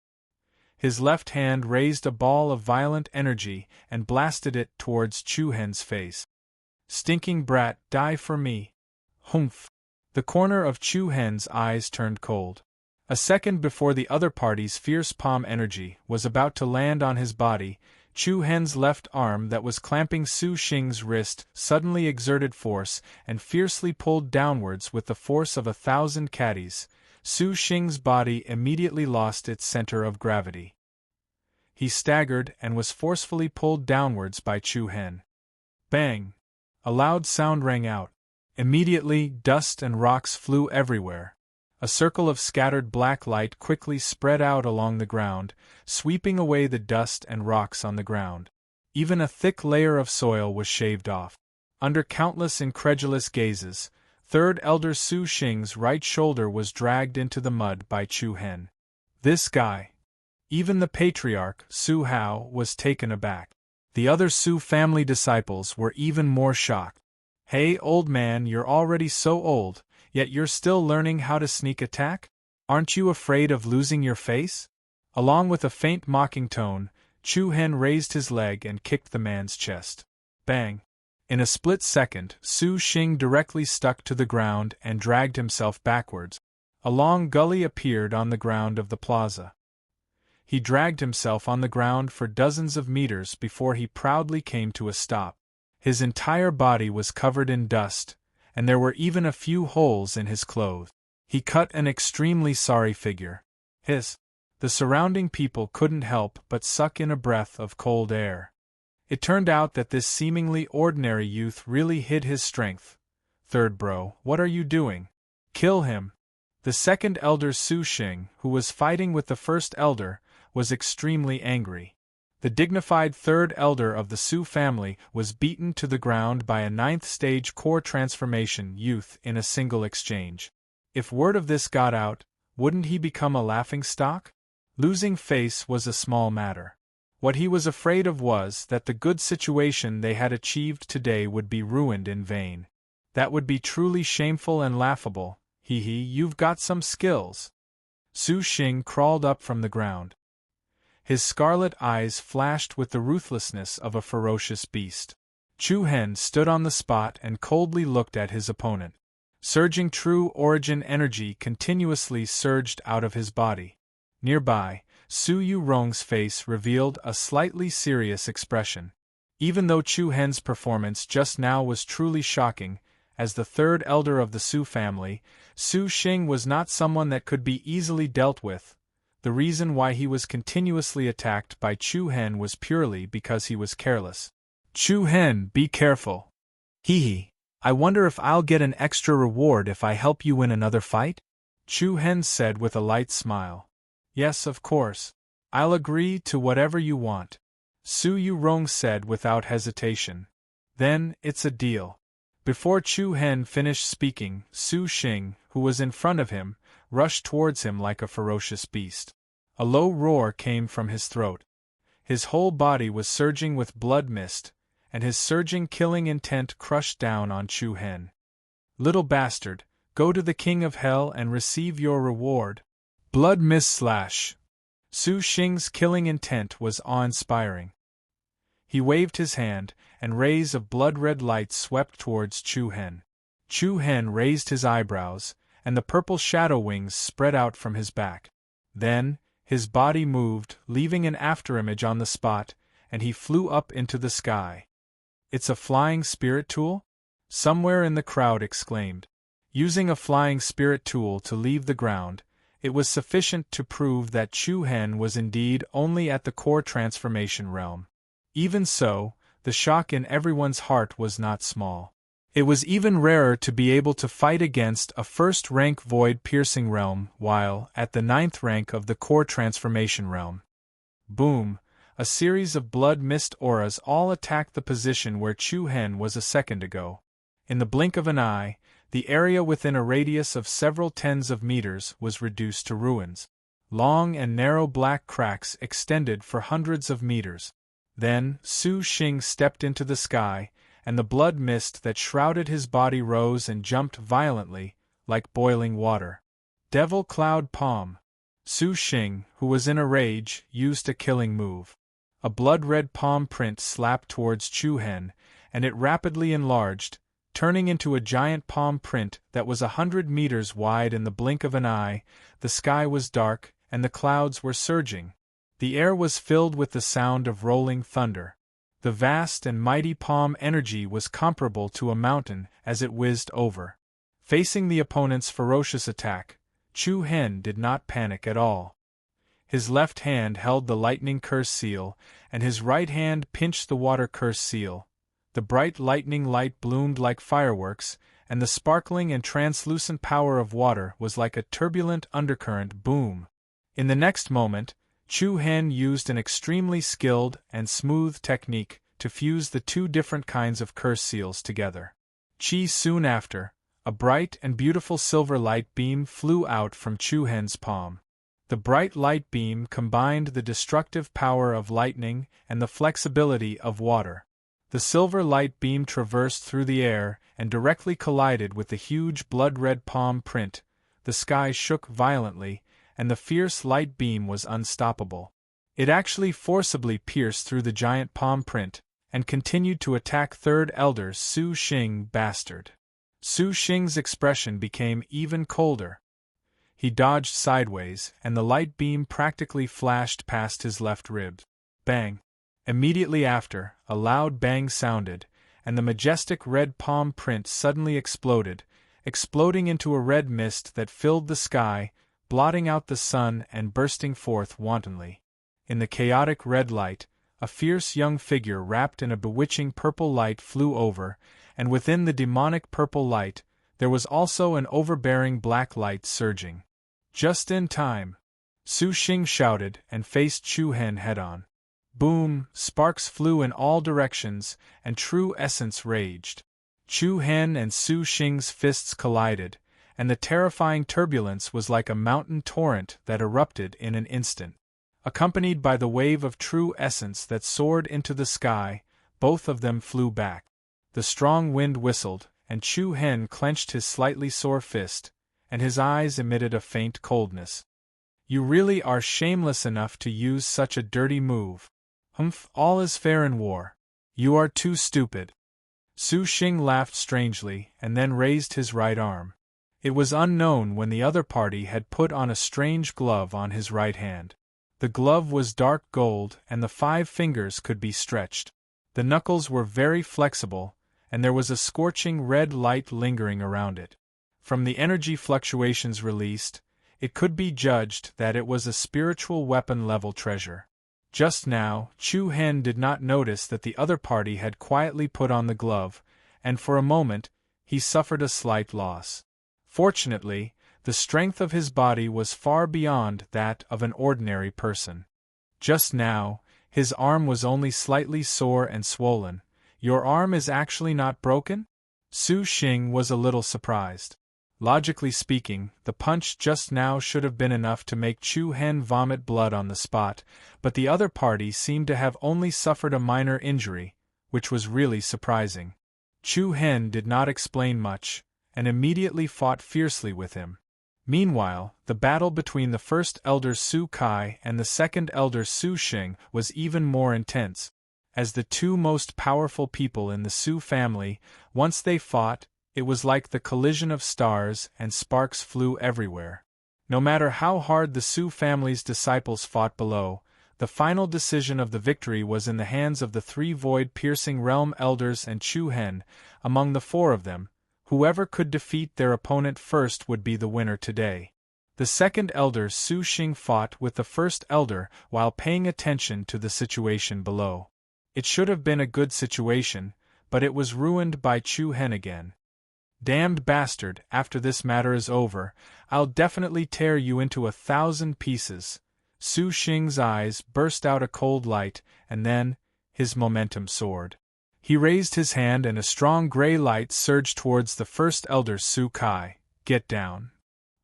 His left hand raised a ball of violent energy and blasted it towards Chu Hen's face. Stinking brat, die for me! Humph! The corner of Chu Hen's eyes turned cold. A second before the other party's fierce palm energy was about to land on his body, Chu Hen's left arm that was clamping Su Xing's wrist suddenly exerted force and fiercely pulled downwards with the force of 1,000 caddies. Su Xing's body immediately lost its center of gravity. He staggered and was forcefully pulled downwards by Chu Hen. Bang! A loud sound rang out. Immediately, dust and rocks flew everywhere. A circle of scattered black light quickly spread out along the ground, sweeping away the dust and rocks on the ground. Even a thick layer of soil was shaved off. Under countless incredulous gazes, Third Elder Su Xing's right shoulder was dragged into the mud by Chu Hen. This guy! Even the patriarch, Su Hao, was taken aback. The other Su family disciples were even more shocked. Hey, old man, you're already so old, yet you're still learning how to sneak attack? Aren't you afraid of losing your face? Along with a faint mocking tone, Chu Hen raised his leg and kicked the man's chest. Bang! In a split second, Su Xing directly stuck to the ground and dragged himself backwards. A long gully appeared on the ground of the plaza. He dragged himself on the ground for dozens of meters before he proudly came to a stop. His entire body was covered in dust, and there were even a few holes in his clothes. He cut an extremely sorry figure. Hiss! The surrounding people couldn't help but suck in a breath of cold air. It turned out that this seemingly ordinary youth really hid his strength. Third bro, what are you doing? Kill him! The second elder Su Xing, who was fighting with the first elder, was extremely angry. The dignified third elder of the Su family was beaten to the ground by a 9th stage core transformation youth in a single exchange. If word of this got out, wouldn't he become a laughingstock? Losing face was a small matter. What he was afraid of was that the good situation they had achieved today would be ruined in vain. That would be truly shameful and laughable. Hee hee, you've got some skills. Su Xing crawled up from the ground. His scarlet eyes flashed with the ruthlessness of a ferocious beast. Chu Hen stood on the spot and coldly looked at his opponent. Surging true origin energy continuously surged out of his body. Nearby, Su Yurong's face revealed a slightly serious expression. Even though Chu Hen's performance just now was truly shocking, as the third elder of the Su family, Su Xing was not someone that could be easily dealt with. The reason why he was continuously attacked by Chu Hen was purely because he was careless. Chu Hen, be careful. Hee hee. I wonder if I'll get an extra reward if I help you win another fight? Chu Hen said with a light smile. Yes, of course. I'll agree to whatever you want, Su Yurong said without hesitation. Then, it's a deal. Before Chu Hen finished speaking, Su Xing, who was in front of him, rushed towards him like a ferocious beast. A low roar came from his throat. His whole body was surging with blood mist, and his surging killing intent crushed down on Chu Hen. Little bastard, go to the King of Hell and receive your reward. Blood mist slash. Su Xing's killing intent was awe-inspiring. He waved his hand, and rays of blood-red light swept towards Chu Hen. Chu Hen raised his eyebrows, and the purple shadow wings spread out from his back. Then, his body moved, leaving an afterimage on the spot, and he flew up into the sky. It's a flying spirit tool? Somewhere in the crowd exclaimed. Using a flying spirit tool to leave the ground, it was sufficient to prove that Chu Hen was indeed only at the core transformation realm. Even so, the shock in everyone's heart was not small. It was even rarer to be able to fight against a first-rank void-piercing realm while at the 9th rank of the core transformation realm. Boom! A series of blood-mist auras all attacked the position where Chu Hen was a second ago. In the blink of an eye, the area within a radius of several tens of meters was reduced to ruins. Long and narrow black cracks extended for hundreds of meters. Then, Su Xing stepped into the sky, and the blood mist that shrouded his body rose and jumped violently, like boiling water. Devil Cloud Palm. Su Xing, who was in a rage, used a killing move. A blood-red palm print slapped towards Chu Hen, and it rapidly enlarged, turning into a giant palm print that was 100 meters wide in the blink of an eye. The sky was dark, and the clouds were surging. The air was filled with the sound of rolling thunder. The vast and mighty palm energy was comparable to a mountain as it whizzed over. Facing the opponent's ferocious attack, Chu Hen did not panic at all. His left hand held the lightning curse seal, and his right hand pinched the water curse seal. The bright lightning light bloomed like fireworks, and the sparkling and translucent power of water was like a turbulent undercurrent boom. In the next moment, Chu Hen used an extremely skilled and smooth technique to fuse the two different kinds of curse seals together. Soon after, a bright and beautiful silver light beam flew out from Chu Hen's palm. The bright light beam combined the destructive power of lightning and the flexibility of water. The silver light beam traversed through the air and directly collided with the huge blood-red palm print. The sky shook violently, and the fierce light beam was unstoppable. It actually forcibly pierced through the giant palm print, and continued to attack Third Elder Su Xing bastard. Su Xing's expression became even colder. He dodged sideways, and the light beam practically flashed past his left rib. Bang! Immediately after, a loud bang sounded, and the majestic red palm print suddenly exploded, exploding into a red mist that filled the sky, blotting out the sun and bursting forth wantonly. In the chaotic red light, a fierce young figure wrapped in a bewitching purple light flew over, and within the demonic purple light, there was also an overbearing black light surging. Just in time! Su Xing shouted and faced Chu Hen head-on. Boom! Sparks flew in all directions, and true essence raged. Chu Hen and Su Xing's fists collided, and the terrifying turbulence was like a mountain torrent that erupted in an instant. Accompanied by the wave of true essence that soared into the sky, both of them flew back. The strong wind whistled, and Chu Hen clenched his slightly sore fist, and his eyes emitted a faint coldness. You really are shameless enough to use such a dirty move. Humph, all is fair in war. You are too stupid. Su Xing laughed strangely, and then raised his right arm. It was unknown when the other party had put on a strange glove on his right hand. The glove was dark gold, and the 5 fingers could be stretched. The knuckles were very flexible, and there was a scorching red light lingering around it. From the energy fluctuations released, it could be judged that it was a spiritual weapon-level treasure. Just now, Chu Hen did not notice that the other party had quietly put on the glove, and for a moment, he suffered a slight loss. Fortunately, the strength of his body was far beyond that of an ordinary person. Just now, his arm was only slightly sore and swollen. "Your arm is actually not broken?" Su Xing was a little surprised. Logically speaking, the punch just now should have been enough to make Chu Hen vomit blood on the spot, but the other party seemed to have only suffered a minor injury, which was really surprising. Chu Hen did not explain much, and immediately fought fiercely with him. Meanwhile, the battle between the first elder Su Kai and the second elder Su Xing was even more intense. As the two most powerful people in the Su family, once they fought, it was like the collision of stars, and sparks flew everywhere. No matter how hard the Su family's disciples fought below, the final decision of the victory was in the hands of the three void-piercing realm elders and Chu Hen. Among the four of them, whoever could defeat their opponent first would be the winner today. The second elder Su Xing fought with the first elder while paying attention to the situation below. It should have been a good situation, but it was ruined by Chu Hen again. "Damned bastard, after this matter is over, I'll definitely tear you into 1,000 pieces." Su Xing's eyes burst out a cold light, and then, his momentum soared. He raised his hand and a strong gray light surged towards the first elder Su Kai. "Get down."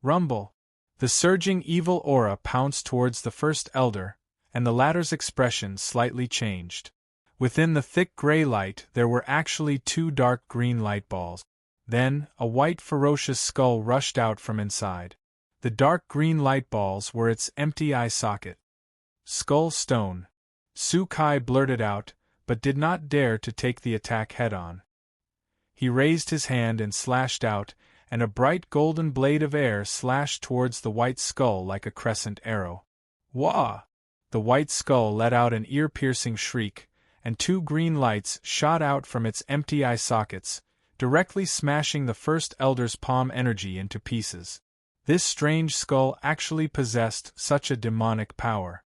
Rumble. The surging evil aura pounced towards the first elder, and the latter's expression slightly changed. Within the thick gray light there were actually two dark green light balls. Then, a white ferocious skull rushed out from inside. The dark green light balls were its empty eye socket. "Skull stone." Su Kai blurted out, but did not dare to take the attack head-on. He raised his hand and slashed out, and a bright golden blade of air slashed towards the white skull like a crescent arrow. "Wah!" The white skull let out an ear-piercing shriek, and two green lights shot out from its empty eye sockets, directly smashing the first elder's palm energy into pieces. This strange skull actually possessed such a demonic power.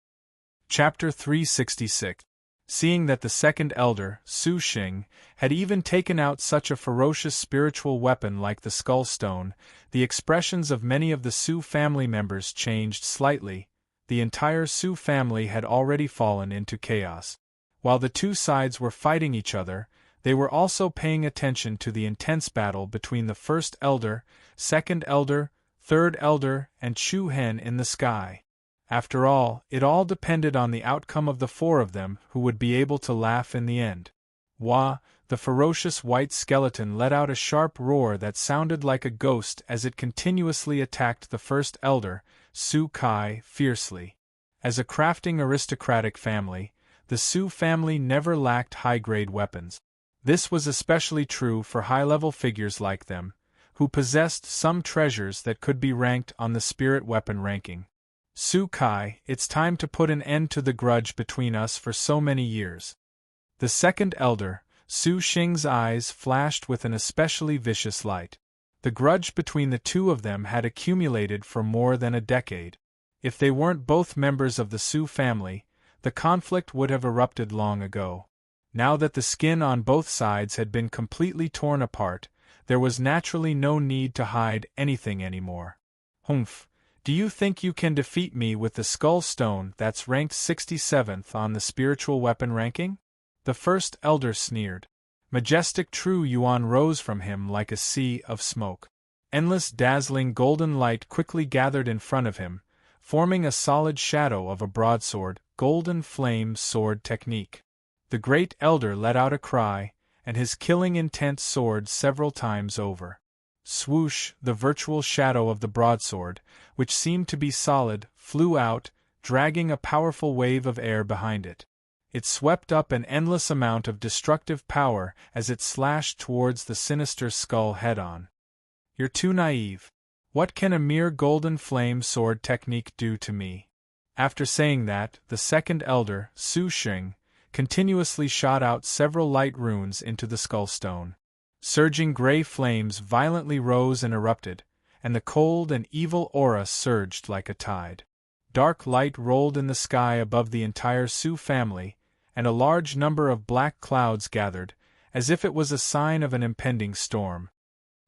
Chapter 366. Seeing that the second elder, Su Xing, had even taken out such a ferocious spiritual weapon like the skull stone, the expressions of many of the Su family members changed slightly. The entire Su family had already fallen into chaos. While the two sides were fighting each other, they were also paying attention to the intense battle between the first elder, second elder, third elder, and Chu Hen in the sky. After all, it all depended on the outcome of the four of them who would be able to laugh in the end. Wah! The ferocious white skeleton let out a sharp roar that sounded like a ghost as it continuously attacked the first elder, Su Kai, fiercely. As a crafting aristocratic family, the Su family never lacked high-grade weapons. This was especially true for high-level figures like them, who possessed some treasures that could be ranked on the spirit weapon ranking. "Su Kai, it's time to put an end to the grudge between us for so many years." The second elder, Su Xing's eyes flashed with an especially vicious light. The grudge between the two of them had accumulated for more than a decade. If they weren't both members of the Su family, the conflict would have erupted long ago. Now that the skin on both sides had been completely torn apart, there was naturally no need to hide anything anymore. "Humph, do you think you can defeat me with the skull stone that's ranked 67th on the spiritual weapon ranking?" The first elder sneered. Majestic true yuan rose from him like a sea of smoke. Endless dazzling golden light quickly gathered in front of him, forming a solid shadow of a broadsword, golden flame sword technique. The great elder let out a cry, and his killing intent soared several times over. Swoosh! The virtual shadow of the broadsword, which seemed to be solid, flew out, dragging a powerful wave of air behind it. It swept up an endless amount of destructive power as it slashed towards the sinister skull head-on. "You're too naive. What can a mere golden flame sword technique do to me?" After saying that, the second elder, Su Xing, continuously shot out several light runes into the skull stone. Surging gray flames violently rose and erupted, and the cold and evil aura surged like a tide. Dark light rolled in the sky above the entire Sioux family, and a large number of black clouds gathered, as if it was a sign of an impending storm.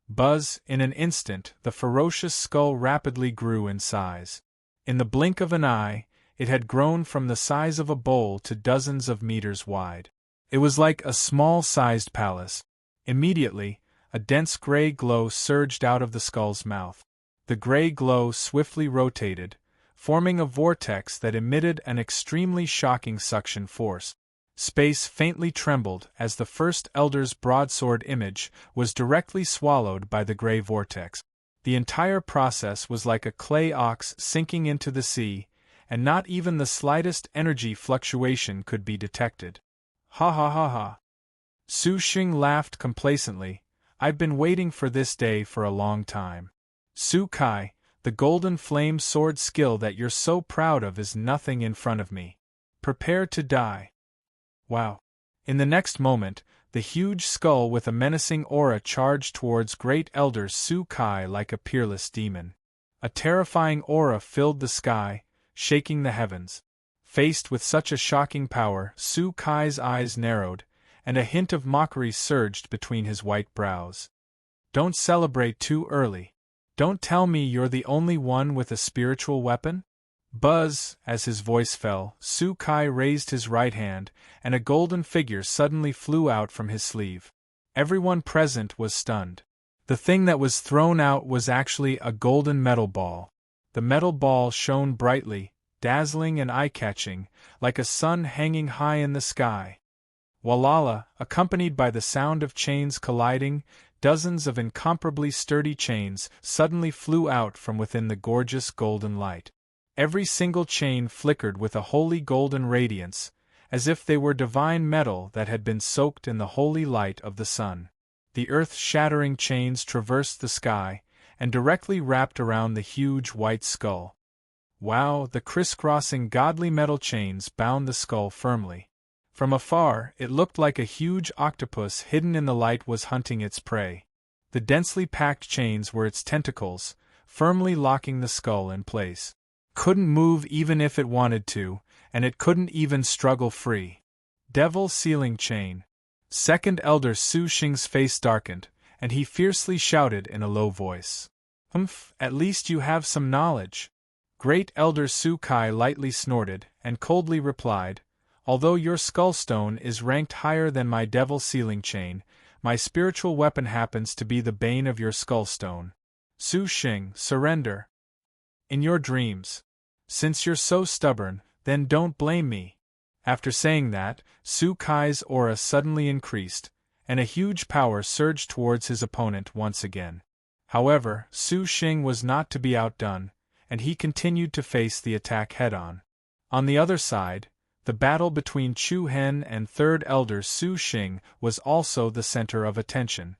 Buzz, in an instant, the ferocious skull rapidly grew in size. In the blink of an eye, it had grown from the size of a bowl to dozens of meters wide. It was like a small-sized palace. Immediately, a dense gray glow surged out of the skull's mouth. The gray glow swiftly rotated, forming a vortex that emitted an extremely shocking suction force. Space faintly trembled as the first elder's broadsword image was directly swallowed by the gray vortex. The entire process was like a clay ox sinking into the sea, and not even the slightest energy fluctuation could be detected. Ha ha ha ha. Su Xing laughed complacently. I've been waiting for this day for a long time. Su Kai, the golden flame sword skill that you're so proud of is nothing in front of me. Prepare to die. Wow. In the next moment, the huge skull with a menacing aura charged towards Great Elder Su Kai like a peerless demon. A terrifying aura filled the sky, shaking the heavens. Faced with such a shocking power, Su Kai's eyes narrowed, and a hint of mockery surged between his white brows. Don't celebrate too early. Don't tell me you're the only one with a spiritual weapon? Buzz, as his voice fell, Su Kai raised his right hand, and a golden figure suddenly flew out from his sleeve. Everyone present was stunned. The thing that was thrown out was actually a golden metal ball. The metal ball shone brightly, dazzling and eye-catching, like a sun hanging high in the sky. Walala, accompanied by the sound of chains colliding, dozens of incomparably sturdy chains suddenly flew out from within the gorgeous golden light. Every single chain flickered with a holy golden radiance, as if they were divine metal that had been soaked in the holy light of the sun. The earth-shattering chains traversed the sky, and directly wrapped around the huge white skull. Wow, the crisscrossing godly metal chains bound the skull firmly. From afar, it looked like a huge octopus hidden in the light was hunting its prey. The densely packed chains were its tentacles, firmly locking the skull in place. Couldn't move even if it wanted to, and it couldn't even struggle free. Devil Sealing Chain. Second Elder Su Xing's face darkened, and he fiercely shouted in a low voice. At least you have some knowledge. Great Elder Su Kai lightly snorted, and coldly replied, although your skullstone is ranked higher than my Devil Sealing Chain, my spiritual weapon happens to be the bane of your skullstone. Su Xing, surrender. In your dreams. Since you're so stubborn, then don't blame me. After saying that, Su Kai's aura suddenly increased, and a huge power surged towards his opponent once again. However, Su Xing was not to be outdone, and he continued to face the attack head-on. On the other side, the battle between Chu Hen and Third Elder Su Xing was also the center of attention.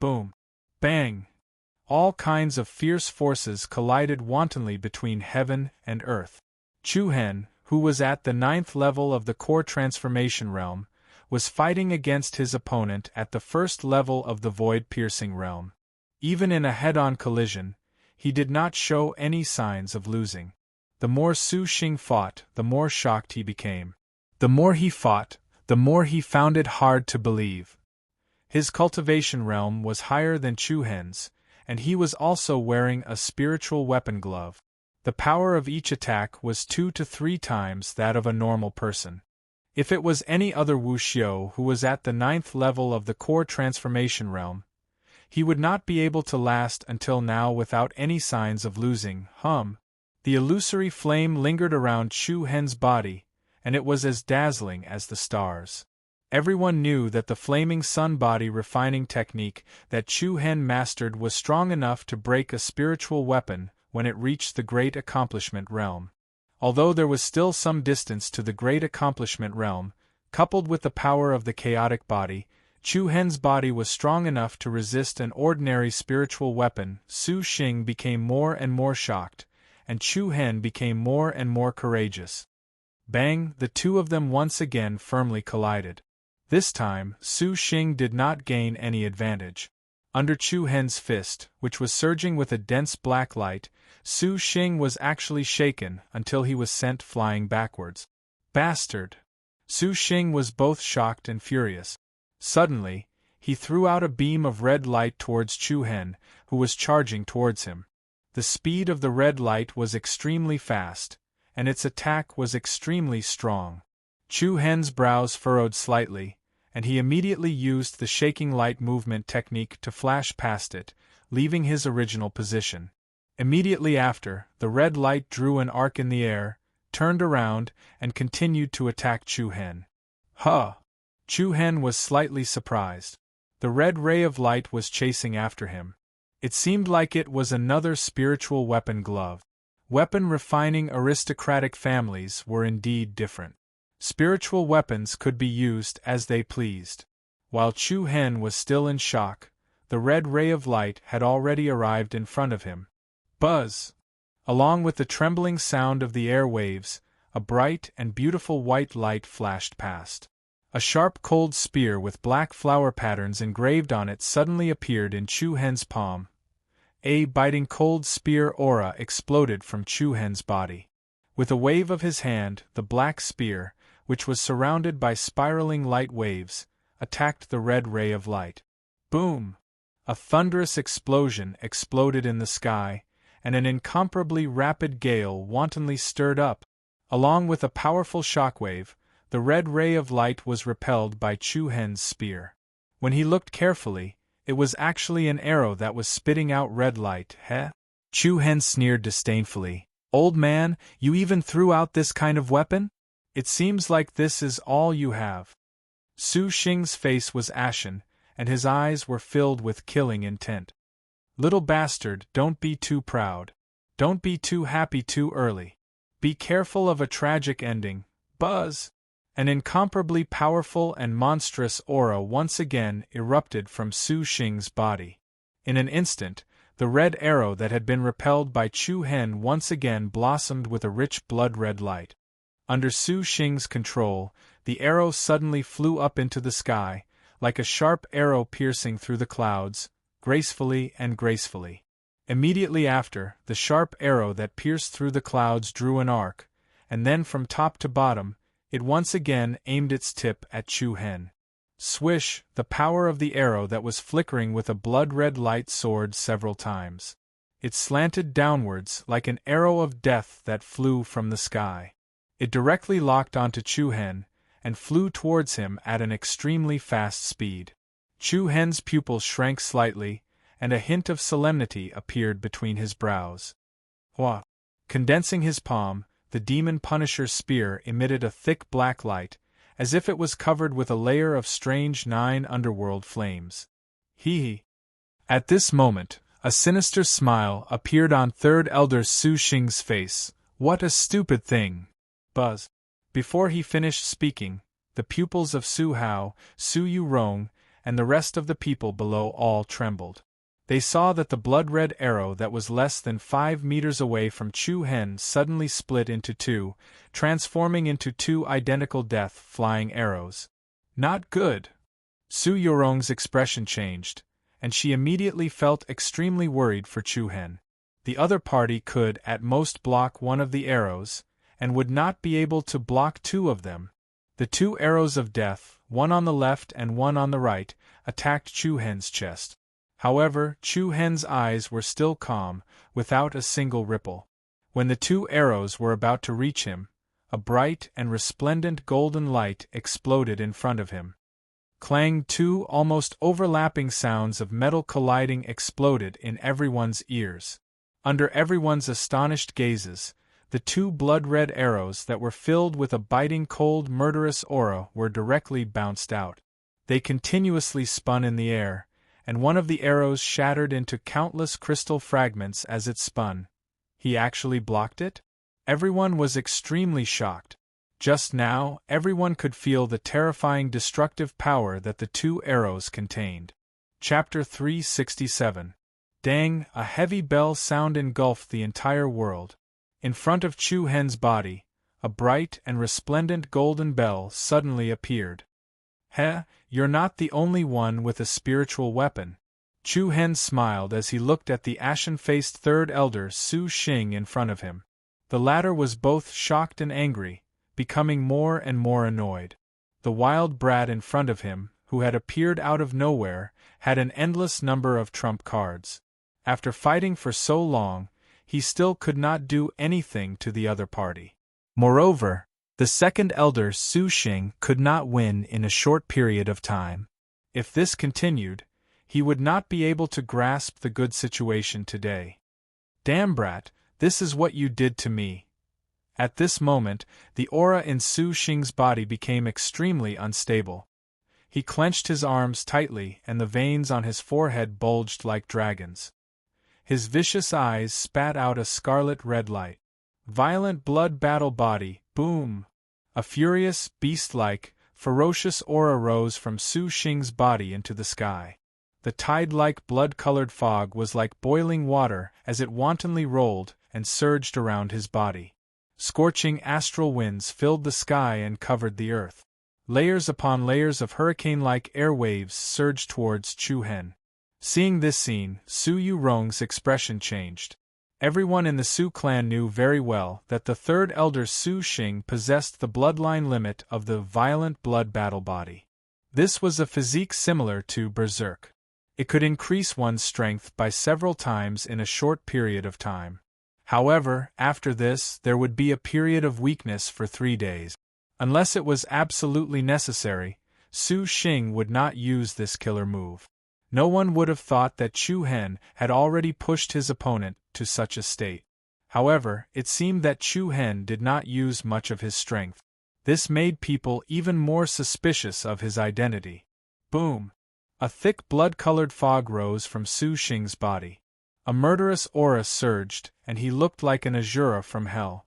Boom! Bang! All kinds of fierce forces collided wantonly between heaven and earth. Chu Hen, who was at the 9th level of the core transformation realm, was fighting against his opponent at the 1st level of the void-piercing realm. Even in a head-on collision, he did not show any signs of losing. The more Su Xing fought, the more shocked he became. The more he fought, the more he found it hard to believe. His cultivation realm was higher than Chu Hen's, and he was also wearing a spiritual weapon glove. The power of each attack was 2 to 3 times that of a normal person. If it was any other Wuxiu who was at the 9th level of the core transformation realm, he would not be able to last until now without any signs of losing. The illusory flame lingered around Chu Hen's body, and it was as dazzling as the stars. Everyone knew that the flaming sun body refining technique that Chu Hen mastered was strong enough to break a spiritual weapon when it reached the Great Accomplishment realm. Although there was still some distance to the Great Accomplishment realm, coupled with the power of the chaotic body, Chu Hen's body was strong enough to resist an ordinary spiritual weapon. Su Xing became more and more shocked, and Chu Hen became more and more courageous. Bang! The two of them once again firmly collided. This time, Su Xing did not gain any advantage. Under Chu Hen's fist, which was surging with a dense black light, Su Xing was actually shaken until he was sent flying backwards. Bastard! Su Xing was both shocked and furious. Suddenly, he threw out a beam of red light towards Chu Hen, who was charging towards him. The speed of the red light was extremely fast, and its attack was extremely strong. Chu Hen's brows furrowed slightly, and he immediately used the shaking light movement technique to flash past it, leaving his original position. Immediately after, the red light drew an arc in the air, turned around, and continued to attack Chu Hen. Huh! Chu Hen was slightly surprised. The red ray of light was chasing after him. It seemed like it was another spiritual weapon glove. Weapon-refining aristocratic families were indeed different. Spiritual weapons could be used as they pleased. While Chu Hen was still in shock, the red ray of light had already arrived in front of him. Buzz! Along with the trembling sound of the air waves, a bright and beautiful white light flashed past. A sharp cold spear with black flower patterns engraved on it suddenly appeared in Chu Hen's palm. A biting cold spear aura exploded from Chu Hen's body. With a wave of his hand, the black spear, which was surrounded by spiraling light waves, attacked the red ray of light. Boom! A thunderous explosion exploded in the sky, and an incomparably rapid gale wantonly stirred up. Along with a powerful shockwave, the red ray of light was repelled by Chu Hen's spear. When he looked carefully, it was actually an arrow that was spitting out red light. Heh? Chu Hen sneered disdainfully. Old man, you even threw out this kind of weapon? It seems like this is all you have. Su Xing's face was ashen, and his eyes were filled with killing intent. Little bastard, don't be too proud. Don't be too happy too early. Be careful of a tragic ending. Buzz! An incomparably powerful and monstrous aura once again erupted from Su Xing's body. In an instant, the red arrow that had been repelled by Chu Hen once again blossomed with a rich blood-red light. Under Su Xing's control, the arrow suddenly flew up into the sky, like a sharp arrow piercing through the clouds, gracefully and gracefully. Immediately after, the sharp arrow that pierced through the clouds drew an arc, and then from top to bottom, it once again aimed its tip at Chu Hen. Swish! The power of the arrow that was flickering with a blood-red light soared several times. It slanted downwards like an arrow of death that flew from the sky. It directly locked onto Chu Hen, and flew towards him at an extremely fast speed. Chu Hen's pupils shrank slightly, and a hint of solemnity appeared between his brows. Hua! Condensing his palm, the demon Punisher's spear emitted a thick black light, as if it was covered with a layer of strange 9 underworld flames. Hee! At this moment, a sinister smile appeared on Third Elder Su Xing's face. What a stupid thing! Buzz! Before he finished speaking, the pupils of Su Hao, Su Yurong, and the rest of the people below all trembled. They saw that the blood-red arrow that was less than 5 meters away from Chu Hen suddenly split into two, transforming into two identical death-flying arrows. Not good! Su Yurong's expression changed, and she immediately felt extremely worried for Chu Hen. The other party could at most block one of the arrows, and would not be able to block two of them. The two arrows of death, one on the left and one on the right, attacked Chu Hen's chest. However, Chu Hen's eyes were still calm, without a single ripple. When the two arrows were about to reach him, a bright and resplendent golden light exploded in front of him. Clang! Two almost overlapping sounds of metal colliding exploded in everyone's ears. Under everyone's astonished gazes, the two blood-red arrows that were filled with a biting cold murderous aura were directly bounced out. They continuously spun in the air, and one of the arrows shattered into countless crystal fragments as it spun. He actually blocked it? Everyone was extremely shocked. Just now, everyone could feel the terrifying destructive power that the two arrows contained. Chapter 367. Dang! A heavy bell sound engulfed the entire world. In front of Chu Hen's body, a bright and resplendent golden bell suddenly appeared. Heh, you're not the only one with a spiritual weapon. Chu Hen smiled as he looked at the ashen-faced third elder Su Xing in front of him. The latter was both shocked and angry, becoming more and more annoyed. The wild brat in front of him, who had appeared out of nowhere, had an endless number of trump cards. After fighting for so long, he still could not do anything to the other party. Moreover, the second elder Su Xing could not win in a short period of time. If this continued, he would not be able to grasp the good situation today. Damn brat, this is what you did to me. At this moment, the aura in Su Xing's body became extremely unstable. He clenched his arms tightly and the veins on his forehead bulged like dragons. His vicious eyes spat out a scarlet red light. Violent blood battle body, boom! A furious, beast-like, ferocious aura rose from Su Xing's body into the sky. The tide-like blood-colored fog was like boiling water as it wantonly rolled and surged around his body. Scorching astral winds filled the sky and covered the earth. Layers upon layers of hurricane-like air waves surged towards Chu Hen. Seeing this scene, Su Yurong's expression changed. Everyone in the Su clan knew very well that the third elder Su Xing possessed the bloodline limit of the violent blood battle body. This was a physique similar to Berserk. It could increase one's strength by several times in a short period of time. However, after this, there would be a period of weakness for 3 days. Unless it was absolutely necessary, Su Xing would not use this killer move. No one would have thought that Chu Hen had already pushed his opponent to such a state. However, it seemed that Chu Hen did not use much of his strength. This made people even more suspicious of his identity. Boom! A thick blood-colored fog rose from Su Xing's body. A murderous aura surged, and he looked like an Azura from hell.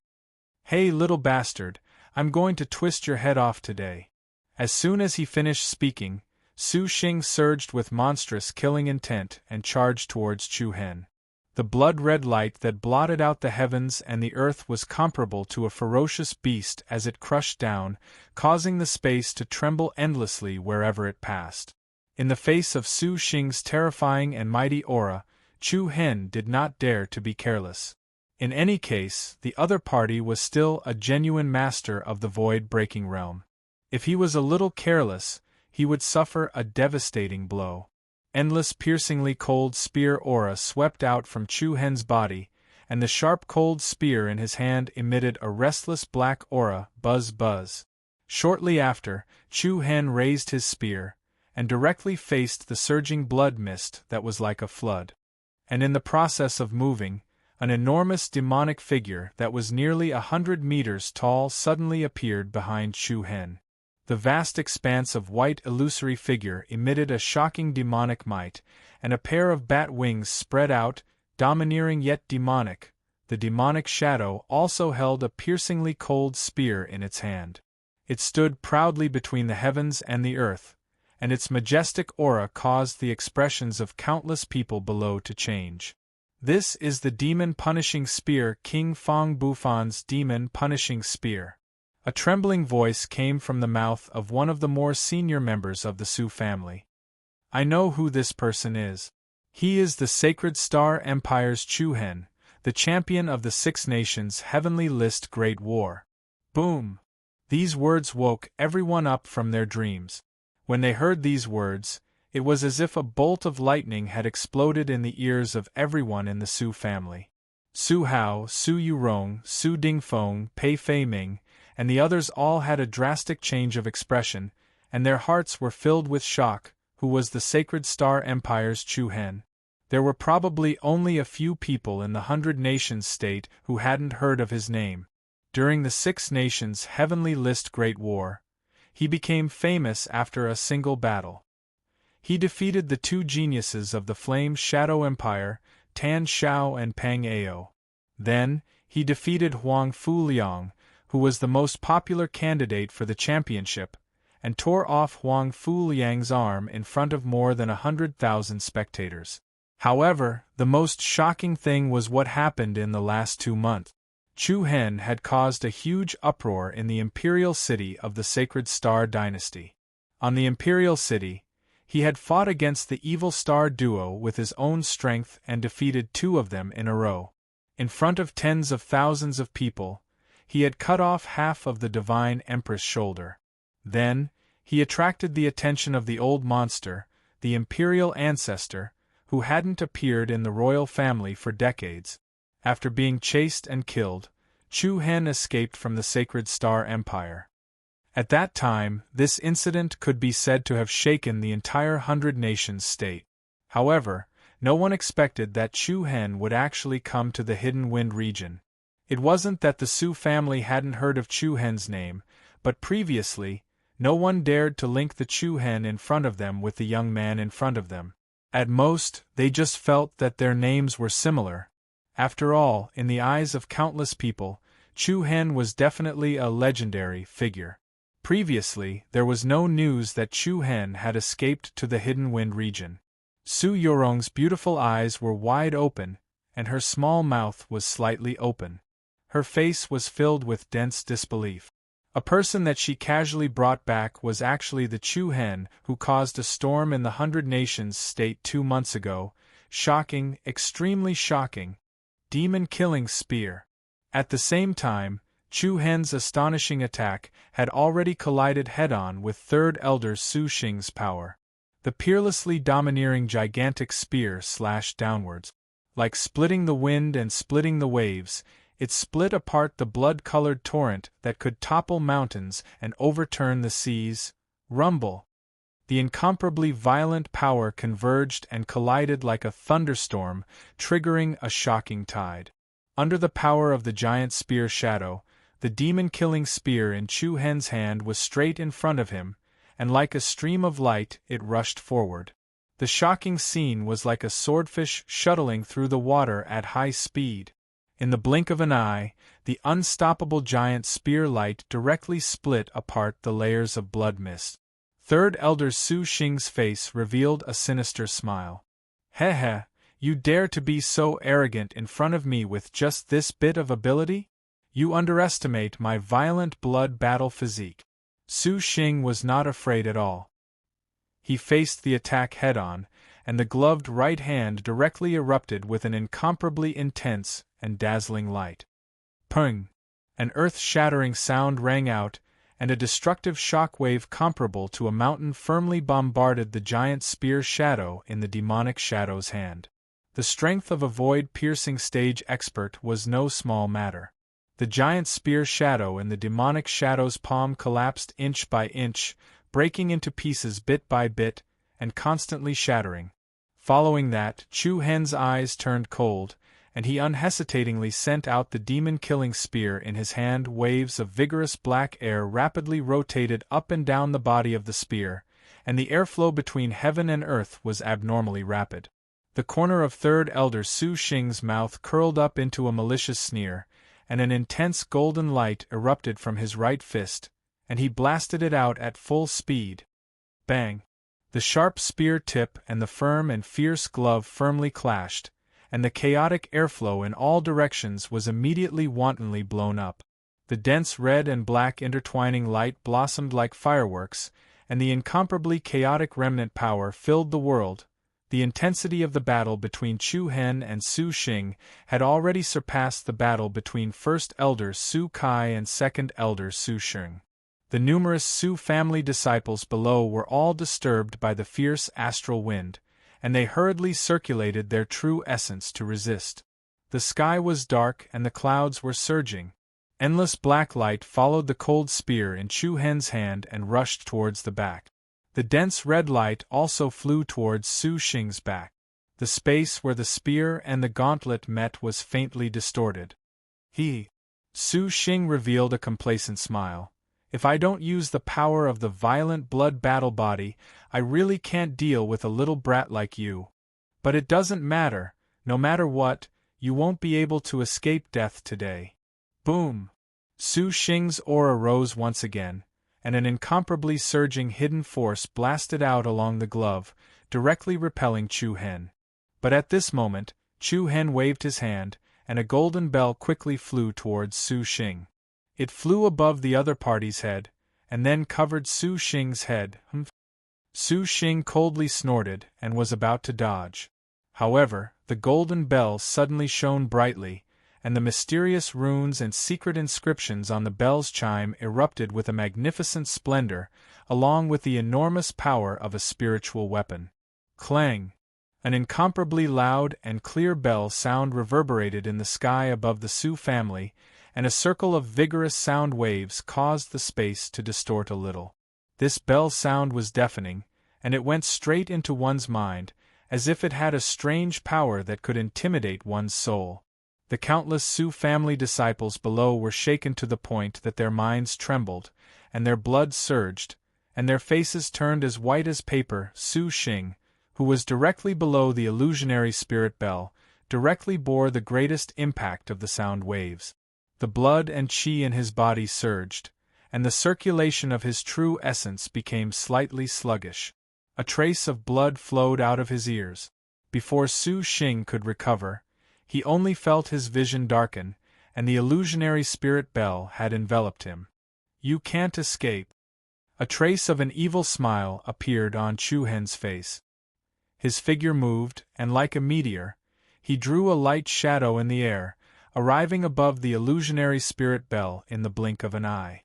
"Hey little bastard, I'm going to twist your head off today." As soon as he finished speaking, Su Xing surged with monstrous killing intent and charged towards Chu Hen. The blood-red light that blotted out the heavens and the earth was comparable to a ferocious beast as it crushed down, causing the space to tremble endlessly wherever it passed. In the face of Su Xing's terrifying and mighty aura, Chu Hen did not dare to be careless. In any case, the other party was still a genuine master of the void-breaking realm. If he was a little careless, he would suffer a devastating blow. Endless piercingly cold spear aura swept out from Chu Hen's body, and the sharp cold spear in his hand emitted a restless black aura buzz. Shortly after, Chu Hen raised his spear, and directly faced the surging blood mist that was like a flood. And in the process of moving, an enormous demonic figure that was nearly 100 meters tall suddenly appeared behind Chu Hen. The vast expanse of white illusory figure emitted a shocking demonic might, and a pair of bat wings spread out, domineering yet demonic. The demonic shadow also held a piercingly cold spear in its hand. It stood proudly between the heavens and the earth, and its majestic aura caused the expressions of countless people below to change. This is the demon-punishing spear, King Fong Bufan's demon-punishing spear. A trembling voice came from the mouth of one of the more senior members of the Su family. "I know who this person is. He is the Sacred Star Empire's Chu Hen, the champion of the Six Nations Heavenly List Great War." Boom! These words woke everyone up from their dreams. When they heard these words, it was as if a bolt of lightning had exploded in the ears of everyone in the Su family. Su Hao, Su Yurong, Su Dingfeng, Pei Fei Ming, and the others all had a drastic change of expression, and their hearts were filled with shock. Who was the Sacred Star Empire's Chu Hen? There were probably only a few people in the 100 Nations state who hadn't heard of his name. During the Six Nations Heavenly List Great War, he became famous after a single battle. He defeated the two geniuses of the Flame Shadow Empire, Tan Shao and Pang Ao. Then, he defeated Huang Fuliang, who was the most popular candidate for the championship, and tore off Huang Fuliang's arm in front of more than 100,000 spectators. However, the most shocking thing was what happened in the last 2 months. Chu Hen had caused a huge uproar in the imperial city of the Sacred Star Dynasty. On the imperial city, He had fought against the evil star duo with his own strength and defeated 2 of them in a row. In front of tens of thousands of people, he had cut off half of the divine empress' shoulder. Then, he attracted the attention of the old monster, the imperial ancestor, who hadn't appeared in the royal family for decades. After being chased and killed, Chu Hen escaped from the sacred star empire. At that time, this incident could be said to have shaken the entire 100 Nations state. However, no one expected that Chu Hen would actually come to the Hidden Wind region. It wasn't that the Su family hadn't heard of Chu Hen's name, but previously, no one dared to link the Chu Hen in front of them with the young man in front of them. At most, they just felt that their names were similar. After all, in the eyes of countless people, Chu Hen was definitely a legendary figure. Previously, there was no news that Chu Hen had escaped to the Hidden Wind region. Su Yorong's beautiful eyes were wide open, and her small mouth was slightly open. Her face was filled with dense disbelief. A person that she casually brought back was actually the Chu Hen who caused a storm in the 100 Nations state 2 months ago. Shocking, extremely shocking. Demon-killing spear. At the same time, Chu Hen's astonishing attack had already collided head-on with Third Elder Su Xing's power. The peerlessly domineering gigantic spear slashed downwards. Like splitting the wind and splitting the waves, it split apart the blood-colored torrent that could topple mountains and overturn the seas. Rumble. The incomparably violent power converged and collided like a thunderstorm, triggering a shocking tide. Under the power of the giant spear shadow, the demon-killing spear in Chu Hen's hand was straight in front of him, and like a stream of light it rushed forward. The shocking scene was like a swordfish shuttling through the water at high speed. In the blink of an eye, the unstoppable giant spear light directly split apart the layers of blood mist. Third Elder Su Xing's face revealed a sinister smile. Heh, you dare to be so arrogant in front of me with just this bit of ability? You underestimate my violent blood battle physique. Su Xing was not afraid at all. He faced the attack head-on, and the gloved right hand directly erupted with an incomparably intense and dazzling light. Pung! An earth-shattering sound rang out, and a destructive shock wave comparable to a mountain firmly bombarded the giant spear shadow in the demonic shadow's hand. The strength of a void-piercing stage expert was no small matter. The giant spear shadow in the demonic shadow's palm collapsed inch by inch, breaking into pieces bit by bit, and constantly shattering. Following that, Chu Hen's eyes turned cold, and he unhesitatingly sent out the demon-killing spear in his hand. Waves of vigorous black air rapidly rotated up and down the body of the spear, and the airflow between heaven and earth was abnormally rapid. The corner of Third Elder Su Xing's mouth curled up into a malicious sneer, and an intense golden light erupted from his right fist, and he blasted it out at full speed. Bang! The sharp spear tip and the firm and fierce glove firmly clashed, and the chaotic airflow in all directions was immediately wantonly blown up. The dense red and black intertwining light blossomed like fireworks, and the incomparably chaotic remnant power filled the world. The intensity of the battle between Chu Hen and Su Xing had already surpassed the battle between First Elder Su Kai and Second Elder Su Xing. The numerous Su family disciples below were all disturbed by the fierce astral wind, and they hurriedly circulated their true essence to resist. The sky was dark and the clouds were surging. Endless black light followed the cold spear in Chu Hen's hand and rushed towards the back. The dense red light also flew towards Su Xing's back. The space where the spear and the gauntlet met was faintly distorted. Su Xing revealed a complacent smile. If I don't use the power of the violent blood battle body, I really can't deal with a little brat like you. But it doesn't matter, no matter what, you won't be able to escape death today. Boom! Su Xing's aura rose once again, and an incomparably surging hidden force blasted out along the glove, directly repelling Chu Hen. But at this moment, Chu Hen waved his hand, and a golden bell quickly flew towards Su Xing. It flew above the other party's head, and then covered Su Xing's head. Su Xing coldly snorted and was about to dodge. However, the golden bell suddenly shone brightly, and the mysterious runes and secret inscriptions on the bell's chime erupted with a magnificent splendor, along with the enormous power of a spiritual weapon. Clang! An incomparably loud and clear bell sound reverberated in the sky above the Su family, and a circle of vigorous sound waves caused the space to distort a little. This bell sound was deafening, and it went straight into one's mind, as if it had a strange power that could intimidate one's soul. The countless Su family disciples below were shaken to the point that their minds trembled, and their blood surged, and their faces turned as white as paper. Su Xing, who was directly below the illusionary spirit bell, directly bore the greatest impact of the sound waves. The blood and qi in his body surged, and the circulation of his true essence became slightly sluggish. A trace of blood flowed out of his ears. Before Su Xing could recover, he only felt his vision darken, and the illusionary spirit bell had enveloped him. "You can't escape." A trace of an evil smile appeared on Chu Hen's face. His figure moved, and like a meteor, he drew a light shadow in the air, arriving above the illusionary spirit bell in the blink of an eye.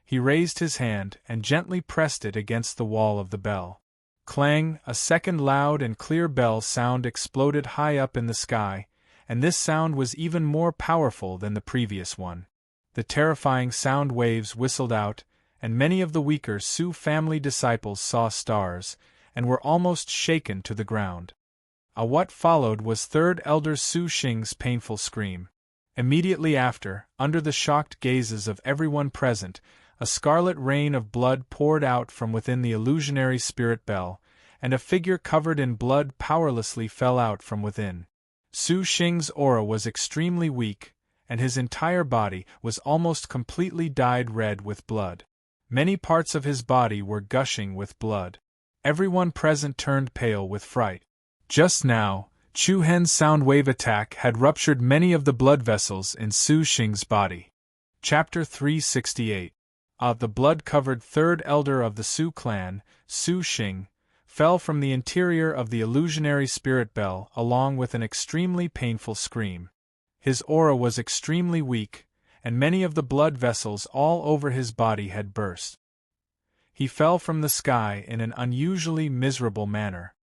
He raised his hand and gently pressed it against the wall of the bell. Clang! A second loud and clear bell sound exploded high up in the sky, and this sound was even more powerful than the previous one. The terrifying sound waves whistled out, and many of the weaker Su family disciples saw stars, and were almost shaken to the ground. What followed was third elder Su Xing's painful scream. Immediately after, under the shocked gazes of everyone present, a scarlet rain of blood poured out from within the illusionary spirit bell, and a figure covered in blood powerlessly fell out from within. Su Xing's aura was extremely weak, and his entire body was almost completely dyed red with blood. Many parts of his body were gushing with blood. Everyone present turned pale with fright. Just now, Chu Hen's sound wave attack had ruptured many of the blood vessels in Su Xing's body. Chapter 368. The blood-covered third elder of the Su clan, Su Xing, fell from the interior of the illusionary spirit bell along with an extremely painful scream. His aura was extremely weak, and many of the blood vessels all over his body had burst. He fell from the sky in an unusually miserable manner.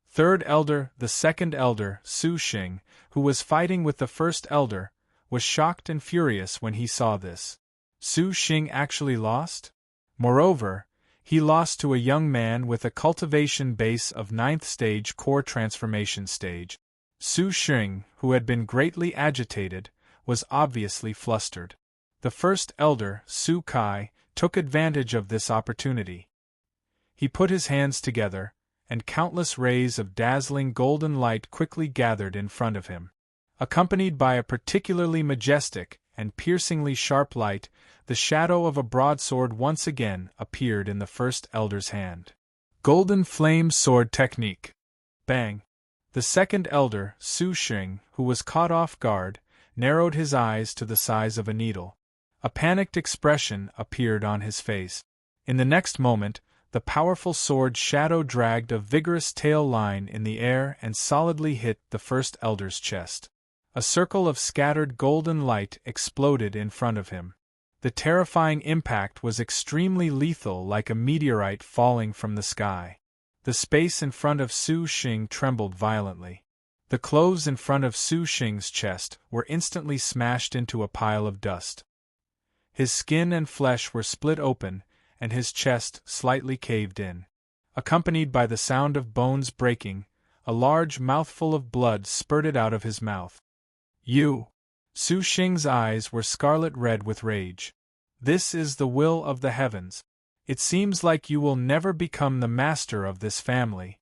Third elder, the second elder, Su Xing, who was fighting with the first elder, was shocked and furious when he saw this. Su Xing actually lost? Moreover, he lost to a young man with a cultivation base of 9th stage core transformation stage. Su Xing, who had been greatly agitated, was obviously flustered. The first elder, Su Kai, took advantage of this opportunity. He put his hands together, and countless rays of dazzling golden light quickly gathered in front of him. Accompanied by a particularly majestic and piercingly sharp light, the shadow of a broadsword once again appeared in the first elder's hand. Golden Flame Sword Technique. Bang! The second elder, Su Xing, who was caught off guard, narrowed his eyes to the size of a needle. A panicked expression appeared on his face. In the next moment, the powerful sword shadow dragged a vigorous tail line in the air and solidly hit the first elder's chest. A circle of scattered golden light exploded in front of him. The terrifying impact was extremely lethal, like a meteorite falling from the sky. The space in front of Su Xing trembled violently. The clothes in front of Su Xing's chest were instantly smashed into a pile of dust. His skin and flesh were split open, and his chest slightly caved in. Accompanied by the sound of bones breaking, a large mouthful of blood spurted out of his mouth. "You!" Su Xing's eyes were scarlet red with rage. "This is the will of the heavens. It seems like you will never become the master of this family."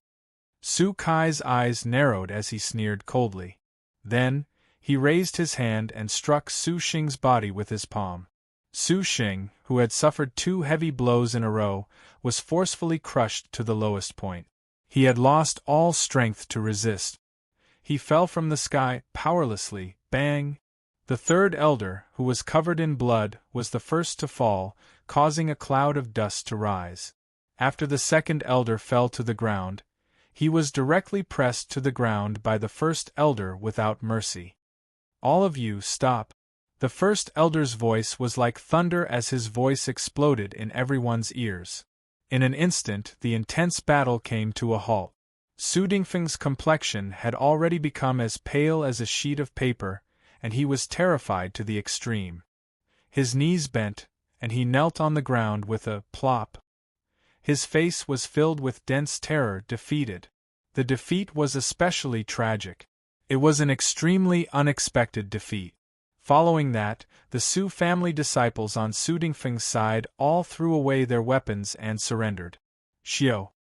Su Kai's eyes narrowed as he sneered coldly. Then, he raised his hand and struck Su Xing's body with his palm. Su Xing, who had suffered 2 heavy blows in a row, was forcefully crushed to the lowest point. He had lost all strength to resist. He fell from the sky, powerlessly. Bang! The third elder, who was covered in blood, was the first to fall, causing a cloud of dust to rise. After the second elder fell to the ground, he was directly pressed to the ground by the first elder without mercy. "All of you, stop." The first elder's voice was like thunder as his voice exploded in everyone's ears. In an instant, the intense battle came to a halt. Su Dingfeng's complexion had already become as pale as a sheet of paper, and he was terrified to the extreme. His knees bent, and he knelt on the ground with a plop. His face was filled with dense terror, defeated. The defeat was especially tragic. It was an extremely unexpected defeat. Following that, the Su family disciples on Su Dingfeng's side all threw away their weapons and surrendered. Xiao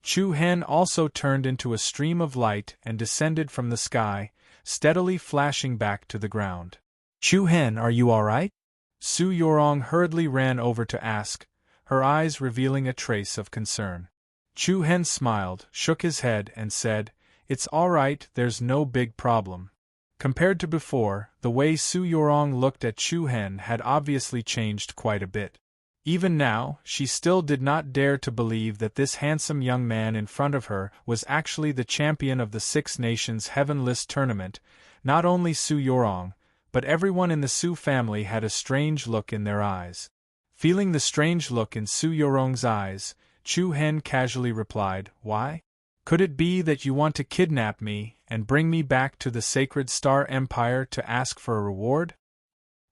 Chu Hen also turned into a stream of light and descended from the sky, steadily flashing back to the ground. "Chu Hen, are you all right?" Su Yorong hurriedly ran over to ask, her eyes revealing a trace of concern. Chu Hen smiled, shook his head, and said, "It's all right, there's no big problem." Compared to before, the way Su Yorong looked at Chu Hen had obviously changed quite a bit. Even now, she still did not dare to believe that this handsome young man in front of her was actually the champion of the Six Nations Heaven List tournament. Not only Su Yorong, but everyone in the Su family had a strange look in their eyes. Feeling the strange look in Su Yorong's eyes, Chu Hen casually replied, "Why? Could it be that you want to kidnap me and bring me back to the Sacred Star Empire to ask for a reward?"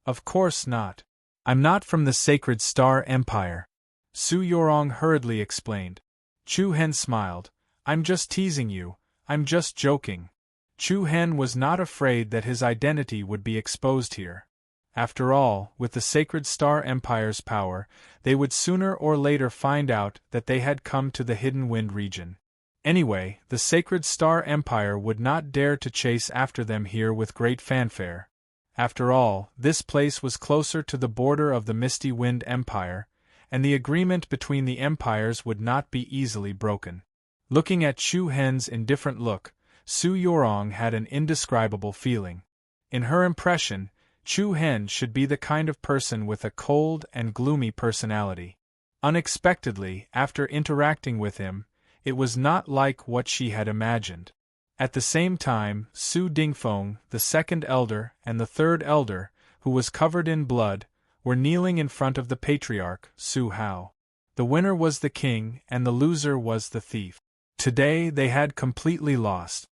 "Of course not. I'm not from the Sacred Star Empire," Su Yorong hurriedly explained. Chu Hen smiled. "I'm just teasing you, I'm just joking." Chu Hen was not afraid that his identity would be exposed here. After all, with the Sacred Star Empire's power, they would sooner or later find out that they had come to the Hidden Wind region. Anyway, the Sacred Star Empire would not dare to chase after them here with great fanfare. After all, this place was closer to the border of the Misty Wind Empire, and the agreement between the empires would not be easily broken. Looking at Chu Hen's indifferent look, Su Yorong had an indescribable feeling. In her impression, Chu Hen should be the kind of person with a cold and gloomy personality. Unexpectedly, after interacting with him, it was not like what she had imagined. At the same time, Su Dingfeng, the second elder, and the third elder, who was covered in blood, were kneeling in front of the patriarch, Su Hao. The winner was the king, and the loser was the thief. Today they had completely lost.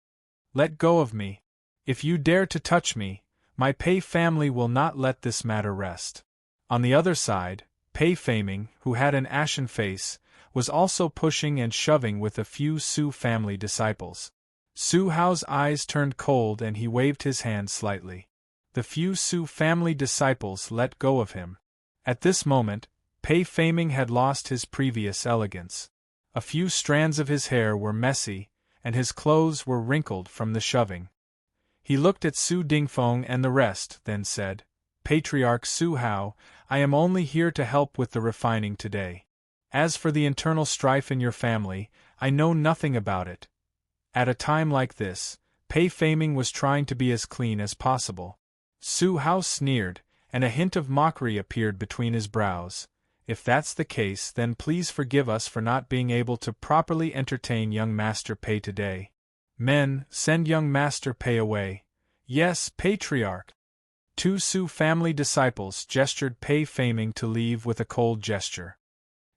"Let go of me. If you dare to touch me, my Pei family will not let this matter rest." On the other side, Pei Faming, who had an ashen face, was also pushing and shoving with a few Su family disciples. Su Hao's eyes turned cold and he waved his hand slightly. The few Su family disciples let go of him. At this moment, Pei Faming had lost his previous elegance. A few strands of his hair were messy, and his clothes were wrinkled from the shoving. He looked at Su Dingfeng and the rest, then said, "Patriarch Su Hao, I am only here to help with the refining today. As for the internal strife in your family, I know nothing about it." At a time like this, Pei Faming was trying to be as clean as possible. Su Hao sneered, and a hint of mockery appeared between his brows. "If that's the case, then please forgive us for not being able to properly entertain young Master Pei today. Men, send young Master Pei away." "Yes, Patriarch." Two Su family disciples gestured Pei Faming to leave with a cold gesture.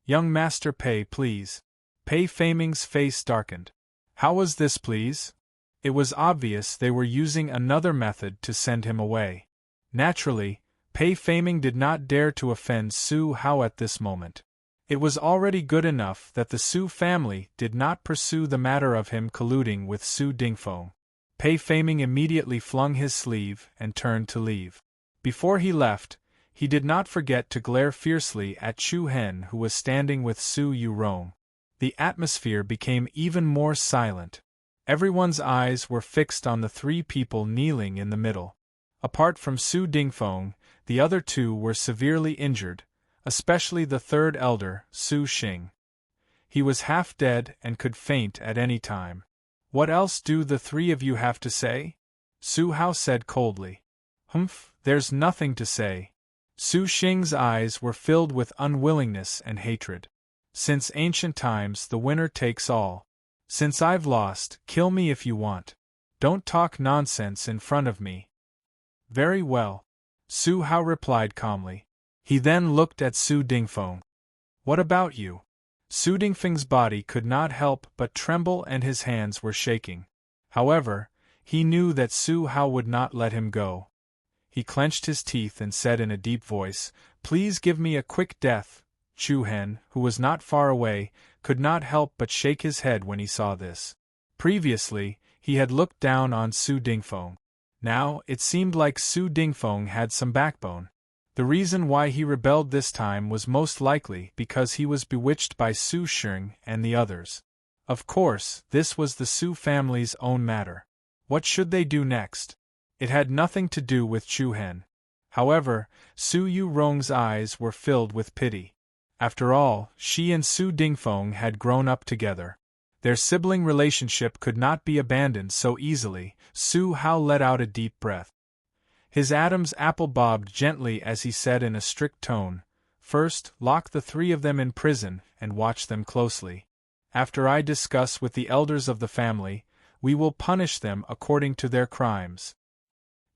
"Young Master Pei, please." Pei Faming's face darkened. "How was this, please?" It was obvious they were using another method to send him away. Naturally, Pei Faming did not dare to offend Su Hao at this moment. It was already good enough that the Su family did not pursue the matter of him colluding with Su Dingfeng. Pei Faming immediately flung his sleeve and turned to leave. Before he left, he did not forget to glare fiercely at Chu Hen, who was standing with Su Yorong. The atmosphere became even more silent. Everyone's eyes were fixed on the three people kneeling in the middle. Apart from Su Dingfeng, the other two were severely injured, especially the third elder, Su Xing. He was half dead and could faint at any time. "What else do the three of you have to say?" Su Hao said coldly. "Humph, there's nothing to say." Su Xing's eyes were filled with unwillingness and hatred. Since ancient times, the winner takes all. Since I've lost, kill me if you want. Don't talk nonsense in front of me. Very well, Su Hao replied calmly. He then looked at Su Dingfeng. What about you? Su Dingfeng's body could not help but tremble and his hands were shaking. However, he knew that Su Hao would not let him go. He clenched his teeth and said in a deep voice, Please give me a quick death. Chu Hen, who was not far away, could not help but shake his head when he saw this. Previously, he had looked down on Su Dingfeng. Now, it seemed like Su Dingfeng had some backbone. The reason why he rebelled this time was most likely because he was bewitched by Su Sheng and the others. Of course, this was the Su family's own matter. What should they do next? It had nothing to do with Chu Hen. However, Su Yurong's eyes were filled with pity. After all, she and Su Dingfeng had grown up together. Their sibling relationship could not be abandoned so easily. Su Hao let out a deep breath. His Adam's apple bobbed gently as he said in a strict tone, First, lock the three of them in prison and watch them closely. After I discuss with the elders of the family, we will punish them according to their crimes.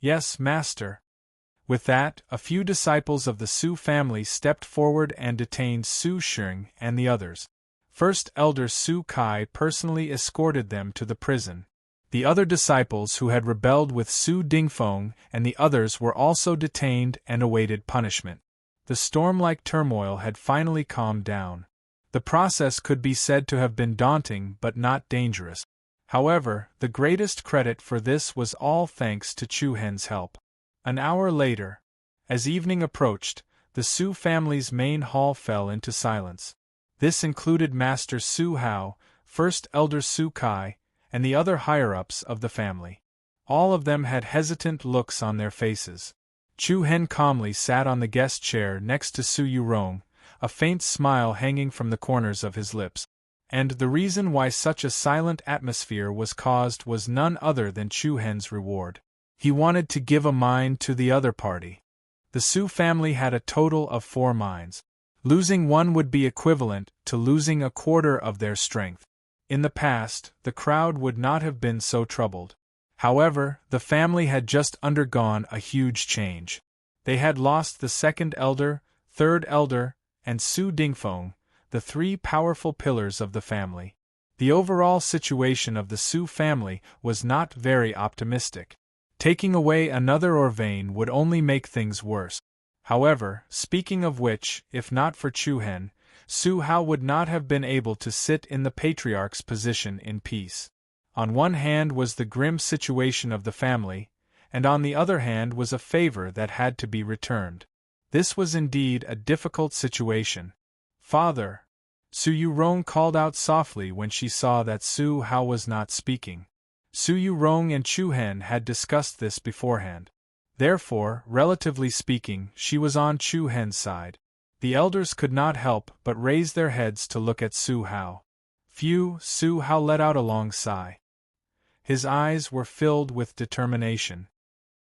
Yes, master. With that, a few disciples of the Su family stepped forward and detained Su Sheng and the others. First Elder Su Kai personally escorted them to the prison. The other disciples who had rebelled with Su Dingfeng and the others were also detained and awaited punishment. The storm-like turmoil had finally calmed down. The process could be said to have been daunting but not dangerous. However, the greatest credit for this was all thanks to Chu Hen's help. An hour later, as evening approached, the Su family's main hall fell into silence. This included Master Su Hao, First Elder Su Kai, and the other higher-ups of the family. All of them had hesitant looks on their faces. Chu Hen calmly sat on the guest chair next to Su Yurong, a faint smile hanging from the corners of his lips. And the reason why such a silent atmosphere was caused was none other than Chu Hen's reward. He wanted to give a mine to the other party. The Su family had a total of 4 mines. Losing one would be equivalent to losing a quarter of their strength. In the past, the crowd would not have been so troubled. However, the family had just undergone a huge change. They had lost the second elder, third elder, and Su Dingfeng, the 3 powerful pillars of the family. The overall situation of the Su family was not very optimistic. Taking away another Orvain would only make things worse. However, speaking of which, if not for Chu Hen, Su Hao would not have been able to sit in the patriarch's position in peace. On one hand was the grim situation of the family, and on the other hand was a favor that had to be returned. This was indeed a difficult situation. Father! Su Yurong called out softly when she saw that Su Hao was not speaking. Su Yurong and Chu Hen had discussed this beforehand. Therefore, relatively speaking, she was on Chu Hen's side. The elders could not help but raise their heads to look at Su Hao. Phew! Su Hao let out a long sigh. His eyes were filled with determination.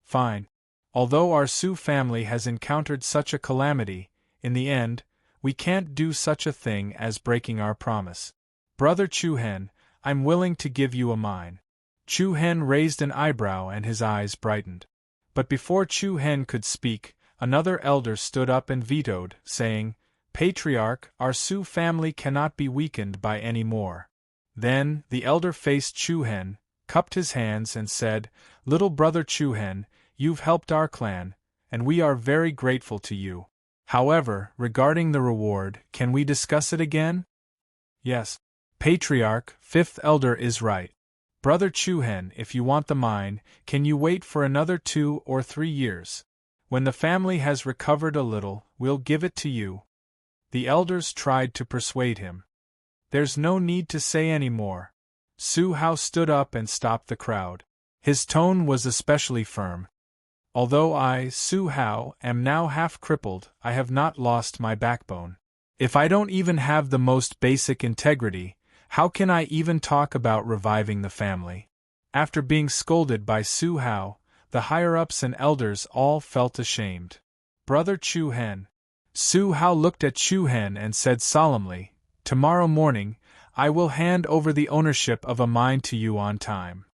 Fine. Although our Su family has encountered such a calamity, in the end, we can't do such a thing as breaking our promise. Brother Chu Hen, I'm willing to give you a mine. Chu Hen raised an eyebrow and his eyes brightened. But before Chu Hen could speak, another elder stood up and vetoed, saying, Patriarch, our Su family cannot be weakened by any more. Then, the elder faced Chu Hen, cupped his hands and said, Little brother Chu Hen, you've helped our clan, and we are very grateful to you. However, regarding the reward, can we discuss it again? Yes. Patriarch, 5th elder is right. Brother Chu Hen, if you want the mine, can you wait for another 2 or 3 years? When the family has recovered a little, we'll give it to you. The elders tried to persuade him. There's no need to say any more. Su Hao stood up and stopped the crowd. His tone was especially firm. Although I, Su Hao, am now half crippled, I have not lost my backbone. If I don't even have the most basic integrity, how can I even talk about reviving the family? After being scolded by Su Hao, the higher-ups and elders all felt ashamed. Brother Chu Hen. Su Hao looked at Chu Hen and said solemnly, Tomorrow morning, I will hand over the ownership of a mine to you on time.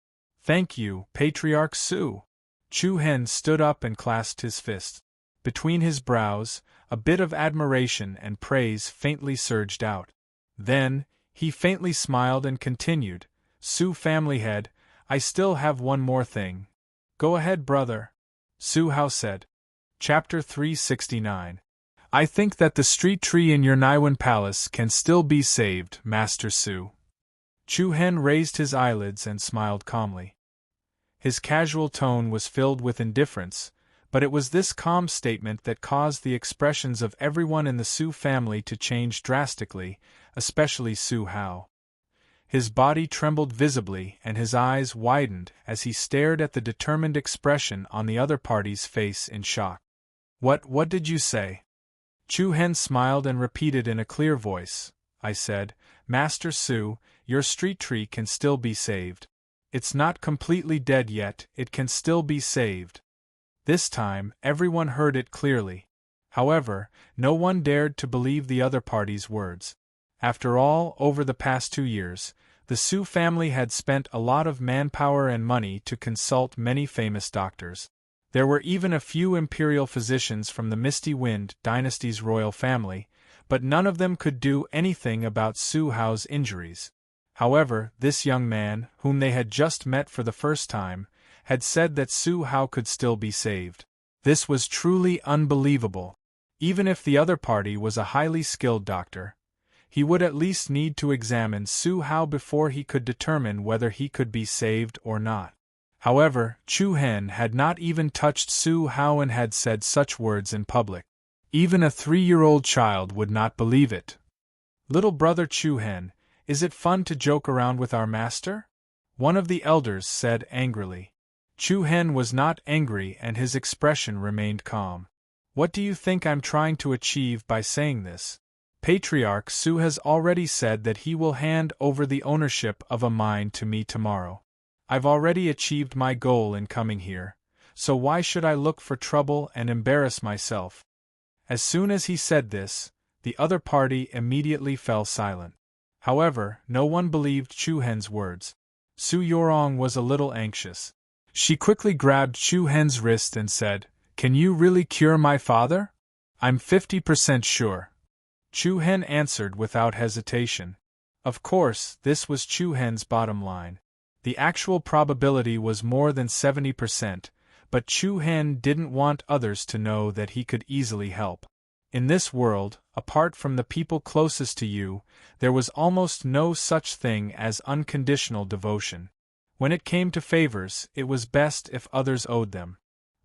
Thank you, Patriarch Su. Chu Hen stood up and clasped his fists. Between his brows, a bit of admiration and praise faintly surged out. Then, he faintly smiled and continued, Su family head, I still have one more thing. Go ahead, brother. Su Hao said. Chapter 369. I think that the street tree in your Naiwan palace can still be saved, Master Su. Chu Hen raised his eyelids and smiled calmly. His casual tone was filled with indifference, but it was this calm statement that caused the expressions of everyone in the Su family to change drastically, especially Su Hao. His body trembled visibly and his eyes widened as he stared at the determined expression on the other party's face in shock. What did you say? Chu Hen smiled and repeated in a clear voice, I said, Master Su, your street tree can still be saved. It's not completely dead yet, it can still be saved. This time, everyone heard it clearly. However, no one dared to believe the other party's words. After all, over the past 2 years, the Su family had spent a lot of manpower and money to consult many famous doctors. There were even a few imperial physicians from the Misty Wind dynasty's royal family, but none of them could do anything about Su Hao's injuries. However, this young man, whom they had just met for the first time, had said that Su Hao could still be saved. This was truly unbelievable. Even if the other party was a highly skilled doctor, he would at least need to examine Su Hao before he could determine whether he could be saved or not. However, Chu Hen had not even touched Su Hao and had said such words in public. Even a 3-year-old child would not believe it. Little brother Chu Hen, is it fun to joke around with our master? One of the elders said angrily. Chu Hen was not angry and his expression remained calm. What do you think I'm trying to achieve by saying this? Patriarch Su has already said that he will hand over the ownership of a mine to me tomorrow. I've already achieved my goal in coming here, so why should I look for trouble and embarrass myself? As soon as he said this, the other party immediately fell silent. However, no one believed Chu Hen's words. Su Yorong was a little anxious. She quickly grabbed Chu Hen's wrist and said, Can you really cure my father? I'm 50% sure. Chu Hen answered without hesitation. Of course, this was Chu Hen's bottom line. The actual probability was more than 70%, but Chu Hen didn't want others to know that he could easily help. In this world, apart from the people closest to you, there was almost no such thing as unconditional devotion. When it came to favors, it was best if others owed them.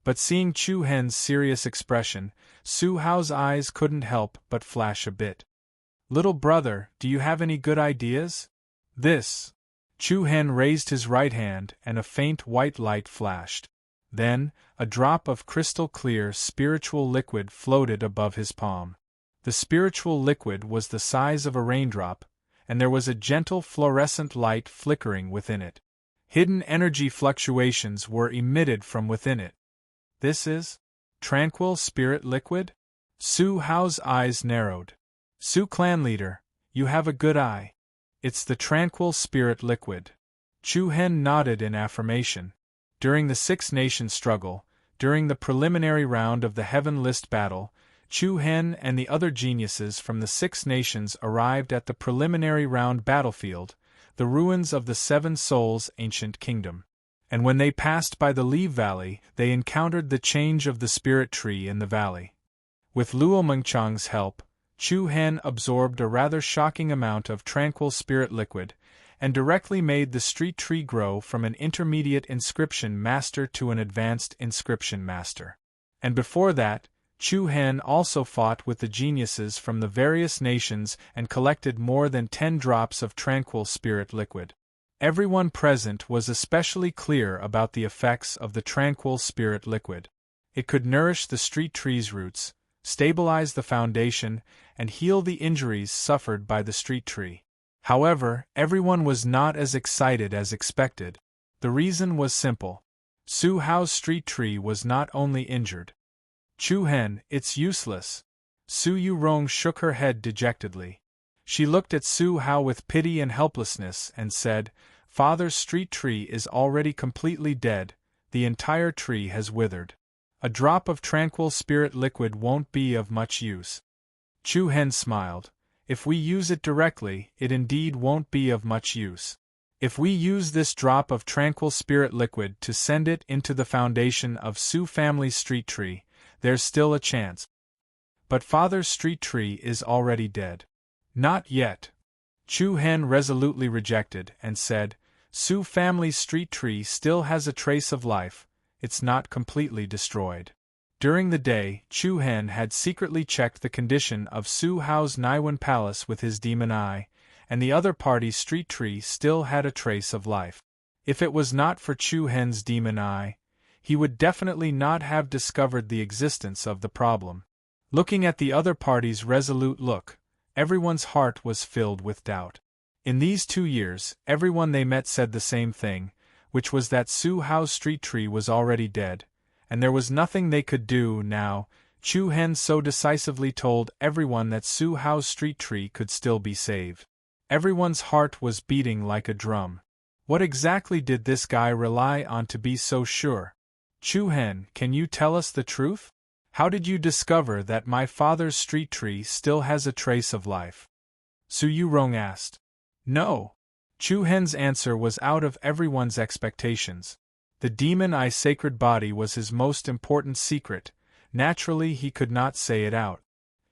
But seeing Chu Hen's serious expression, Su Hao's eyes couldn't help but flash a bit. Little brother, do you have any good ideas? This. Chu Hen raised his right hand and a faint white light flashed. Then, a drop of crystal-clear spiritual liquid floated above his palm. The spiritual liquid was the size of a raindrop, and there was a gentle fluorescent light flickering within it. Hidden energy fluctuations were emitted from within it. This is tranquil spirit liquid? Su Hao's eyes narrowed. Su clan leader, you have a good eye. It's the tranquil spirit liquid. Chu Hen nodded in affirmation. During the Six Nations struggle, during the preliminary round of the Heaven List battle, Chu Hen and the other geniuses from the Six Nations arrived at the preliminary round battlefield, the ruins of the Seven Souls' ancient kingdom. And when they passed by the Li Valley, they encountered the change of the spirit tree in the valley. With Luo Mengchang's help, Chu Hen absorbed a rather shocking amount of tranquil spirit liquid, and directly made the street tree grow from an intermediate inscription master to an advanced inscription master. And before that, Chu Hen also fought with the geniuses from the various nations and collected more than 10 drops of tranquil spirit liquid. Everyone present was especially clear about the effects of the tranquil spirit liquid. It could nourish the street tree's roots, stabilize the foundation, and heal the injuries suffered by the street tree. However, everyone was not as excited as expected. The reason was simple. Su Hao's street tree was not only injured. Chu Hen, it's useless. Su Yorong shook her head dejectedly. She looked at Su Hao with pity and helplessness and said, "Father's street tree is already completely dead, the entire tree has withered. A drop of tranquil spirit liquid won't be of much use." Chu Hen smiled. "If we use it directly, it indeed won't be of much use. If we use this drop of tranquil spirit liquid to send it into the foundation of Su family's street tree, there's still a chance. But father's street tree is already dead." "Not yet," Chu Hen resolutely rejected and said, "Su family's street tree still has a trace of life, it's not completely destroyed." During the day, Chu Hen had secretly checked the condition of Su Hao's Naiwan palace with his demon eye, and the other party's street tree still had a trace of life. If it was not for Chu Hen's demon eye, he would definitely not have discovered the existence of the problem. Looking at the other party's resolute look, everyone's heart was filled with doubt. In these 2 years, everyone they met said the same thing, which was that Su Hao's street tree was already dead, and there was nothing they could do now. Chu Hen so decisively told everyone that Su Hao's street tree could still be saved. Everyone's heart was beating like a drum. What exactly did this guy rely on to be so sure? "Chu Hen, can you tell us the truth? How did you discover that my father's street tree still has a trace of life?" Su Yurong asked. "No." Chu Hen's answer was out of everyone's expectations. The demon eye sacred body was his most important secret. Naturally, he could not say it out.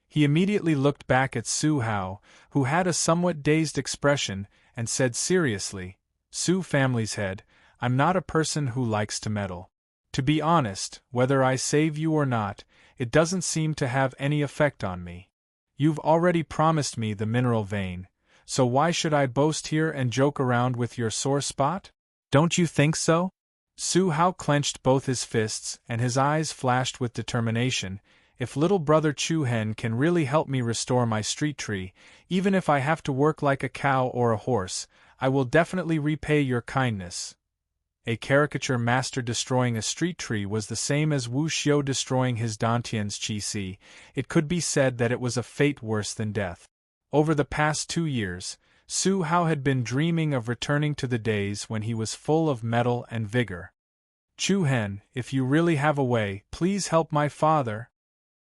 He immediately looked back at Su Hao, who had a somewhat dazed expression, and said seriously, "Su family's head, I'm not a person who likes to meddle. To be honest, whether I save you or not, it doesn't seem to have any effect on me. You've already promised me the mineral vein, so why should I boast here and joke around with your sore spot? Don't you think so?" Su Hao clenched both his fists and his eyes flashed with determination. "If little brother Chu Hen can really help me restore my street tree, even if I have to work like a cow or a horse, I will definitely repay your kindness." A caricature master destroying a street tree was the same as Wu Xiu destroying his Dantian's Qi Si. It could be said that it was a fate worse than death. Over the past 2 years, Su Hao had been dreaming of returning to the days when he was full of mettle and vigor. "Chu Hen, if you really have a way, please help my father."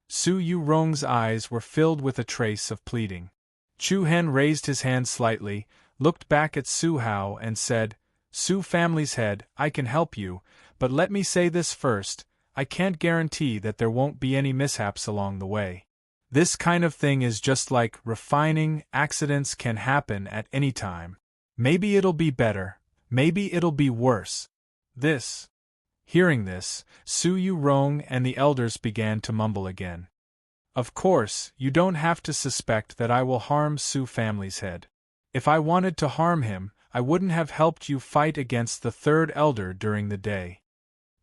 Su Yurong's eyes were filled with a trace of pleading. Chu Hen raised his hand slightly, looked back at Su Hao and said, "Su family's head, I can help you, but let me say this first, I can't guarantee that there won't be any mishaps along the way. This kind of thing is just like refining, accidents can happen at any time. Maybe it'll be better, maybe it'll be worse. This." Hearing this, Su Yurong and the elders began to mumble again. "Of course, you don't have to suspect that I will harm Su family's head. If I wanted to harm him, I wouldn't have helped you fight against the third elder during the day."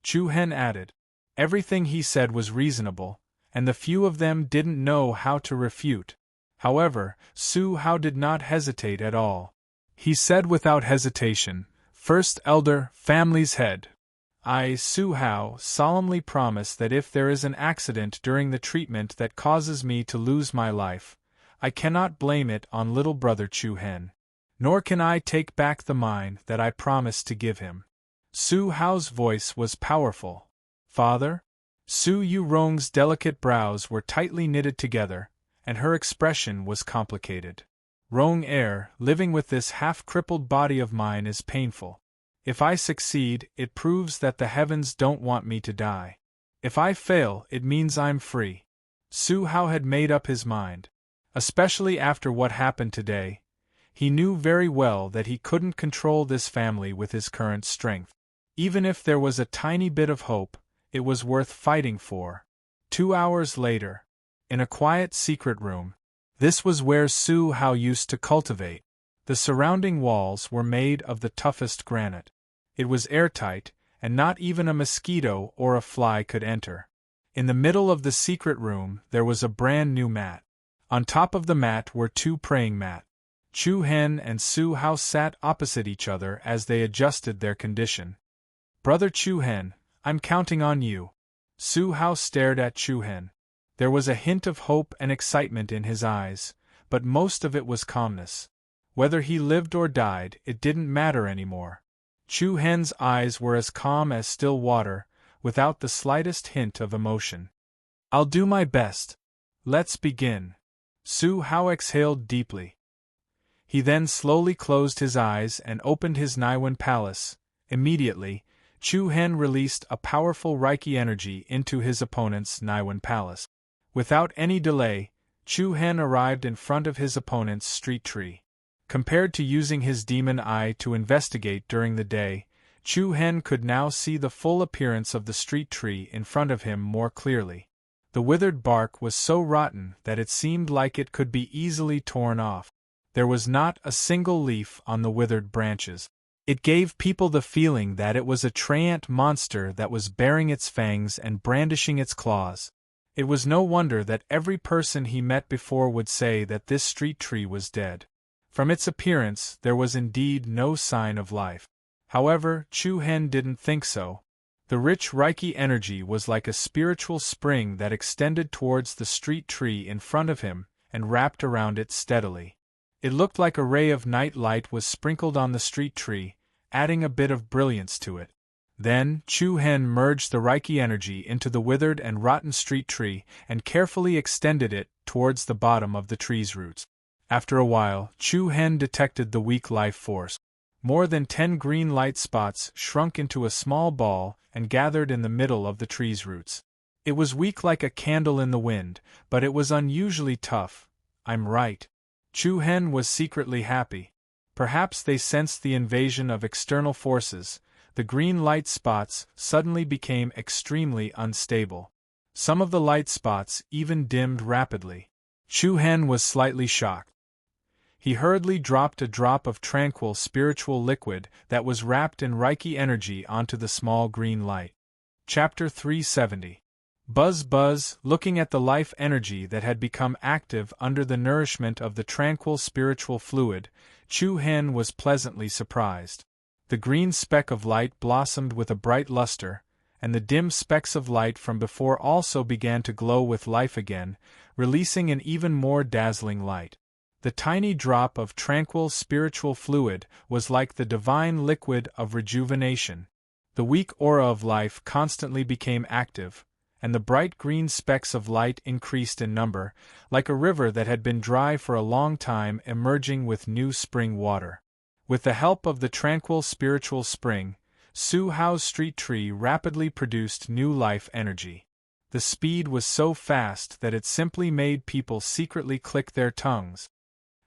Chu Hen added. Everything he said was reasonable, and the few of them didn't know how to refute. However, Su Hao did not hesitate at all. He said without hesitation, "First elder, family's head. I, Su Hao, solemnly promise that if there is an accident during the treatment that causes me to lose my life, I cannot blame it on little brother Chu Hen. Nor can I take back the mine that I promised to give him." Su Hao's voice was powerful. "Father?" Su Yurong's delicate brows were tightly knitted together, and her expression was complicated. "Rong living with this half-crippled body of mine is painful. If I succeed, it proves that the heavens don't want me to die. If I fail, it means I'm free." Su Hao had made up his mind. Especially after what happened today, he knew very well that he couldn't control this family with his current strength. Even if there was a tiny bit of hope, it was worth fighting for. 2 hours later, in a quiet secret room, this was where Su Hao used to cultivate. The surrounding walls were made of the toughest granite. It was airtight, and not even a mosquito or a fly could enter. In the middle of the secret room there was a brand new mat. On top of the mat were 2 praying mats. Chu Hen and Su Hao sat opposite each other as they adjusted their condition. "Brother Chu Hen, I'm counting on you." Su Hao stared at Chu Hen. There was a hint of hope and excitement in his eyes, but most of it was calmness. Whether he lived or died, it didn't matter anymore. Chu Hen's eyes were as calm as still water, without the slightest hint of emotion. "I'll do my best. Let's begin." Su Hao exhaled deeply. He then slowly closed his eyes and opened his Naiwen palace. Immediately, Chu Hen released a powerful Reiki energy into his opponent's Naiwen palace. Without any delay, Chu Hen arrived in front of his opponent's street tree. Compared to using his demon eye to investigate during the day, Chu Hen could now see the full appearance of the street tree in front of him more clearly. The withered bark was so rotten that it seemed like it could be easily torn off. There was not a single leaf on the withered branches. It gave people the feeling that it was a treant monster that was baring its fangs and brandishing its claws. It was no wonder that every person he met before would say that this street tree was dead. From its appearance, there was indeed no sign of life. However, Chu Hen didn't think so. The rich Reiki energy was like a spiritual spring that extended towards the street tree in front of him and wrapped around it steadily. It looked like a ray of night light was sprinkled on the street tree, adding a bit of brilliance to it. Then, Chu Hen merged the Reiki energy into the withered and rotten street tree and carefully extended it towards the bottom of the tree's roots. After a while, Chu Hen detected the weak life force. More than 10 green light spots shrunk into a small ball and gathered in the middle of the tree's roots. It was weak like a candle in the wind, but it was unusually tough. "I'm right." Chu Hen was secretly happy. Perhaps they sensed the invasion of external forces. The green light spots suddenly became extremely unstable. Some of the light spots even dimmed rapidly. Chu Hen was slightly shocked. He hurriedly dropped a drop of tranquil spiritual liquid that was wrapped in Reiki energy onto the small green light. Chapter 370. Buzz Buzz, looking at the life energy that had become active under the nourishment of the tranquil spiritual fluid, Chu Hen was pleasantly surprised. The green speck of light blossomed with a bright luster, and the dim specks of light from before also began to glow with life again, releasing an even more dazzling light. The tiny drop of tranquil spiritual fluid was like the divine liquid of rejuvenation. The weak aura of life constantly became active, and the bright green specks of light increased in number, like a river that had been dry for a long time emerging with new spring water. With the help of the tranquil spiritual spring, Su Hao's street tree rapidly produced new life energy. The speed was so fast that it simply made people secretly click their tongues.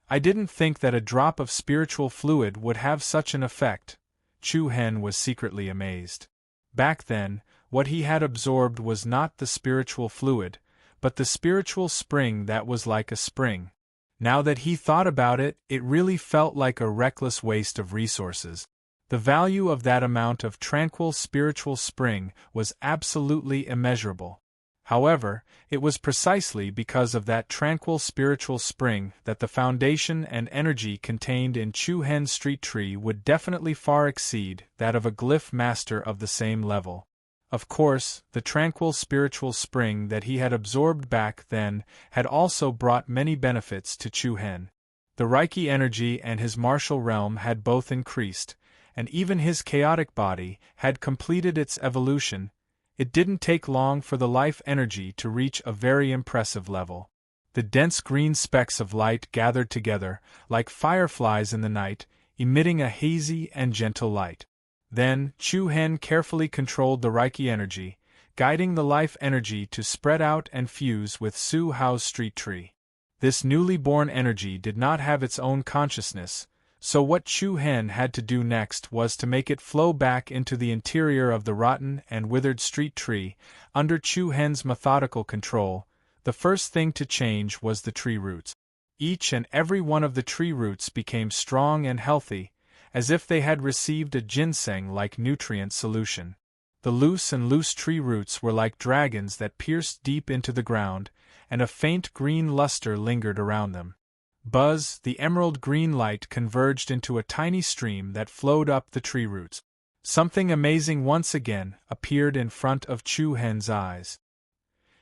"I didn't think that a drop of spiritual fluid would have such an effect." Chu Hen was secretly amazed. Back then, what he had absorbed was not the spiritual fluid, but the spiritual spring that was like a spring. Now that he thought about it, it really felt like a reckless waste of resources. The value of that amount of tranquil spiritual spring was absolutely immeasurable. However, it was precisely because of that tranquil spiritual spring that the foundation and energy contained in Chu Hen's street tree would definitely far exceed that of a glyph master of the same level. Of course, the tranquil spiritual spring that he had absorbed back then had also brought many benefits to Chu Hen. The Reiki energy and his martial realm had both increased, and even his chaotic body had completed its evolution. It didn't take long for the life energy to reach a very impressive level. The dense green specks of light gathered together, like fireflies in the night, emitting a hazy and gentle light. Then, Chu Hen carefully controlled the Reiki energy, guiding the life energy to spread out and fuse with Su Hao's street tree. This newly born energy did not have its own consciousness, so what Chu Hen had to do next was to make it flow back into the interior of the rotten and withered street tree. Under Chu Hen's methodical control, the first thing to change was the tree roots. Each and every one of the tree roots became strong and healthy, as if they had received a ginseng-like nutrient solution. The loose tree roots were like dragons that pierced deep into the ground, and a faint green luster lingered around them. Buzz, the emerald green light converged into a tiny stream that flowed up the tree roots. Something amazing once again appeared in front of Chu Hen's eyes.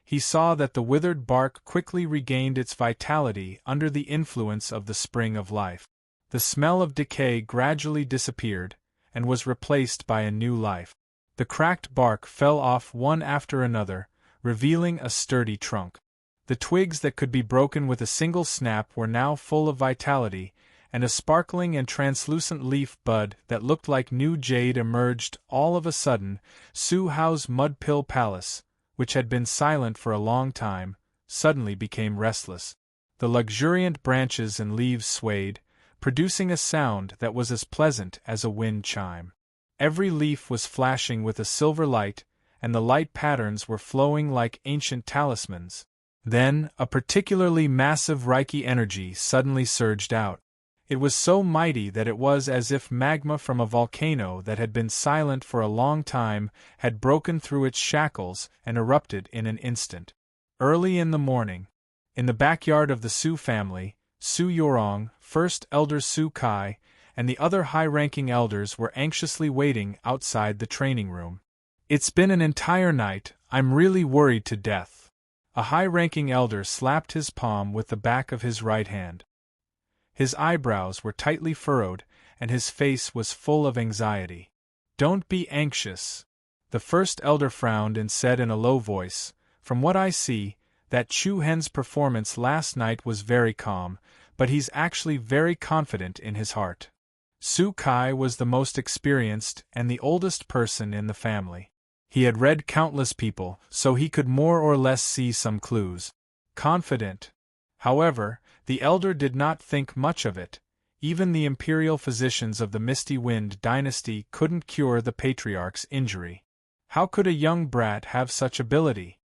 he saw that the withered bark quickly regained its vitality under the influence of the spring of life. The smell of decay gradually disappeared, and was replaced by a new life. The cracked bark fell off one after another, revealing a sturdy trunk. The twigs that could be broken with a single snap were now full of vitality, and a sparkling and translucent leaf bud that looked like new jade emerged. All of a sudden, Su Hao's mud-pill palace, which had been silent for a long time, suddenly became restless. The luxuriant branches and leaves swayed, producing a sound that was as pleasant as a wind chime. Every leaf was flashing with a silver light, and the light patterns were flowing like ancient talismans. Then, a particularly massive Reiki energy suddenly surged out. It was so mighty that it was as if magma from a volcano that had been silent for a long time had broken through its shackles and erupted in an instant. Early in the morning, in the backyard of the Su family, Su Yorong, first elder Su Kai, and the other high-ranking elders were anxiously waiting outside the training room. "It's been an entire night, I'm really worried to death." A high-ranking elder slapped his palm with the back of his right hand. His eyebrows were tightly furrowed, and his face was full of anxiety. "Don't be anxious." The first elder frowned and said in a low voice, "From what I see, that Chu Hen's performance last night was very calm, but he's actually very confident in his heart." Su Kai was the most experienced and the oldest person in the family. He had read countless people, so he could more or less see some clues. Confident. However, the elder did not think much of it. Even the imperial physicians of the Misty Wind dynasty couldn't cure the patriarch's injury. How could a young brat have such ability?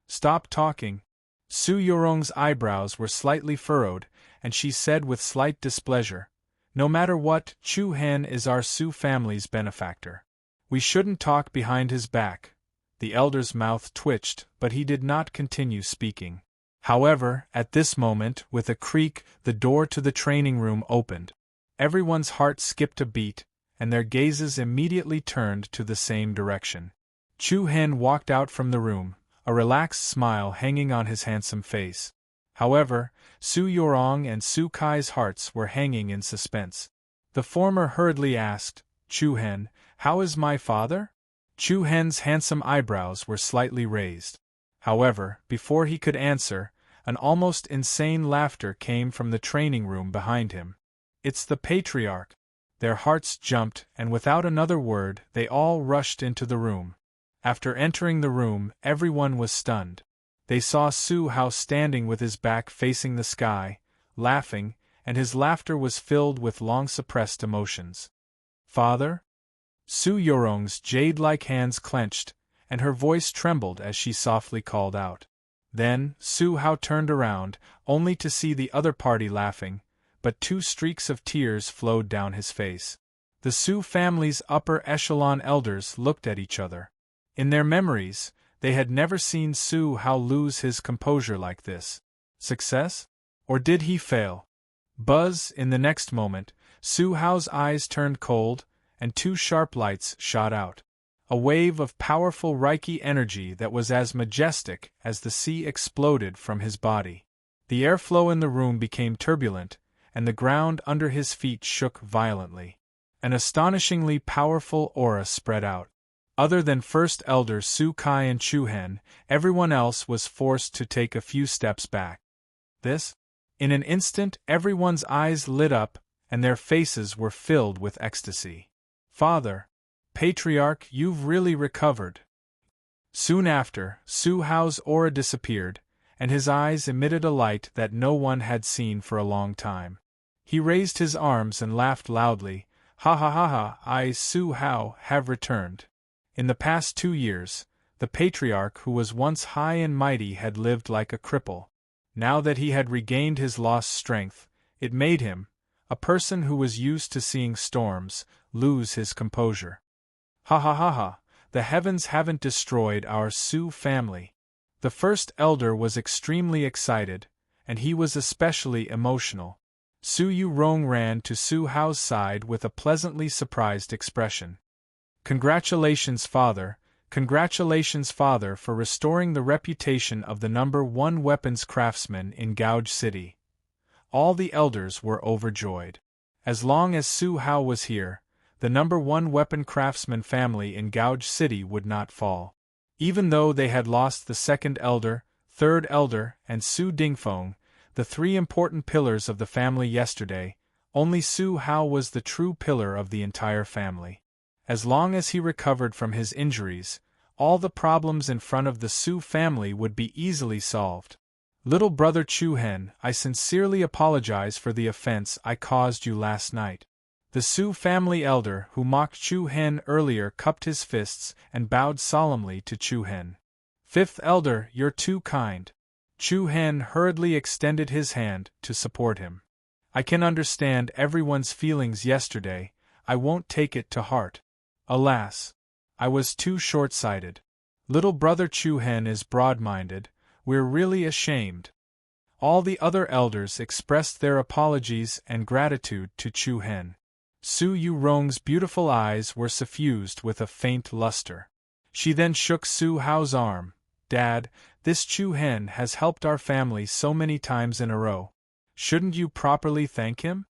"Stop talking." Su Yorong's eyebrows were slightly furrowed, and she said with slight displeasure, "No matter what, Chu Hen is our Su family's benefactor. We shouldn't talk behind his back." The elder's mouth twitched, but he did not continue speaking. However, at this moment, with a creak, the door to the training room opened. Everyone's heart skipped a beat, and their gazes immediately turned to the same direction. Chu Hen walked out from the room, a relaxed smile hanging on his handsome face. However, Su Yorong and Su Kai's hearts were hanging in suspense. The former hurriedly asked, "Chu Hen, how is my father?" Chu Hen's handsome eyebrows were slightly raised. However, before he could answer, an almost insane laughter came from the training room behind him. "It's the patriarch." Their hearts jumped, and without another word, they all rushed into the room. After entering the room, everyone was stunned. They saw Su Hao standing with his back facing the sky, laughing, and his laughter was filled with long-suppressed emotions. "Father?" Su Yorong's jade-like hands clenched, and her voice trembled as she softly called out. Then, Su Hao turned around, only to see the other party laughing, but 2 streaks of tears flowed down his face. The Su family's upper echelon elders looked at each other. In their memories, they had never seen Su Hao lose his composure like this. Success? Or did he fail? Buzz! In the next moment, Su Hao's eyes turned cold, and 2 sharp lights shot out. A wave of powerful Reiki energy that was as majestic as the sea exploded from his body. The airflow in the room became turbulent, and the ground under his feet shook violently. An astonishingly powerful aura spread out. Other than First Elders Su Kai and Chu Hen, everyone else was forced to take a few steps back. This? In an instant, everyone's eyes lit up, and their faces were filled with ecstasy. "Father! Patriarch, you've really recovered." Soon after, Su Hao's aura disappeared, and his eyes emitted a light that no one had seen for a long time. He raised his arms and laughed loudly, "Ha ha ha ha, I, Su Hao, have returned." In the past 2 years, the patriarch who was once high and mighty had lived like a cripple. Now that he had regained his lost strength, it made him, a person who was used to seeing storms, lose his composure. "Ha ha ha ha, the heavens haven't destroyed our Su family." The first elder was extremely excited, and he was especially emotional. Su Yorong ran to Su Hao's side with a pleasantly surprised expression. "Congratulations, father, Congratulations, father, for restoring the reputation of the #1 weapons craftsman in Gouge City. All the elders were overjoyed. As long as Su Hao was here, the #1 weapon craftsman family in Gouge City would not fall. Even though they had lost the second elder, third elder, and Su Dingfeng, the three important pillars of the family yesterday, only Su Hao was the true pillar of the entire family. As long as he recovered from his injuries, all the problems in front of the Su family would be easily solved. Little brother Chu Hen, I sincerely apologize for the offense I caused you last night. The Su family elder who mocked Chu Hen earlier cupped his fists and bowed solemnly to Chu Hen. Fifth elder, you're too kind. Chu Hen hurriedly extended his hand to support him. I can understand everyone's feelings yesterday, I won't take it to heart. Alas, I was too short-sighted. Little brother Chu Hen is broad-minded, we're really ashamed. All the other elders expressed their apologies and gratitude to Chu Hen. Su Yurong's beautiful eyes were suffused with a faint luster. She then shook Su Hao's arm. Dad, this Chu Hen has helped our family so many times in a row. Shouldn't you properly thank him?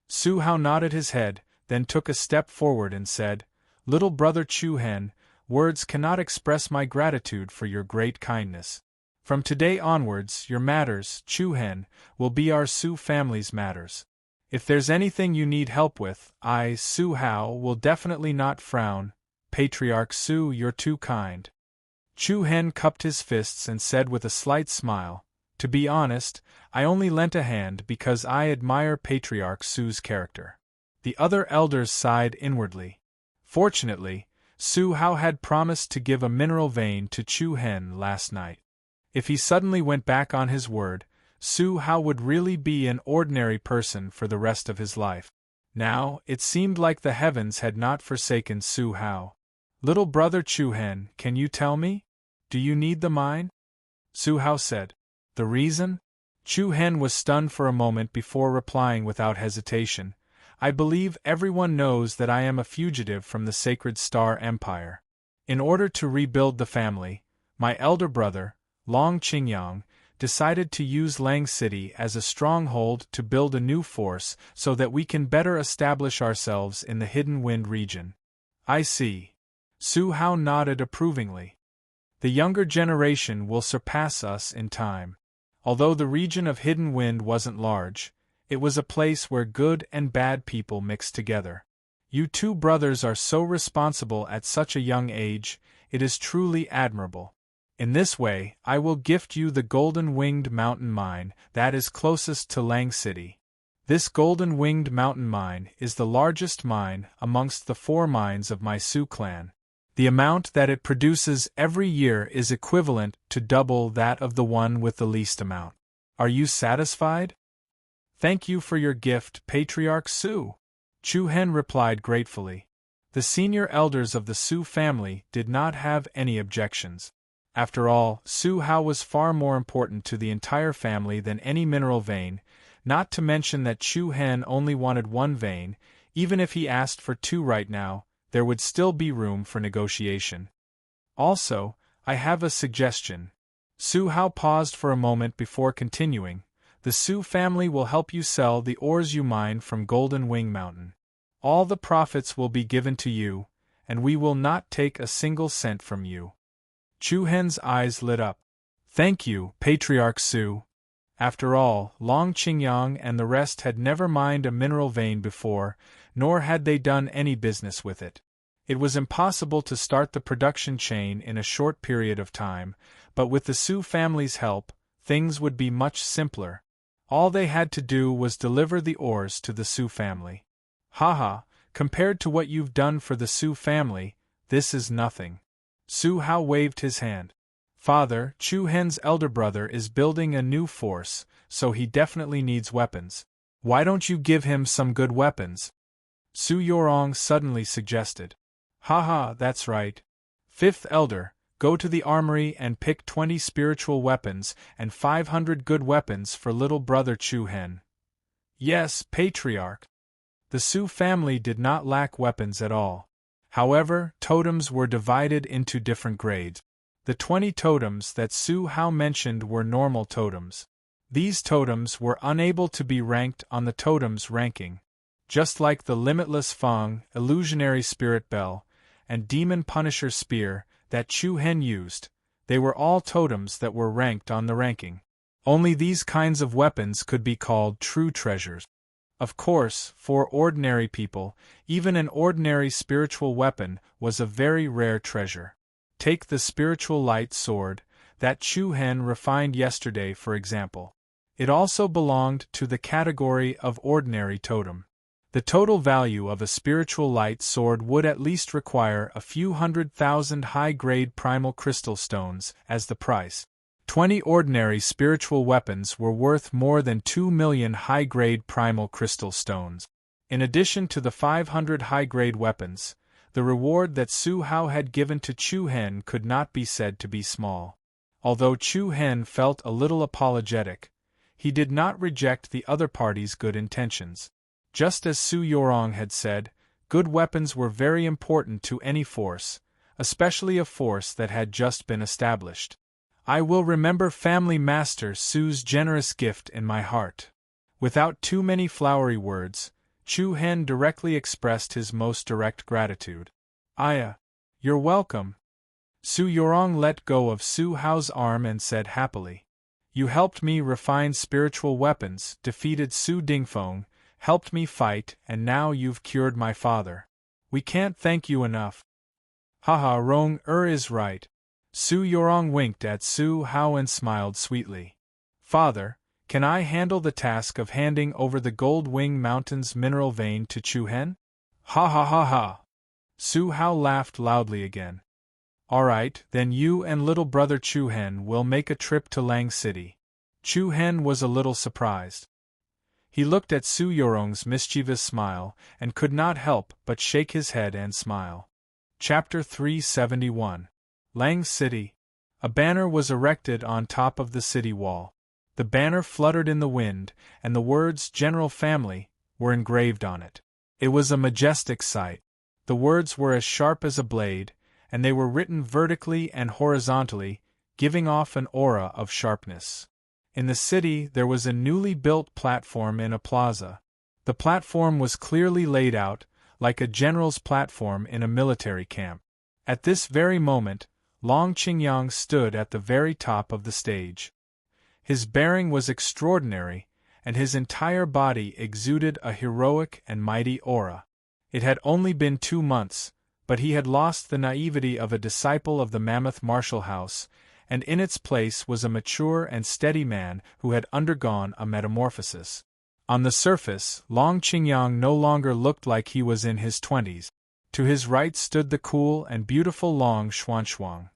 Su Hao nodded his head, then took a step forward and said, Little brother Chu Hen, words cannot express my gratitude for your great kindness. From today onwards, your matters, Chu Hen, will be our Su family's matters. If there's anything you need help with, I, Su Hao, will definitely not frown. Patriarch Su, you're too kind. Chu Hen cupped his fists and said with a slight smile, To be honest, I only lent a hand because I admire Patriarch Su's character. The other elders sighed inwardly. Fortunately, Su Hao had promised to give a mineral vein to Chu Hen last night. If he suddenly went back on his word, Su Hao would really be an ordinary person for the rest of his life. Now, it seemed like the heavens had not forsaken Su Hao. Little brother Chu Hen, can you tell me? Do you need the mine? Su Hao said. The reason? Chu Hen was stunned for a moment before replying without hesitation. I believe everyone knows that I am a fugitive from the Sacred Star Empire. In order to rebuild the family, my elder brother, Long Qingyang, decided to use Lang City as a stronghold to build a new force so that we can better establish ourselves in the Hidden Wind region. I see. Su Hao nodded approvingly. The younger generation will surpass us in time. Although the region of Hidden Wind wasn't large, it was a place where good and bad people mixed together. You two brothers are so responsible at such a young age, it is truly admirable. In this way, I will gift you the golden-winged mountain mine that is closest to Lang City. This golden-winged mountain mine is the largest mine amongst the 4 mines of my Su clan. The amount that it produces every year is equivalent to double that of the one with the least amount. Are you satisfied? Thank you for your gift, Patriarch Su. Chu Hen replied gratefully. The senior elders of the Su family did not have any objections. After all, Su Hao was far more important to the entire family than any mineral vein, not to mention that Chu Hen only wanted 1 vein. Even if he asked for 2 right now, there would still be room for negotiation. Also, I have a suggestion. Su Hao paused for a moment before continuing. The Su family will help you sell the ores you mine from Golden Wing Mountain. All the profits will be given to you, and we will not take a single cent from you. Chu Hen's eyes lit up. Thank you, Patriarch Su. After all, Long Qingyang and the rest had never mined a mineral vein before, nor had they done any business with it. It was impossible to start the production chain in a short period of time, but with the Su family's help, things would be much simpler. All they had to do was deliver the ores to the Su family. Haha, compared to what you've done for the Su family, this is nothing. Su Hao waved his hand. Father, Chu Hen's elder brother is building a new force, so he definitely needs weapons. Why don't you give him some good weapons? Su Yorong suddenly suggested. Haha, that's right. Fifth elder, go to the armory and pick 20 spiritual weapons and 500 good weapons for little brother Chu Hen. Yes, Patriarch. The Su family did not lack weapons at all. However, totems were divided into different grades. The 20 totems that Su Hao mentioned were normal totems. These totems were unable to be ranked on the totems ranking. Just like the Limitless Fang, Illusionary Spirit Bell, and Demon Punisher Spear that Chu Hen used, they were all totems that were ranked on the ranking. Only these kinds of weapons could be called true treasures. Of course, for ordinary people, even an ordinary spiritual weapon was a very rare treasure. Take the spiritual light sword that Chu Hen refined yesterday, for example. It also belonged to the category of ordinary totem. The total value of a spiritual light sword would at least require a few 100,000 high-grade primal crystal stones as the price. 20 ordinary spiritual weapons were worth more than 2 million high-grade primal crystal stones. In addition to the 500 high-grade weapons, the reward that Su Hao had given to Chu Hen could not be said to be small. Although Chu Hen felt a little apologetic, he did not reject the other party's good intentions. Just as Su Yorong had said, good weapons were very important to any force, especially a force that had just been established. I will remember Family Master Su's generous gift in my heart. Without too many flowery words, Chu Hen directly expressed his most direct gratitude. You're welcome. Su Yorong let go of Su Hao's arm and said happily. You helped me refine spiritual weapons, defeated Su Dingfeng, helped me fight, and now you've cured my father. We can't thank you enough. Haha, Rong is right. Su Yorong winked at Su Hao and smiled sweetly. Father, can I handle the task of handing over the Gold Wing Mountain's mineral vein to Chu Hen? Ha ha ha ha! Su Hao laughed loudly again. All right, then you and little brother Chu Hen will make a trip to Lang City. Chu Hen was a little surprised. He looked at Su Yorong's mischievous smile and could not help but shake his head and smile. Chapter 371. Lang City. A banner was erected on top of the city wall. The banner fluttered in the wind, and the words General Family were engraved on it. It was a majestic sight. The words were as sharp as a blade, and they were written vertically and horizontally, giving off an aura of sharpness. In the city there was a newly built platform in a plaza. The platform was clearly laid out, like a general's platform in a military camp. At this very moment, Long Qingyang stood at the very top of the stage. His bearing was extraordinary, and his entire body exuded a heroic and mighty aura. It had only been 2 months, but he had lost the naivety of a disciple of the Mammoth Martial House, and in its place was a mature and steady man who had undergone a metamorphosis. On the surface, Long Qingyang no longer looked like he was in his 20s. To his right stood the cool and beautiful Long Xuanxuang.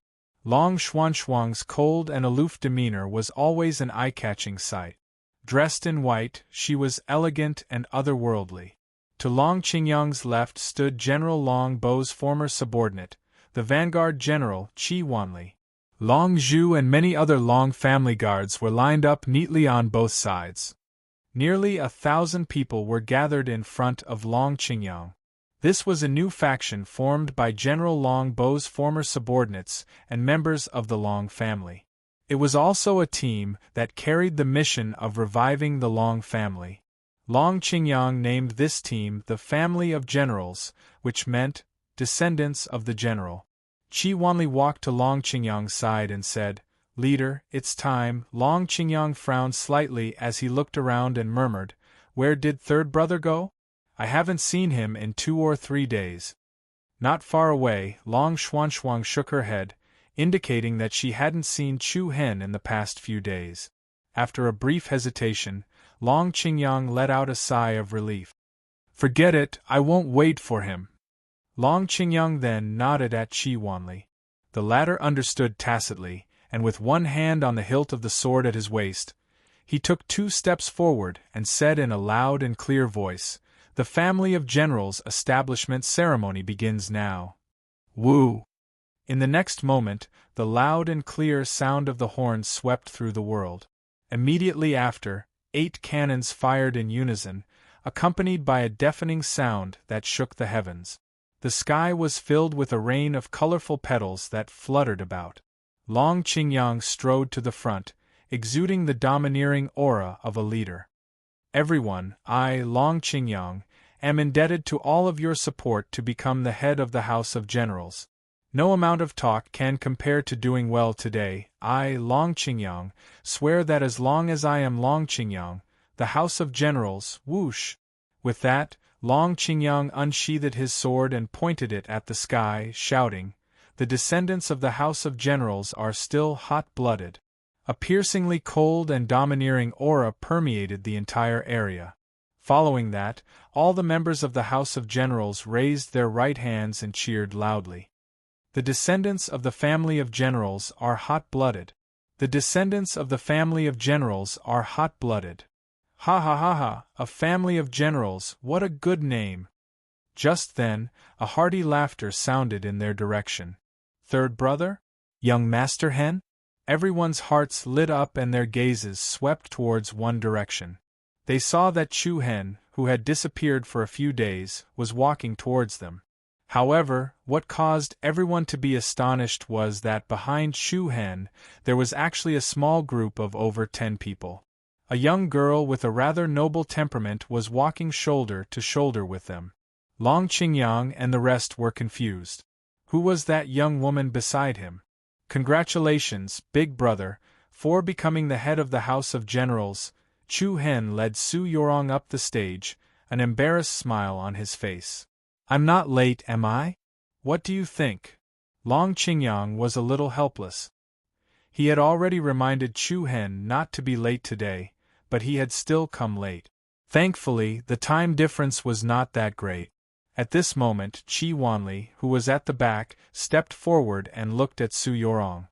Long Xuanxuang's cold and aloof demeanor was always an eye-catching sight. Dressed in white, she was elegant and otherworldly. To Long Qingyang's left stood General Long Bo's former subordinate, the vanguard general Qi Wanli. Long Zhu and many other Long family guards were lined up neatly on both sides. Nearly 1,000 people were gathered in front of Long Qingyang. This was a new faction formed by General Long Bo's former subordinates and members of the Long family. It was also a team that carried the mission of reviving the Long family. Long Qingyang named this team the Family of Generals, which meant descendants of the general. Qi Wanli walked to Long Qingyang's side and said, "Leader, it's time." Long Qingyang frowned slightly as he looked around and murmured, "Where did third brother go? I haven't seen him in 2 or 3 days." Not far away, Long Xuanxuang shook her head, indicating that she hadn't seen Chu Hen in the past few days. After a brief hesitation, Long Qingyang let out a sigh of relief. "Forget it, I won't wait for him." Long Qingyang then nodded at Qi Wanli. The latter understood tacitly, and with one hand on the hilt of the sword at his waist, he took 2 steps forward and said in a loud and clear voice, "The Family of Generals establishment ceremony begins now." Woo! In the next moment, the loud and clear sound of the horns swept through the world. Immediately after, 8 cannons fired in unison, accompanied by a deafening sound that shook the heavens. The sky was filled with a rain of colorful petals that fluttered about. Long Qingyang strode to the front, exuding the domineering aura of a leader. Everyone, I, Long Qingyang, am indebted to all of your support to become the head of the House of Generals. No amount of talk can compare to doing well today. I, Long Qingyang, swear that as long as I am Long Qingyang, the House of Generals, whoosh. With that, Long Qingyang unsheathed his sword and pointed it at the sky, shouting, "The descendants of the House of Generals are still hot-blooded." A piercingly cold and domineering aura permeated the entire area. Following that, all the members of the House of Generals raised their right hands and cheered loudly. The descendants of the family of generals are hot-blooded. The descendants of the family of generals are hot-blooded. Ha ha ha ha, a family of generals, what a good name! Just then, a hearty laughter sounded in their direction. Third brother? Young Master Hen? Everyone's hearts lit up and their gazes swept towards one direction. They saw that Chu Hen, who had disappeared for a few days, was walking towards them. However, what caused everyone to be astonished was that behind Chu Hen, there was actually a small group of over 10 people. A young girl with a rather noble temperament was walking shoulder to shoulder with them. Long Qingyang and the rest were confused. Who was that young woman beside him? Congratulations, big brother, for becoming the head of the House of Generals. Chu Hen led Su Yorong up the stage, an embarrassed smile on his face. I'm not late, am I? What do you think? Long Qingyang was a little helpless. He had already reminded Chu Hen not to be late today, but he had still come late. Thankfully, the time difference was not that great. At this moment, Qi Wanli, who was at the back, stepped forward and looked at Su Yorong.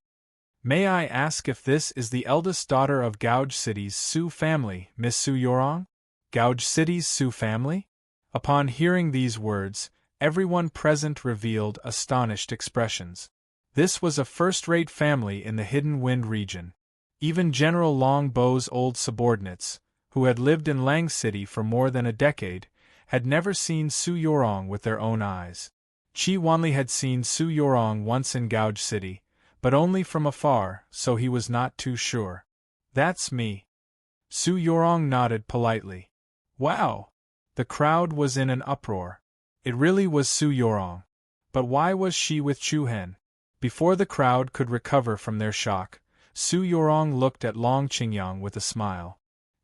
May I ask if this is the eldest daughter of Gouge City's Su family, Miss Su Yorong? Gouge City's Su family? Upon hearing these words, everyone present revealed astonished expressions. This was a first-rate family in the Hidden Wind region. Even General Long Bo's old subordinates, who had lived in Lang City for more than a decade, had never seen Su Yorong with their own eyes. Qi Wanli had seen Su Yorong once in Gouge City, but only from afar, so he was not too sure. That's me. Su Yorong nodded politely. Wow! The crowd was in an uproar. It really was Su Yorong. But why was she with Chu Hen? Before the crowd could recover from their shock, Su Yorong looked at Long Qingyang with a smile.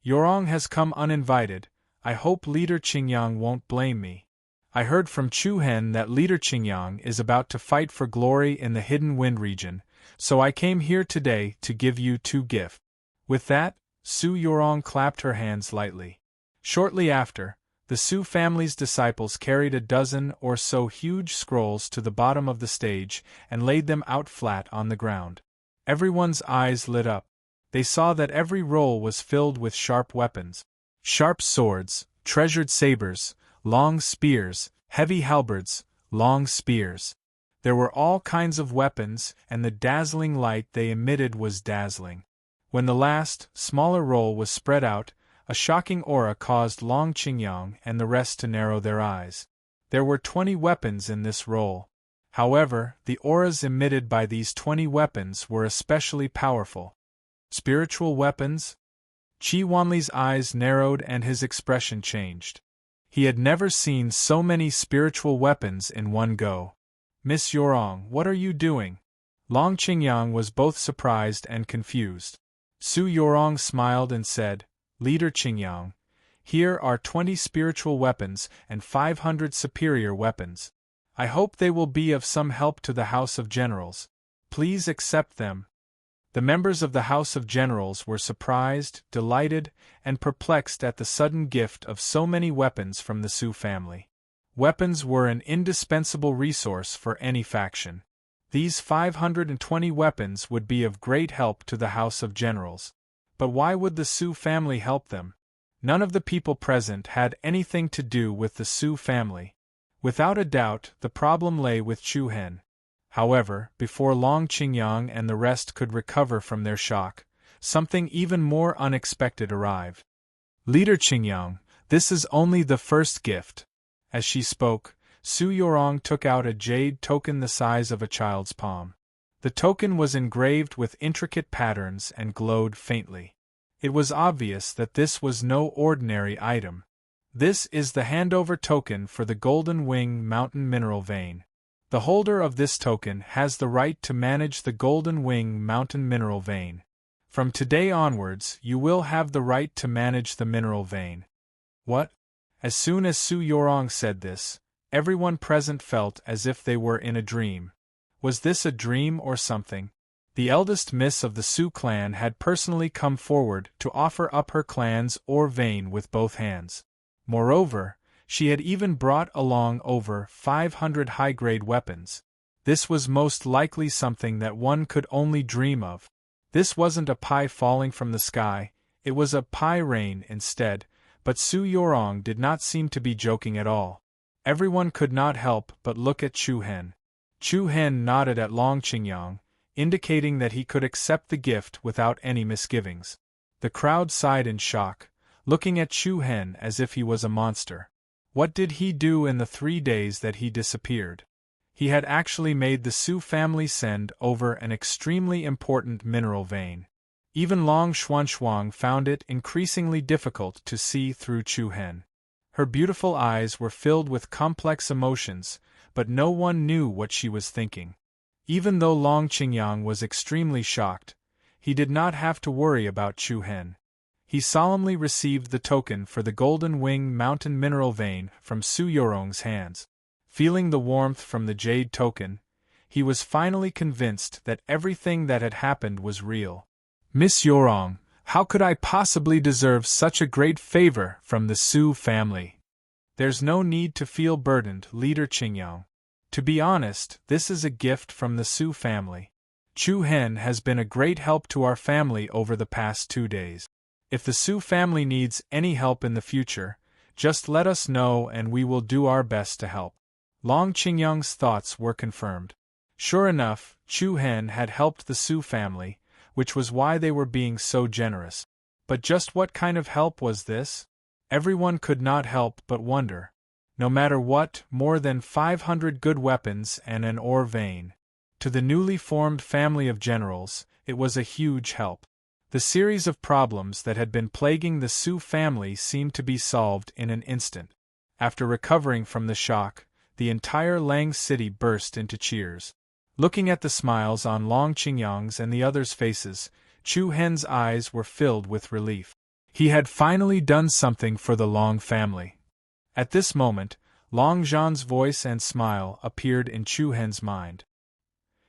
Yorong has come uninvited. I hope Leader Qingyang won't blame me. I heard from Chu Hen that Leader Qingyang is about to fight for glory in the Hidden Wind region, so I came here today to give you 2 gifts. With that, Su Yorong clapped her hands lightly. Shortly after, the Su family's disciples carried a dozen or so huge scrolls to the bottom of the stage and laid them out flat on the ground. Everyone's eyes lit up. They saw that every roll was filled with sharp weapons. Sharp swords, treasured sabers, long spears, heavy halberds, long spears. There were all kinds of weapons, and the dazzling light they emitted was dazzling. When the last, smaller roll was spread out, a shocking aura caused Long Qingyang and the rest to narrow their eyes. There were 20 weapons in this roll. However, the auras emitted by these 20 weapons were especially powerful. Spiritual weapons? Qi Wanli's eyes narrowed and his expression changed. He had never seen so many spiritual weapons in one go. Miss Yorong, what are you doing? Long Qingyang was both surprised and confused. Su Yorong smiled and said, Leader Qingyang, here are 20 spiritual weapons and 500 superior weapons. I hope they will be of some help to the House of Generals. Please accept them. The members of the House of Generals were surprised, delighted, and perplexed at the sudden gift of so many weapons from the Su family. Weapons were an indispensable resource for any faction. These 520 weapons would be of great help to the House of Generals. But why would the Su family help them? None of the people present had anything to do with the Su family. Without a doubt, the problem lay with Chu Hen. However, before Long Qingyang and the rest could recover from their shock, something even more unexpected arrived. Leader Qingyang, this is only the first gift. As she spoke, Su Yorong took out a jade token the size of a child's palm. The token was engraved with intricate patterns and glowed faintly. It was obvious that this was no ordinary item. This is the handover token for the Golden Wing Mountain Mineral Vein. The holder of this token has the right to manage the Golden Wing Mountain Mineral Vein. From today onwards, you will have the right to manage the mineral vein. What? As soon as Su Yorong said this, everyone present felt as if they were in a dream. Was this a dream or something? The eldest miss of the Su clan had personally come forward to offer up her clan's ore vein with both hands. Moreover, she had even brought along over 500 high-grade weapons. This was most likely something that one could only dream of. This wasn't a pie falling from the sky, it was a pie rain instead, but Su Yorong did not seem to be joking at all. Everyone could not help but look at Chu Hen. Chu Hen nodded at Long Qingyang, indicating that he could accept the gift without any misgivings. The crowd sighed in shock, looking at Chu Hen as if he was a monster. What did he do in the 3 days that he disappeared? He had actually made the Su family send over an extremely important mineral vein. Even Long Xuanxuang found it increasingly difficult to see through Chu Hen. Her beautiful eyes were filled with complex emotions, but no one knew what she was thinking. Even though Long Qingyang was extremely shocked, he did not have to worry about Chu Hen. He solemnly received the token for the Golden Wing Mountain Mineral Vein from Su Yorong's hands. Feeling the warmth from the jade token, he was finally convinced that everything that had happened was real. Miss Yorong, how could I possibly deserve such a great favor from the Su family? There's no need to feel burdened, Leader Qingyang. To be honest, this is a gift from the Su family. Chu Hen has been a great help to our family over the past 2 days. If the Su family needs any help in the future, just let us know and we will do our best to help. Long Qingyang's thoughts were confirmed. Sure enough, Chu Hen had helped the Su family, which was why they were being so generous. But just what kind of help was this? Everyone could not help but wonder. No matter what, more than 500 good weapons and an ore vein. To the newly formed family of generals, it was a huge help. The series of problems that had been plaguing the Su family seemed to be solved in an instant. After recovering from the shock, the entire Lang city burst into cheers. Looking at the smiles on Long Qingyang's and the others' faces, Chu Hen's eyes were filled with relief. He had finally done something for the Long family. At this moment, Long Zhan's voice and smile appeared in Chu Hen's mind.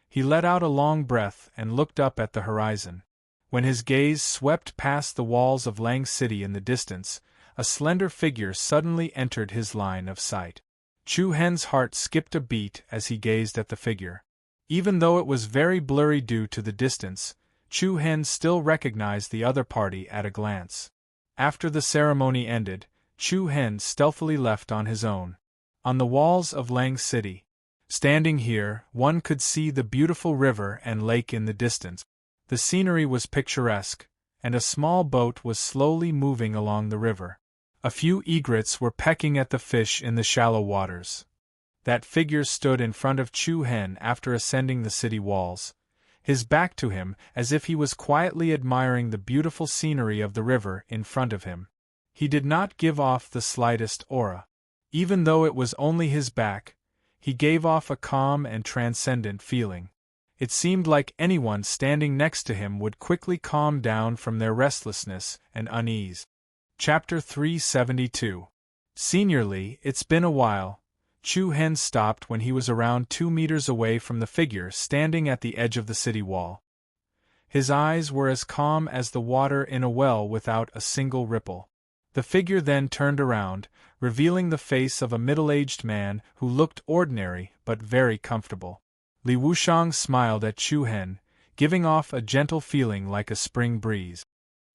He let out a long breath and looked up at the horizon. When his gaze swept past the walls of Lang City in the distance, a slender figure suddenly entered his line of sight. Chu Hen's heart skipped a beat as he gazed at the figure. Even though it was very blurry due to the distance, Chu Hen still recognized the other party at a glance. After the ceremony ended, Chu Hen stealthily left on his own. On the walls of Lang City. Standing here, one could see the beautiful river and lake in the distance. The scenery was picturesque, and a small boat was slowly moving along the river. A few egrets were pecking at the fish in the shallow waters. That figure stood in front of Chu Hen after ascending the city walls, his back to him as if he was quietly admiring the beautiful scenery of the river in front of him. He did not give off the slightest aura. Even though it was only his back, he gave off a calm and transcendent feeling. It seemed like anyone standing next to him would quickly calm down from their restlessness and unease. Chapter 372. Seniorly, it's been a while. Chu Hen stopped when he was around 2 meters away from the figure standing at the edge of the city wall. His eyes were as calm as the water in a well without a single ripple. The figure then turned around, revealing the face of a middle-aged man who looked ordinary but very comfortable. Li Wushang smiled at Chu Hen, giving off a gentle feeling like a spring breeze.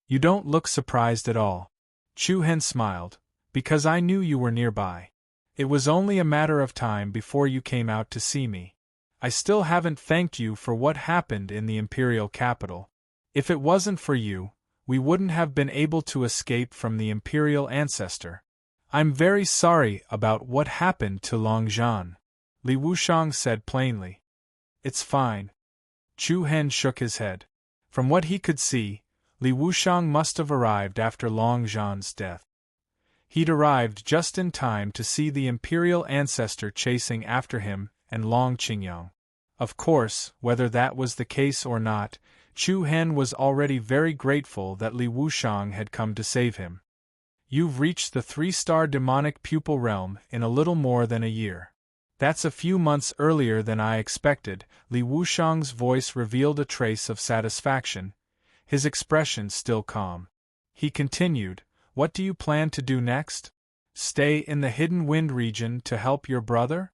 You don't look surprised at all. Chu Hen smiled, because I knew you were nearby. It was only a matter of time before you came out to see me. I still haven't thanked you for what happened in the imperial capital. If it wasn't for you, we wouldn't have been able to escape from the imperial ancestor. I'm very sorry about what happened to Long Zhan, Li Wuxiang said plainly. It's fine. Chu Hen shook his head. From what he could see, Li Wuxiang must have arrived after Long Zhan's death. He'd arrived just in time to see the imperial ancestor chasing after him and Long Qingyang. Of course, whether that was the case or not, Chu Hen was already very grateful that Li Wuxiang had come to save him. You've reached the 3-star demonic pupil realm in a little more than a year. That's a few months earlier than I expected. Li Wuxiang's voice revealed a trace of satisfaction, his expression still calm. He continued, What do you plan to do next? Stay in the Hidden Wind region to help your brother?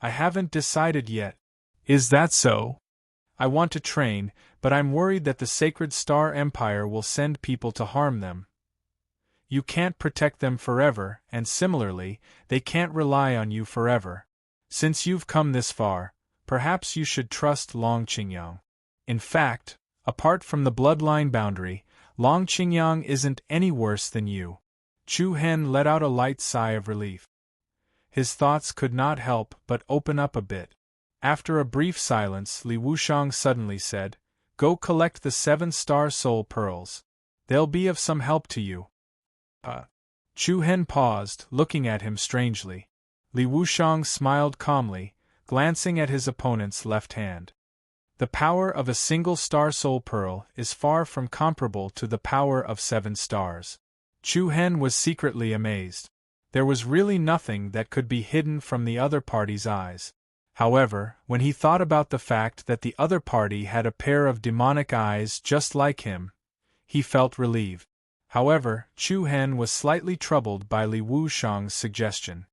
I haven't decided yet. Is that so? I want to train, but I'm worried that the Sacred Star Empire will send people to harm them. You can't protect them forever, and similarly, they can't rely on you forever. Since you've come this far, perhaps you should trust Long Qingyang. In fact, apart from the bloodline boundary, Long Qingyang isn't any worse than you. Chu Hen let out a light sigh of relief. His thoughts could not help but open up a bit. After a brief silence, Li Wuxiang suddenly said, Go collect the 7-star soul pearls. They'll be of some help to you. Chu Hen paused, looking at him strangely. Li Wuxiang smiled calmly, glancing at his opponent's left hand. The power of a single star soul pearl is far from comparable to the power of 7 stars. Chu Hen was secretly amazed. There was really nothing that could be hidden from the other party's eyes. However, when he thought about the fact that the other party had a pair of demonic eyes just like him, he felt relieved. However, Chu Hen was slightly troubled by Li Wuxiang's suggestion.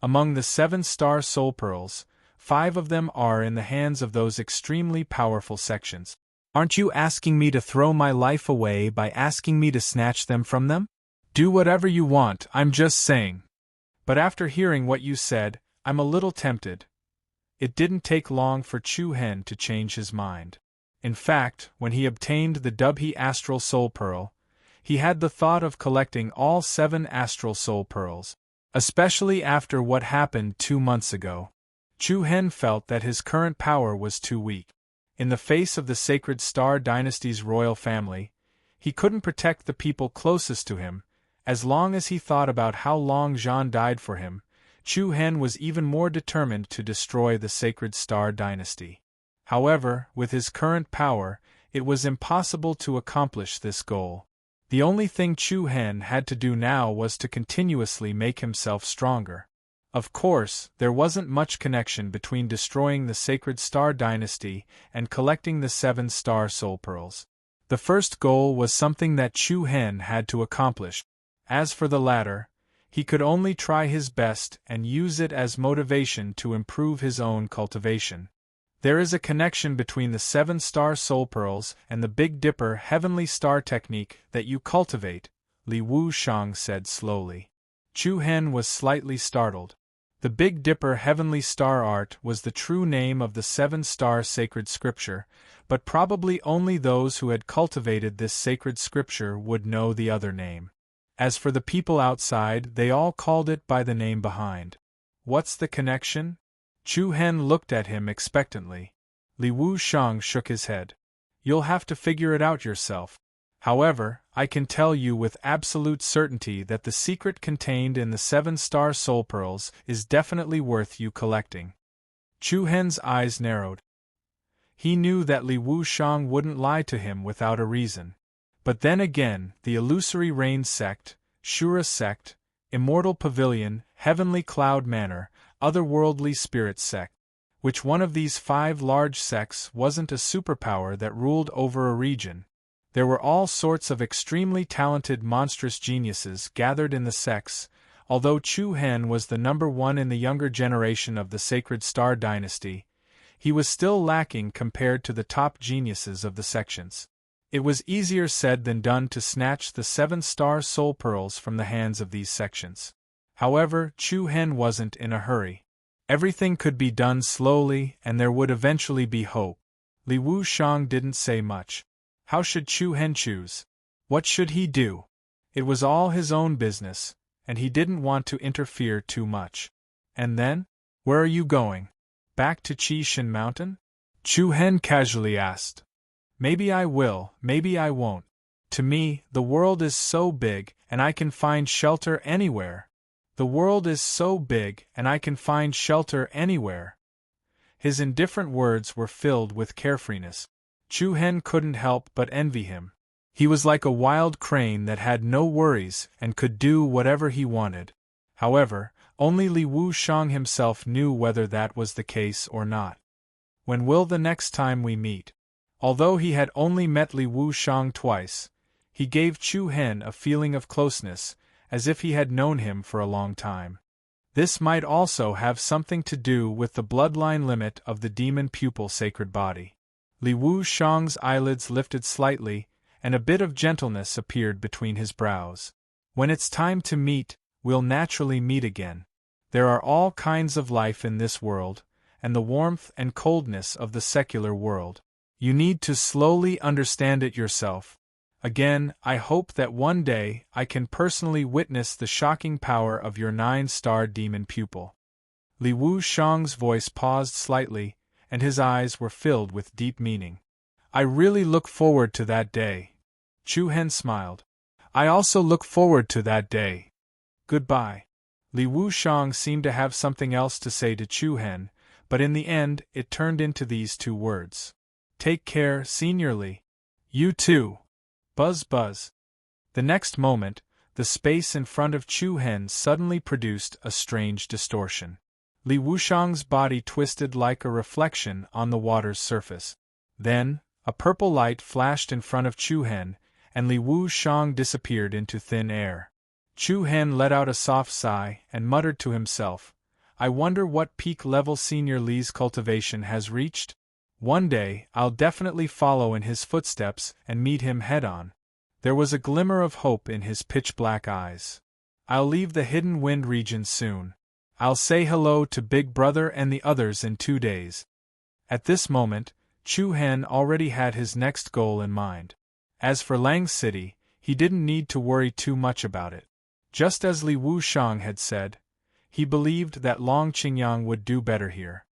Among the 7-star soul pearls, 5 of them are in the hands of those extremely powerful sections. Aren't you asking me to throw my life away by asking me to snatch them from them? Do whatever you want, I'm just saying. But after hearing what you said, I'm a little tempted. It didn't take long for Chu Hen to change his mind. In fact, when he obtained the Dubhe Astral Soul Pearl, he had the thought of collecting all 7 Astral Soul Pearls. Especially after what happened 2 months ago. Chu Hen felt that his current power was too weak. In the face of the Sacred Star Dynasty's royal family, he couldn't protect the people closest to him. As long as he thought about how Long Zhan died for him, Chu Hen was even more determined to destroy the Sacred Star Dynasty. However, with his current power, it was impossible to accomplish this goal. The only thing Chu Hen had to do now was to continuously make himself stronger. Of course, there wasn't much connection between destroying the Sacred Star Dynasty and collecting the 7-star soul pearls. The first goal was something that Chu Hen had to accomplish. As for the latter, he could only try his best and use it as motivation to improve his own cultivation. There is a connection between the 7-star soul pearls and the Big Dipper heavenly star technique that you cultivate, Li Wuxiang said slowly. Chu Hen was slightly startled. The Big Dipper heavenly star art was the true name of the 7-star sacred scripture, but probably only those who had cultivated this sacred scripture would know the other name. As for the people outside, they all called it by the name behind. What's the connection? Chu Hen looked at him expectantly. Li Wuxiang shook his head. You'll have to figure it out yourself. However, I can tell you with absolute certainty that the secret contained in the 7-star soul pearls is definitely worth you collecting. Chu Hen's eyes narrowed. He knew that Li Wuxiang wouldn't lie to him without a reason. But then again, the Illusory Rain Sect, Shura Sect, Immortal Pavilion, Heavenly Cloud Manor, Otherworldly Spirit Sect. Which one of these 5 large sects wasn't a superpower that ruled over a region? There were all sorts of extremely talented monstrous geniuses gathered in the sects. Although Chu Hen was the number 1 in the younger generation of the Sacred Star Dynasty, he was still lacking compared to the top geniuses of the sections. It was easier said than done to snatch the 7-star soul pearls from the hands of these sections. However, Chu Hen wasn't in a hurry. Everything could be done slowly, and there would eventually be hope. Li Wuxiang didn't say much. How should Chu Hen choose? What should he do? It was all his own business, and he didn't want to interfere too much. And then? Where are you going? Back to Qi Shin Mountain? Chu Hen casually asked. Maybe I will, maybe I won't. To me, the world is so big, and I can find shelter anywhere. The world is so big, and I can find shelter anywhere. His indifferent words were filled with carefreeness. Chu Hen couldn't help but envy him. He was like a wild crane that had no worries and could do whatever he wanted. However, only Li Wuxiang himself knew whether that was the case or not. When will the next time we meet? Although he had only met Li Wuxiang twice, he gave Chu Hen a feeling of closeness, as if he had known him for a long time. This might also have something to do with the bloodline limit of the demon pupil sacred body. Li Wuxiang's eyelids lifted slightly, and a bit of gentleness appeared between his brows. When it's time to meet, we'll naturally meet again. There are all kinds of life in this world, and the warmth and coldness of the secular world. You need to slowly understand it yourself. Again, I hope that one day I can personally witness the shocking power of your 9-star demon pupil. Li Wuxiang's voice paused slightly, and his eyes were filled with deep meaning. I really look forward to that day. Chu Hen smiled. I also look forward to that day. Goodbye. Li Wuxiang seemed to have something else to say to Chu Hen, but in the end it turned into these two words. Take care, Senior Li. You too. Buzz buzz. The next moment, the space in front of Chu Hen suddenly produced a strange distortion. Li Wuxiang's body twisted like a reflection on the water's surface. Then, a purple light flashed in front of Chu Hen, and Li Wuxiang disappeared into thin air. Chu Hen let out a soft sigh and muttered to himself, I wonder what peak level Senior Li's cultivation has reached? One day, I'll definitely follow in his footsteps and meet him head-on. There was a glimmer of hope in his pitch-black eyes. I'll leave the Hidden Wind region soon. I'll say hello to Big Brother and the others in 2 days. At this moment, Chu Hen already had his next goal in mind. As for Lang City, he didn't need to worry too much about it. Just as Li Wuxiang had said, he believed that Long Qingyang would do better here.